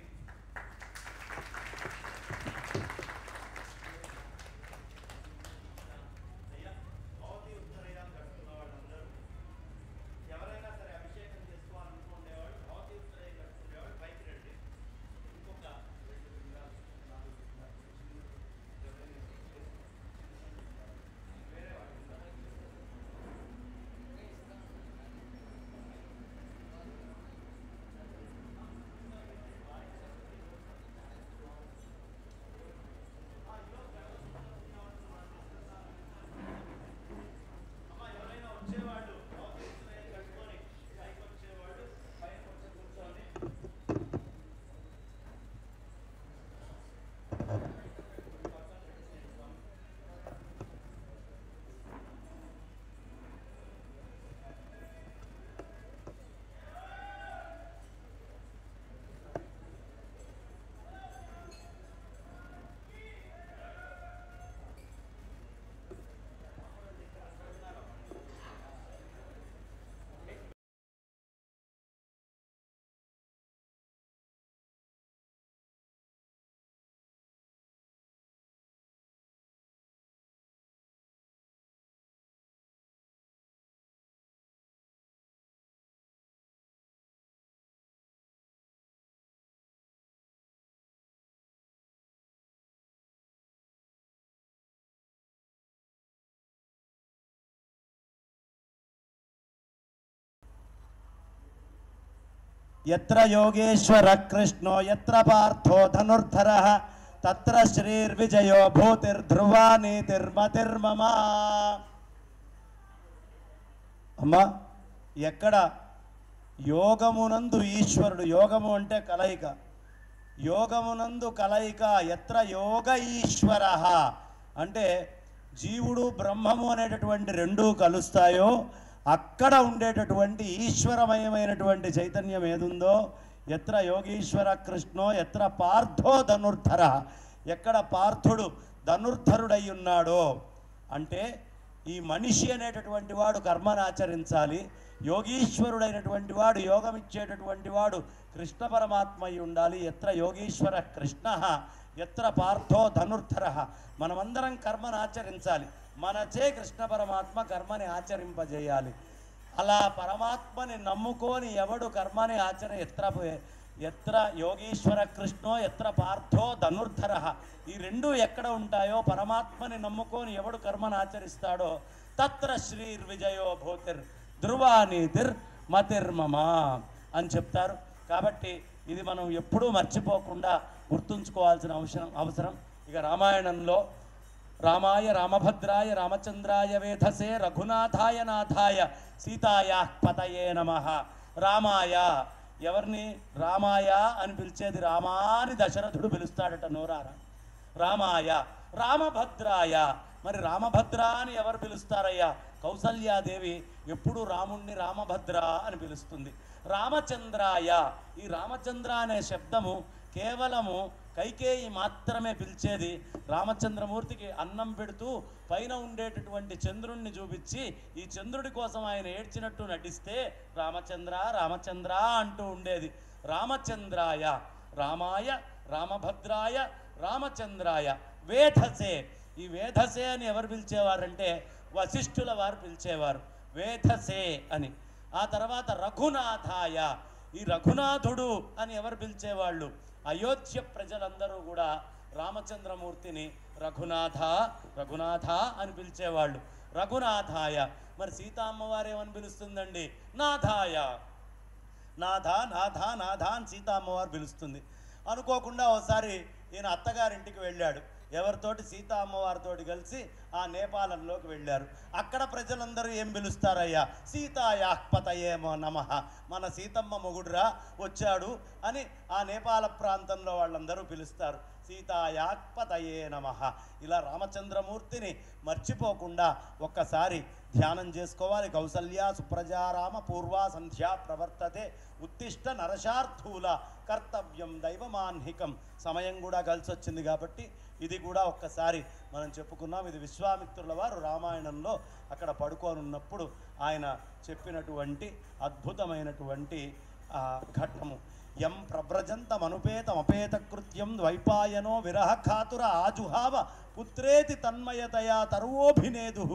ఎత్ర యోగేశ్వర కృష్ణో ఎత్ర పార్థో ధనుర్ధర తత్ర శ్రీర్విజయో భూతిర్ధ్రువా నీతిర్మతిర్మమా. అమ్మా, ఎక్కడ యోగమునందు ఈశ్వరుడు, యోగము అంటే కలయిక, యోగమునందు కలయిక, ఎత్ర యోగ ఈశ్వర అంటే జీవుడు బ్రహ్మము అనేటటువంటి రెండూ కలుస్తాయో అక్కడ ఉండేటటువంటి ఈశ్వరమయమైనటువంటి చైతన్యం ఏదుందో, ఎత్ర యోగీశ్వర కృష్ణో ఎత్ర పార్థో ధనుర్ధర, ఎక్కడ పార్థుడు ధనుర్ధరుడై ఉన్నాడో అంటే ఈ మనిషి అనేటటువంటి వాడు కర్మను ఆచరించాలి, యోగీశ్వరుడైనటువంటి వాడు యోగం ఇచ్చేటటువంటి వాడు కృష్ణ పరమాత్మ అయి ఉండాలి. ఎత్ర యోగీశ్వర కృష్ణ ఎత్ర పార్థో ధనుర్ధర, మనమందరం కర్మను ఆచరించాలి, మనచే కృష్ణ పరమాత్మ కర్మని ఆచరింపజేయాలి. అలా పరమాత్మని నమ్ముకొని ఎవడు కర్మని ఎత్ర యోగీశ్వర కృష్ణో ఎత్ర పార్థో ధనుర్ధర, ఈ రెండు ఎక్కడ ఉంటాయో పరమాత్మని నమ్ముకొని ఎవడు కర్మను ఆచరిస్తాడో తత్ర శ్రీర్విజయో భూతిర్ ధ్రువా నీతిర్ మతిర్మమా అని చెప్తారు. కాబట్టి ఇది మనం ఎప్పుడూ మర్చిపోకుండా గుర్తుంచుకోవాల్సిన అవసరం. ఇక రామాయణంలో రామాయ రామభద్రాయ రామచంద్రాయ వేధసే రఘునాథాయ నాథాయ సీతాయా పతయే నమః. రామాయ, ఎవరిని రామాయ అని పిలిచేది? రామాని దశరథుడు పిలుస్తాడట నోరారా. రామాయ, రామభద్రాయ, మరి రామభద్ర అని ఎవరు పిలుస్తారయ్యా? కౌసల్యాదేవి ఎప్పుడు రాముణ్ణి రామభద్ర అని పిలుస్తుంది. రామచంద్రాయ, ఈ రామచంద్ర అనే శబ్దము కేవలము కైకేయి మాత్రమే పిలిచేది. రామచంద్రమూర్తికి అన్నం పెడుతూ పైన ఉండేటటువంటి చంద్రుణ్ణి చూపించి ఈ చంద్రుడి కోసం ఆయన ఏడ్చినట్టు నటిస్తే రామచంద్ర రామచంద్ర అంటూ ఉండేది. రామచంద్రాయ, రామాయ రామభద్రాయ రామచంద్రాయ వేధసే, ఈ వేధసే అని ఎవరు పిలిచేవారంటే వశిష్ఠుల వారు పిలిచేవారు వేధసే అని. ఆ తర్వాత రఘునాథాయ, ఈ రఘునాథుడు అని ఎవరు పిలిచేవాళ్ళు? అయోధ్య ప్రజలందరూ కూడా రామచంద్రమూర్తిని రఘునాథ రఘునాథ అని పిలిచేవాళ్ళు. రఘునాథాయ, మరి సీతామ్మవారు ఏమని పిలుస్తుందండి? నాథాయ, నాథ నాథ నాథ అని సీతామ్మవారు పిలుస్తుంది. అనుకోకుండా ఒకసారి ఈయన అత్తగారింటికి వెళ్ళాడు. ఎవరితోటి? సీతా అమ్మవారితోటి కలిసి ఆ నేపాలంలోకి వెళ్ళారు. అక్కడ ప్రజలందరూ ఏం పిలుస్తారయ్యా? సీతాయాపతయేమో నమః, మన సీతమ్మ మొగుడురా వచ్చాడు అని ఆ నేపాల ప్రాంతంలో వాళ్ళందరూ పిలుస్తారు. సీతాయాపతయే నమః. ఇలా రామచంద్రమూర్తిని మర్చిపోకుండా ఒక్కసారి ధ్యానం చేసుకోవాలి. కౌసల్యా సుప్రజారామ పూర్వా సంధ్యా ప్రవర్తతే ఉత్తిష్ట నరశార్థూల కర్తవ్యం దైవమాన్హికం. సమయం కూడా కలిసి వచ్చింది కాబట్టి ఇది కూడా ఒక్కసారి మనం చెప్పుకున్నాం. ఇది విశ్వామిత్రుల వారు రామాయణంలో అక్కడ పడుకొని ఉన్నప్పుడు ఆయన చెప్పినటువంటి అద్భుతమైనటువంటి ఘట్టము. యం ప్రవ్రజంతమనుపేతమపేత కృత్యం ద్వైపాయనో విరహఖాతుర ఆజుహావ పుత్రేతి తన్మయతయా తరువోభినేదు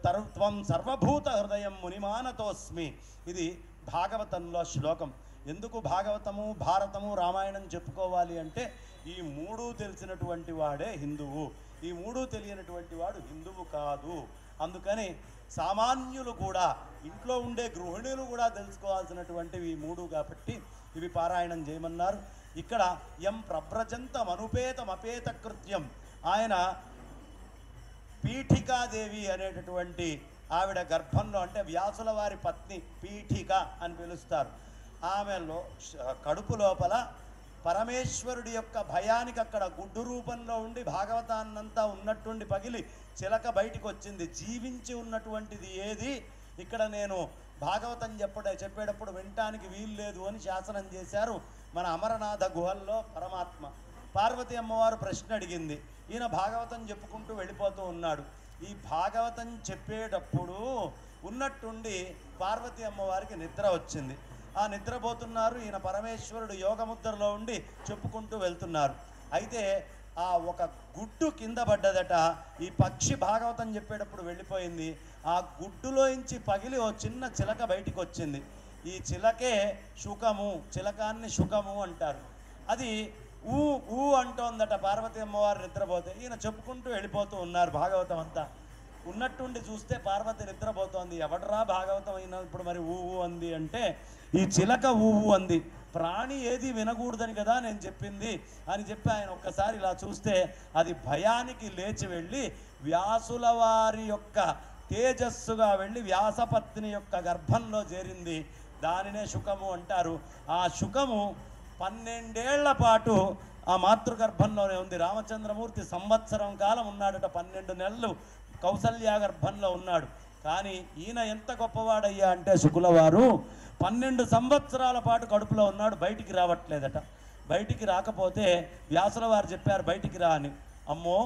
తరుత్వం సర్వభూత హృదయం మునిమానతోస్మి. ఇది భాగవతంలో శ్లోకం. ఎందుకు భాగవతము భారతము రామాయణం చెప్పుకోవాలి అంటే ఈ మూడు తెలిసినటువంటి వాడే హిందువు, ఈ మూడు తెలియనటువంటి వాడు హిందువు కాదు. అందుకని సామాన్యులు కూడా, ఇంట్లో ఉండే గృహిణులు కూడా తెలుసుకోవాల్సినటువంటివి ఈ మూడు కాబట్టి ఇవి పారాయణం చేయమన్నారు. ఇక్కడ యం ప్రవ్రజంతమనుపేతమపేత కృత్యం, ఆయన పీఠికాదేవి అనేటటువంటి ఆవిడ గర్భంలో, అంటే వ్యాసుల వారి పత్ని పీఠిక అని పిలుస్తారు. ఆమెలో కడుపు లోపల పరమేశ్వరుడి యొక్క భయానికి అక్కడ గుడ్డు రూపంలో ఉండి భాగవతాన్నంతా ఉన్నట్టుండి పగిలి చిలక బయటికి వచ్చింది. జీవించి ఉన్నటువంటిది ఏది ఇక్కడ నేను భాగవతం చెప్పేటప్పుడు వినటానికి వీలు లేదు అని శాసనం చేశారు మన అమరనాథ గుహల్లో పరమాత్మ. పార్వతి అమ్మవారు ప్రశ్న అడిగింది, ఈయన భాగవతం చెప్పుకుంటూ వెళ్ళిపోతూ ఉన్నాడు. ఈ భాగవతం చెప్పేటప్పుడు ఉన్నట్టుండి పార్వతి అమ్మవారికి నిద్ర వచ్చింది. ఆ నిద్రపోతున్నారు, ఈయన పరమేశ్వరుడు యోగముద్రలో ఉండి చెప్పుకుంటూ వెళ్తున్నారు. అయితే ఆ ఒక గుడ్డు కింద పడ్డదట. ఈ పక్షి భాగవతం చెప్పేటప్పుడు వెళ్ళిపోయింది. ఆ గుడ్డులోంచి పగిలి ఓ చిన్న చిలక బయటికి వచ్చింది. ఈ చిలకే శుకము, చిలకాన్ని శుకము అంటారు. అది ఊ ఊ అంటోందట పార్వతి అమ్మవారు నిద్రపోతే. ఈయన చెప్పుకుంటూ వెళ్ళిపోతూ ఉన్నారు భాగవతం అంతా. ఉన్నట్టుండి చూస్తే పార్వతి నిద్రపోతోంది. ఎవడరా భాగవతం అయినప్పుడు మరి ఊ అంది అంటే ఈ చిలక ఊ అంది. ప్రాణి ఏది వినకూడదని కదా నేను చెప్పింది అని చెప్పి ఆయన ఒక్కసారి ఇలా చూస్తే అది భయానికి లేచి వెళ్ళి వ్యాసుల వారి యొక్క తేజస్సుగా వెళ్ళి వ్యాసపత్ని యొక్క గర్భంలో చేరింది. దానినే శుకము అంటారు. ఆ శుకము 12 ఏళ్ల పాటు ఆ మాతృగర్భంలోనే ఉంది. రామచంద్రమూర్తి సంవత్సరం కాలం ఉన్నాడట, 12 నెలలు కౌసల్య గర్భంలో ఉన్నాడు. కానీ ఈయన ఎంత గొప్పవాడయ్యా అంటే శుకులవారు 12 సంవత్సరాల పాటు కడుపులో ఉన్నాడు, బయటికి రావట్లేదట. బయటికి రాకపోతే వ్యాసుల వారు చెప్పారు బయటికి రా అని. అమ్మో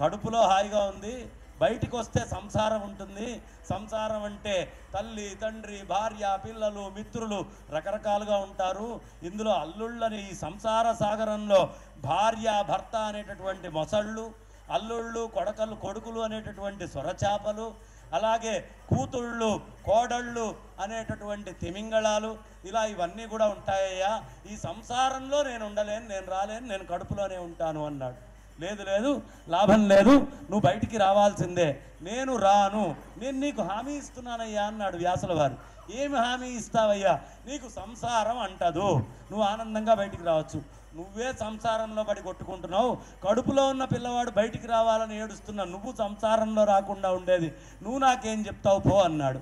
కడుపులో హాయిగా ఉంది, బయటికి వస్తే సంసారం ఉంటుంది. సంసారం అంటే తల్లి తండ్రి భార్య పిల్లలు మిత్రులు రకరకాలుగా ఉంటారు. ఇందులో అల్లుళ్ళని ఈ సంసార సాగరంలో భార్య భర్త అనేటటువంటి మొసళ్ళు, అల్లుళ్ళు కొడుకులు అనేటటువంటి సొరచాపలు, అలాగే కూతుళ్ళు కోడళ్ళు అనేటటువంటి తిమింగళాలు, ఇలా ఇవన్నీ కూడా ఉంటాయ్యా. ఈ సంసారంలో నేను ఉండలేను, నేను రాలేను, నేను కడుపులోనే ఉంటాను అన్నాడు. లేదు లేదు లాభం లేదు, నువ్వు బయటికి రావాల్సిందే. నేను రాను, నేను నీకు హామీ ఇస్తున్నానయ్యా అన్నాడు వ్యాసుల వారు. ఏమి హామీ ఇస్తావయ్యా? నీకు సంసారం అంటదు, నువ్వు ఆనందంగా బయటికి రావచ్చు. నువ్వే సంసారంలో పడి కొట్టుకుంటున్నావు, కడుపులో ఉన్న పిల్లవాడు బయటికి రావాలని ఏడుస్తున్నావు, నువ్వు సంసారంలో రాకుండా ఉండేది నువ్వు నాకేం చెప్తావు పో అన్నాడు.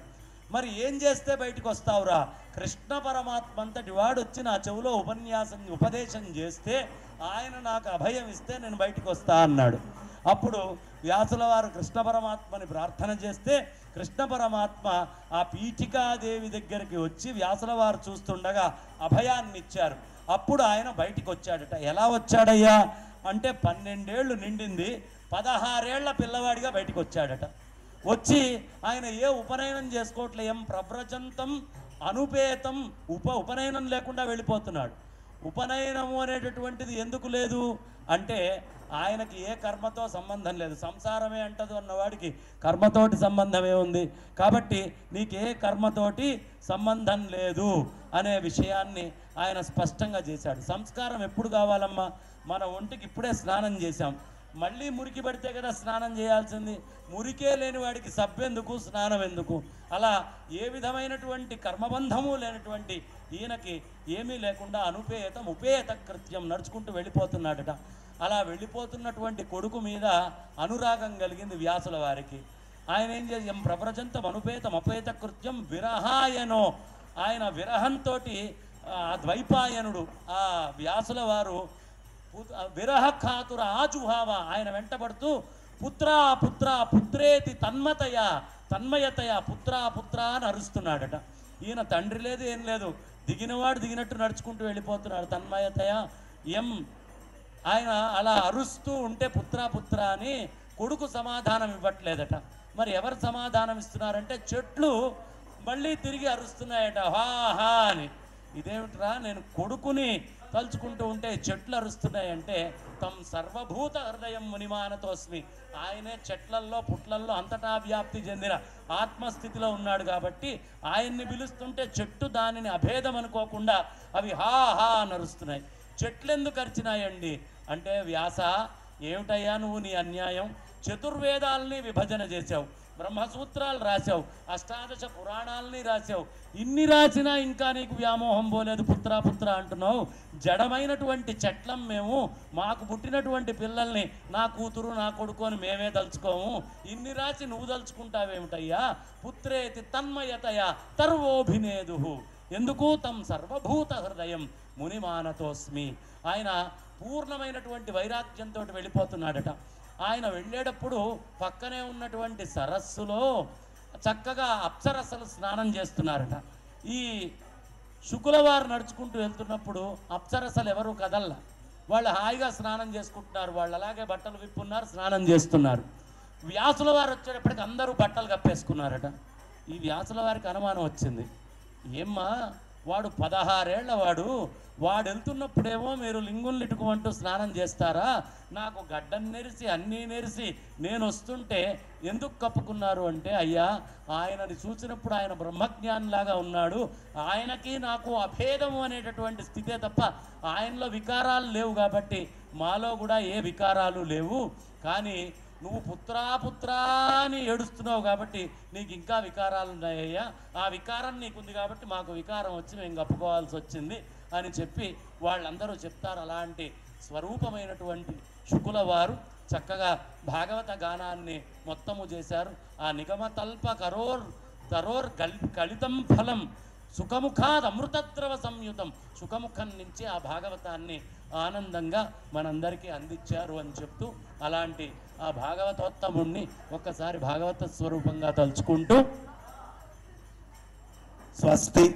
మరి ఏం చేస్తే బయటికి వస్తావురా? కృష్ణ పరమాత్మ అంతటి వాడు వచ్చి నా చెవులో ఉపదేశం చేస్తే, ఆయన నాకు అభయం ఇస్తే నేను బయటికి వస్తా అన్నాడు. అప్పుడు వ్యాసుల వారు కృష్ణ పరమాత్మని ప్రార్థన చేస్తే కృష్ణ పరమాత్మ ఆ పీఠికాదేవి దగ్గరికి వచ్చి వ్యాసుల వారు చూస్తుండగా అభయాన్ని ఇచ్చారు. అప్పుడు ఆయన బయటికి వచ్చాడట. ఎలా వచ్చాడయ్యా అంటే 12 ఏళ్ళు నిండింది, 16 ఏళ్ల పిల్లవాడిగా బయటికి వచ్చాడట. వచ్చి ఆయన ఏ ఉపనయనం చేసుకోవట్లే, ఏం ప్రవ్రజంతం అనుపేతం ఉపనయనం లేకుండా వెళ్ళిపోతున్నాడు. ఉపనయనము అనేటటువంటిది ఎందుకు లేదు అంటే ఆయనకి ఏ కర్మతో సంబంధం లేదు, సంసారమే అంటదు అన్నవాడికి కర్మతోటి సంబంధమే ఉంది. కాబట్టి నీకే కర్మతోటి సంబంధం లేదు అనే విషయాన్ని ఆయన స్పష్టంగా చేశాడు. సంస్కారం ఎప్పుడు కావాలమ్మా? మన ఒంటికి ఇప్పుడే స్నానం చేశాం, మళ్ళీ మురికి పడితే కదా స్నానం చేయాల్సింది. మురికే లేని వాడికి సబ్బెందుకు, స్నానం ఎందుకు? అలా ఏ విధమైనటువంటి కర్మబంధము లేనటువంటి ఈయనకి ఏమీ లేకుండా అనుపేతం ఉపేత కృత్యం నడుచుకుంటూ వెళ్ళిపోతున్నాడట. అలా వెళ్ళిపోతున్నటువంటి కొడుకు మీద అనురాగం కలిగింది వ్యాసుల వారికి. ఆయన ఏం చేసి ప్రవ్రజంతం అనుపేతం అపేత కృత్యం విరహాయనో, ఆయన విరహంతో ద్వైపాయనుడు ఆ వ్యాసుల వారు విరహ ఖాతుర ఆజుహావ ఆయన వెంటబడుతూ పుత్రా పుత్ర పుత్రేతి తన్మయతయ పుత్రా పుత్ర అని అరుస్తున్నాడట. ఈయన తండ్రి లేదు ఏం లేదు, దిగినవాడు దిగినట్టు నడుచుకుంటూ వెళ్ళిపోతున్నాడు. తన్మయతయ ఆయన అలా అరుస్తూ ఉంటే పుత్రా పుత్ర అని కొడుకు సమాధానం ఇవ్వట్లేదట. మరి ఎవరు సమాధానం ఇస్తున్నారంటే చెట్లు మళ్ళీ తిరిగి అరుస్తున్నాయట, హా హా అని. ఇదేమిట్రా, నేను కొడుకుని తలుచుకుంటూ ఉంటే చెట్లు అరుస్తున్నాయంటే తమ్ సర్వభూత హృదయం మునిమానతోస్మి, ఆయనే చెట్లల్లో పుట్లల్లో అంతటా వ్యాప్తి చెందిన ఆత్మస్థితిలో ఉన్నాడు కాబట్టి ఆయన్ని పిలుస్తుంటే చెట్టు దానిని అభేదం అనుకోకుండా అవి హా హా అని అరుస్తున్నాయి. చెట్లు ఎందుకు అరిచినాయండి అంటే, వ్యాస ఏమిటయ్యా నువ్వు నీ అన్యాయం, చతుర్వేదాలని విభజన చేసావు, బ్రహ్మసూత్రాలు రాశావు, అష్టాదశ పురాణాలని రాశావు, ఇన్ని రాసినా ఇంకా నీకు వ్యామోహం పోలేదు, పుత్ర పుత్ర అంటున్నావు. జడమైనటువంటి చెట్లం మేము, మాకు పుట్టినటువంటి పిల్లల్ని నా కూతురు నా కొడుకు అని మేమే తలుచుకోము, ఇన్ని రాసి నువ్వు తలుచుకుంటావేమిటయ్యా? పుత్రేతి తన్మయతయ తర్వోభినేదు ఎందుకు తమ్ సర్వభూత హృదయం మునిమానతోస్మి. ఆయన పూర్ణమైనటువంటి వైరాగ్యంతో వెళ్ళిపోతున్నాడట. ఆయన వెళ్ళేటప్పుడు పక్కనే ఉన్నటువంటి సరస్సులో చక్కగా అప్సరసలు స్నానం చేస్తున్నారట. ఈ శుకులవారు నడుచుకుంటూ వెళ్తున్నప్పుడు అప్సరసలు ఎవరు కదల్లా, వాళ్ళు హాయిగా స్నానం చేసుకుంటున్నారు, వాళ్ళు అలాగే బట్టలు విప్పున్నారు, స్నానం చేస్తున్నారు. వ్యాసుల వారు వచ్చేటప్పటికి అందరూ బట్టలు కప్పేసుకున్నారట. ఈ వ్యాసుల వారికి అనుమానం వచ్చింది, ఏమ్మా వాడు 16 ఏళ్ల వాడు వెళ్తున్నప్పుడేమో మీరు లింగులు ఇటుకుమంటూ స్నానం చేస్తారా, నాకు గడ్డం నెరిసి అన్నీ నెరిసి నేను వస్తుంటే ఎందుకు కప్పుకున్నారు అంటే, అయ్యా ఆయనని చూసినప్పుడు ఆయన బ్రహ్మజ్ఞానిలాగా ఉన్నాడు, ఆయనకి నాకు అభేదము అనేటటువంటి స్థితే తప్ప ఆయనలో వికారాలు లేవు కాబట్టి మాలో కూడా ఏ వికారాలు లేవు, కానీ నువ్వు పుత్రా పుత్రా అని ఏడుస్తున్నావు కాబట్టి నీకు ఇంకా వికారాలు ఉన్నాయ్యా, ఆ వికారం నీకుంది కాబట్టి మాకు వికారం వచ్చి మేము కప్పుకోవాల్సి వచ్చింది అని చెప్పి వాళ్ళందరూ చెప్తారు. అలాంటి స్వరూపమైనటువంటి శుకుల వారు చక్కగా భాగవత గానాన్ని మొత్తము చేశారు. ఆ నిగమతల్ప తరోర్ కలితం ఫలం సుఖముఖాద్ అమృతద్రవ సంయుతం, సుఖముఖం నుంచి ఆ భాగవతాన్ని ఆనందంగా మనందరికీ అందించారు అని చెప్తూ, అలాంటి ఆ భాగవతోత్తముణ్ణి ఒక్కసారి భాగవత స్వరూపంగా తలుచుకుంటూ స్వస్తి.